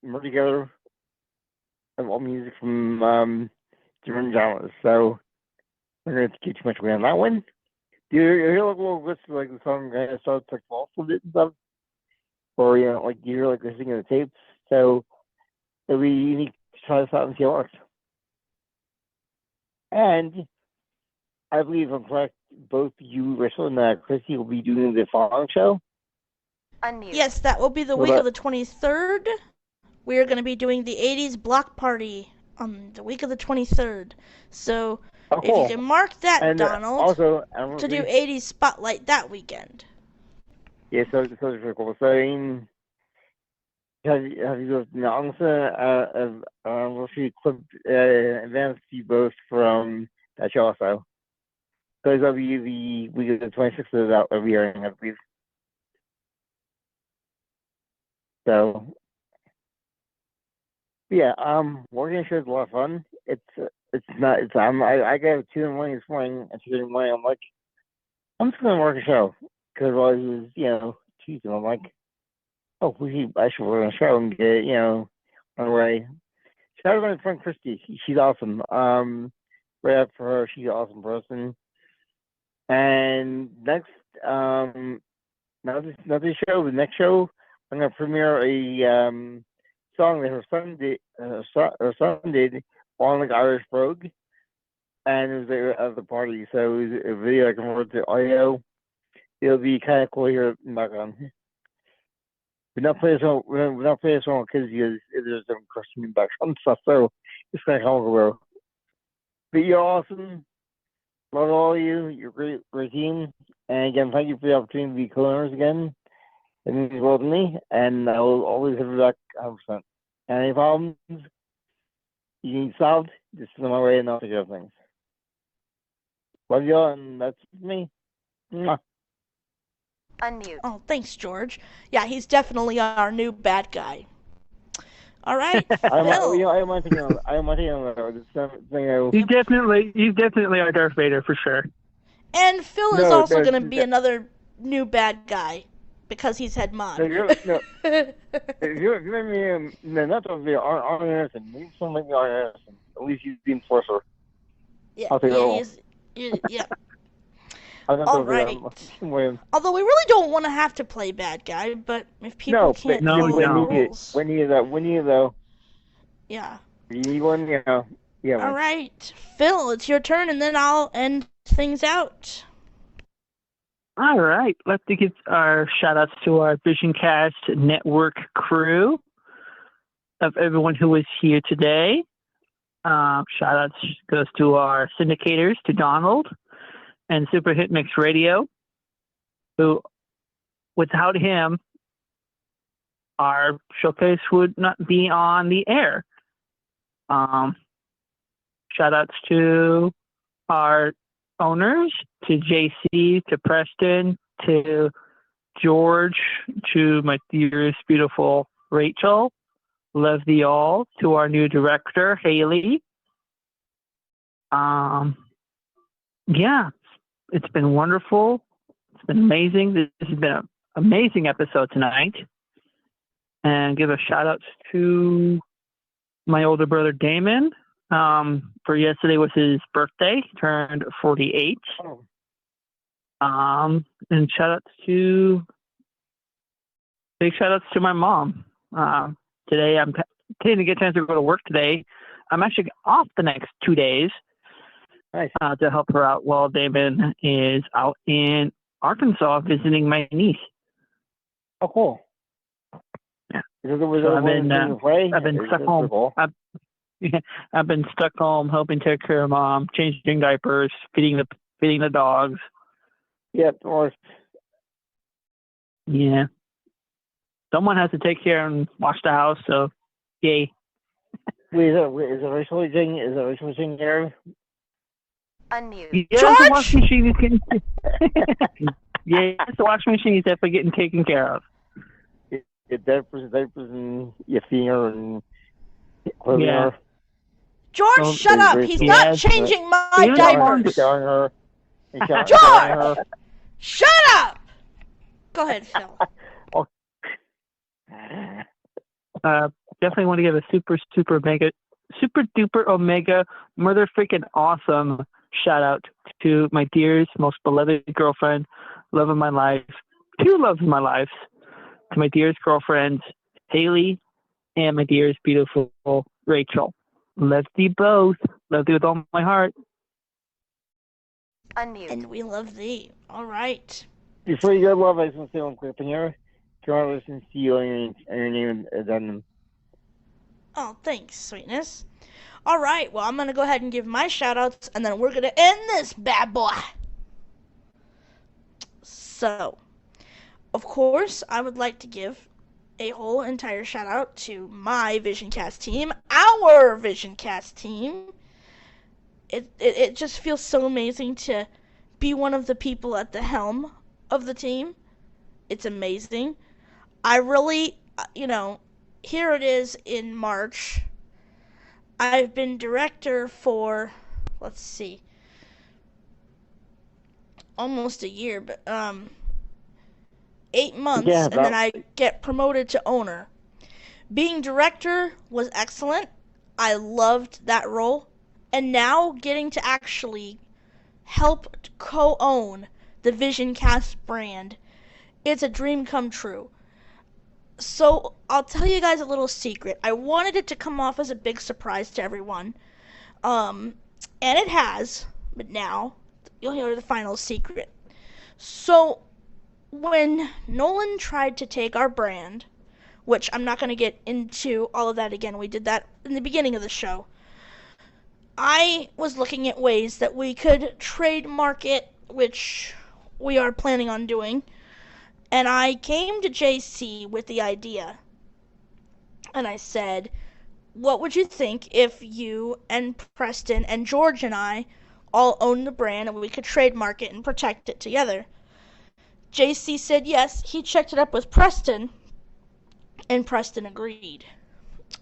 merged together of all music from different genres. So we're going to get too much away on that one. Do you hear like little bits like the song starts like false with it and stuff? Or like you hear like listening to the tapes. So it'll be unique to try this out and see how it works. And I believe I'm correct, both you, Rachel, and Chrissy will be doing the following show. Yes, that will be the week of the 23rd. We are going to be doing the 80s block party on the week of the 23rd. So cool. If you can mark that, and, Donald, also, to do 80s spotlight that weekend. Yeah, so it's pretty cool. So, have you announced we'll see clip advance you both from that show also. Because that'll be the week of the 26th that we'll be airing, I believe. So, yeah, working show is a lot of fun. I got a 2 in the morning this morning, and 2 in the morning, I'm like, I'm just gonna work a show because it was Tuesday. I'm like, I should work a show and get it, on the way. Shout out to my friend Christy. She's awesome. Right up for her, she's an awesome person. And next, not this show, the next show, I'm gonna premiere a song that her son did on like Irish Brogue, and it was at the party. So it was a video I converted to audio. It'll be kind of cool here in the background. We're not playing this song with kids because there's some crushing background stuff. So it's kind of cool. But you're awesome. Love all of you. You're a great team. And again, thank you for the opportunity to be co-owners again. It means the world to me, and I will always have you back 100%. Any problems you need solved, just send them my way and I'll take care of things. Love y'all, and that's me. Mwah. Unmute. Oh, thanks, George. Yeah, he's definitely our new bad guy. All right, Phil. I am thinking on that. He's definitely our Darth Vader for sure. And Phil is also going to be another new bad guy because he's head mod. If you made me not to be Arn Anderson, maybe someone like me Arn Anderson. At least he's the enforcer. Yeah, I'll take yeah, the role. yeah. I'm not All gonna right. Although we really don't want to have to play bad guy, but if people No, can't but follow when the you need it, rules, when you need it though, yeah. you need one, yeah. All right, Phil, it's your turn, and then I'll end things out. All right, let's give our shout outs to our VisionCast network crew of everyone who was here today. Shout outs goes to our syndicators, to Donald and Super Hit Mix Radio, who, without him, our showcase would not be on the air. Shout outs to our owners, to JC, to Preston, to George, to my dearest, beautiful Rachel. Love thee all. To our new director, Haley. Yeah, it's been wonderful. It's been amazing. This has been an amazing episode tonight. And give a shout out to my older brother, Damon. For yesterday was his birthday, turned 48. And big shout outs to my mom. Today I'm didn't get a chance to go to work today. I'm actually off the next 2 days. Nice. To help her out while Damon is out in Arkansas visiting my niece. Oh, cool. Yeah. So I've been stuck home. I've been stuck home helping take care of mom, changing diapers, feeding the dogs. Yep, or yeah. Someone has to take care and wash the house, so yay. Wait, is it Rachel Jing? Is it Rachel Jing there? Unmute. Yeah, the washing machine is getting. Yeah, the washing machine is definitely getting taken care of. Your diapers, and your finger and clothing Yeah. her. George, shut up! He's not changing my diapers. George, shut up! Go ahead, Phil. Definitely want to give a super duper omega mother freaking awesome shout out to my dearest, most beloved girlfriend, love of my life, two loves of my life, to my dearest girlfriends, Haley, and my dearest, beautiful Rachel. Love thee both. Love thee with all my heart. Unmute. And we love thee. All right. Before you go, love, I just want to say one quick thing here. Can I listen to you and your name is on. Oh, thanks, sweetness. All right, well, I'm going to go ahead and give my shout-outs, and then we're going to end this bad boy. So, of course, I would like to give a whole entire shout-out to my VisionCast team, our VisionCast team. It just feels so amazing to be one of the people at the helm of the team. It's amazing. I really, here it is in March. I've been director for, let's see, almost a year, but 8 months, and then I get promoted to owner. Being director was excellent. I loved that role. And now getting to actually help co-own the VisionCast brand, it's a dream come true. So, I'll tell you guys a little secret. I wanted it to come off as a big surprise to everyone. And it has, but now you'll hear the final secret. So, when Nolan tried to take our brand, which I'm not going to get into all of that again, we did that in the beginning of the show, I was looking at ways that we could trademark it, which we are planning on doing. And I came to JC with the idea. And I said, what would you think if you and Preston and George and I all owned the brand and we could trademark it and protect it together? JC said yes. He checked it up with Preston, and Preston agreed.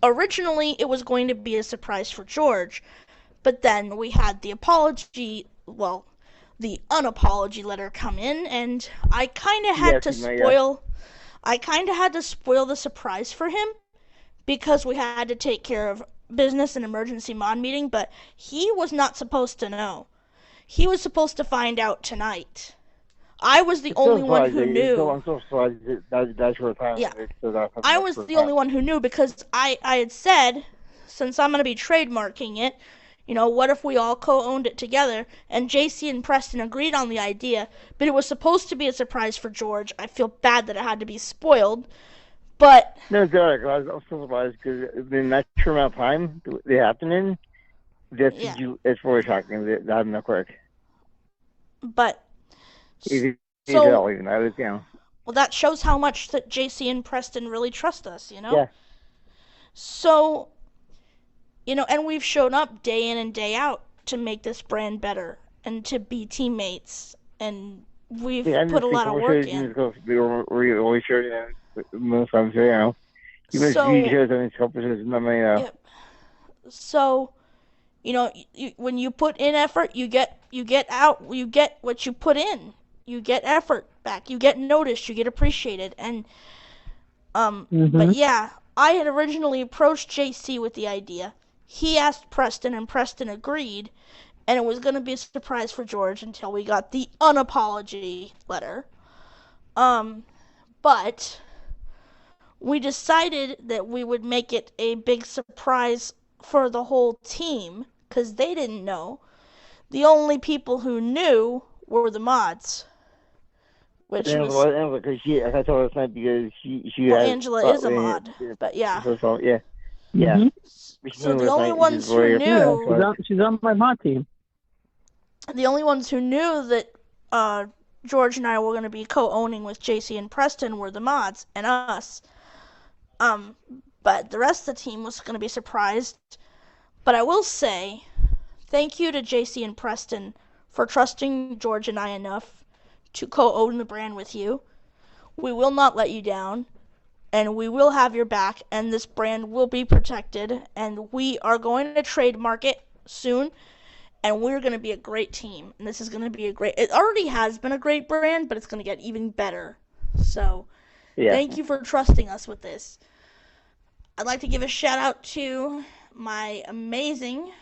Originally, it was going to be a surprise for George, but then we had the unapology letter come in, and I kind of had to spoil the surprise for him, because we had to take care of business and emergency mod meeting, but he was not supposed to know. He was supposed to find out tonight. I was the only one who knew. I'm so surprised that's your time. Yeah. I was the only one who knew because I had said, since I'm going to be trademarking it, what if we all co-owned it together? And JC and Preston agreed on the idea, but it was supposed to be a surprise for George. I feel bad that it had to be spoiled, but... No, good. I was so surprised because in that short amount of time they happened in, it's really shocking that happened that quick. But... Well, that shows how much that JC and Preston really trust us, Yeah. So, and we've shown up day in and day out to make this brand better and to be teammates, and we've put a lot of work in. We always share most times, You share something selfishness, Yep. So, when you put in effort, you get what you put in. You get effort back. You get noticed. You get appreciated. And but yeah, I had originally approached JC with the idea. He asked Preston, and Preston agreed, and it was going to be a surprise for George until we got the unapology letter. But we decided that we would make it a big surprise for the whole team because they didn't know. The only people who knew were the mods. Angela is a mod, but yeah. So the only ones who knew... She's on my mod team. The only ones who knew that George and I were going to be co-owning with JC and Preston were the mods and us. But the rest of the team was going to be surprised. But I will say, thank you to JC and Preston for trusting George and I enough to co-own the brand with you. We will not let you down, and we will have your back, and this brand will be protected, and we are going to trademark it soon, and we're going to be a great team, and this is going to be it already has been a great brand, but it's going to get even better. So, Thank you for trusting us with this. I'd like to give a shout out to my amazing,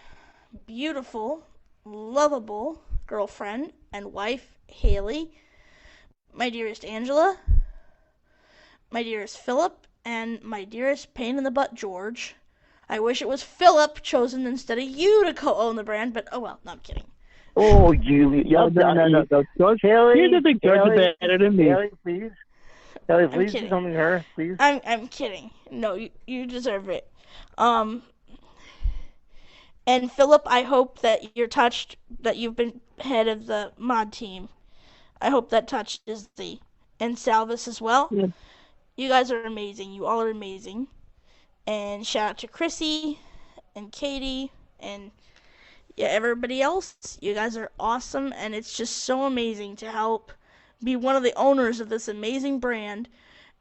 beautiful, lovable girlfriend and wife, Haley, my dearest Angela, my dearest Philip, and my dearest pain in the butt George. I wish it was Philip chosen instead of you to co-own the brand, but oh well, no, I'm kidding. Oh, you. No. George, Haley, you think George is better than me. Haley, please. Haley, please do something to her, please. I'm kidding. No, you deserve it. And Philip, I hope that you're touched that you've been head of the mod team. I hope that touches thee. And Salvis as well. Yeah. You guys are amazing. You all are amazing. And shout out to Chrissy and Katie and everybody else. You guys are awesome, and it's just so amazing to help be one of the owners of this amazing brand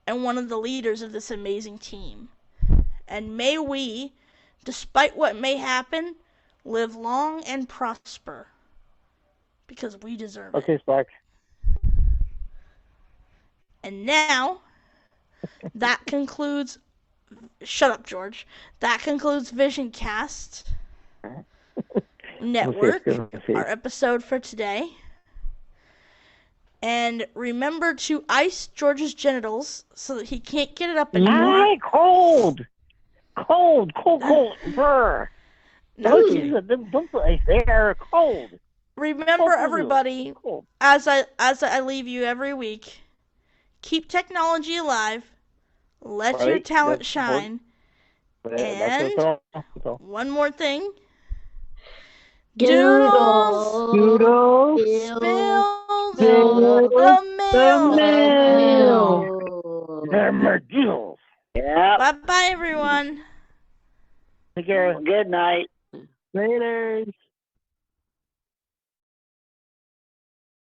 and one of the leaders of this amazing team. And may we, despite what may happen, live long and prosper. Because we deserve it. Okay, Spock. And now, that concludes... Shut up, George. That concludes Vision Cast Network, our episode for today. And remember to ice George's genitals so that he can't get it up anymore. Cold! Brr! Don't put ice there. Cold. Remember, everybody, as I leave you every week, keep technology alive, let your talent shine, and one more thing. Doodles! Spill the milk! Yeah. Bye-bye, everyone. Take care. Good night. Later.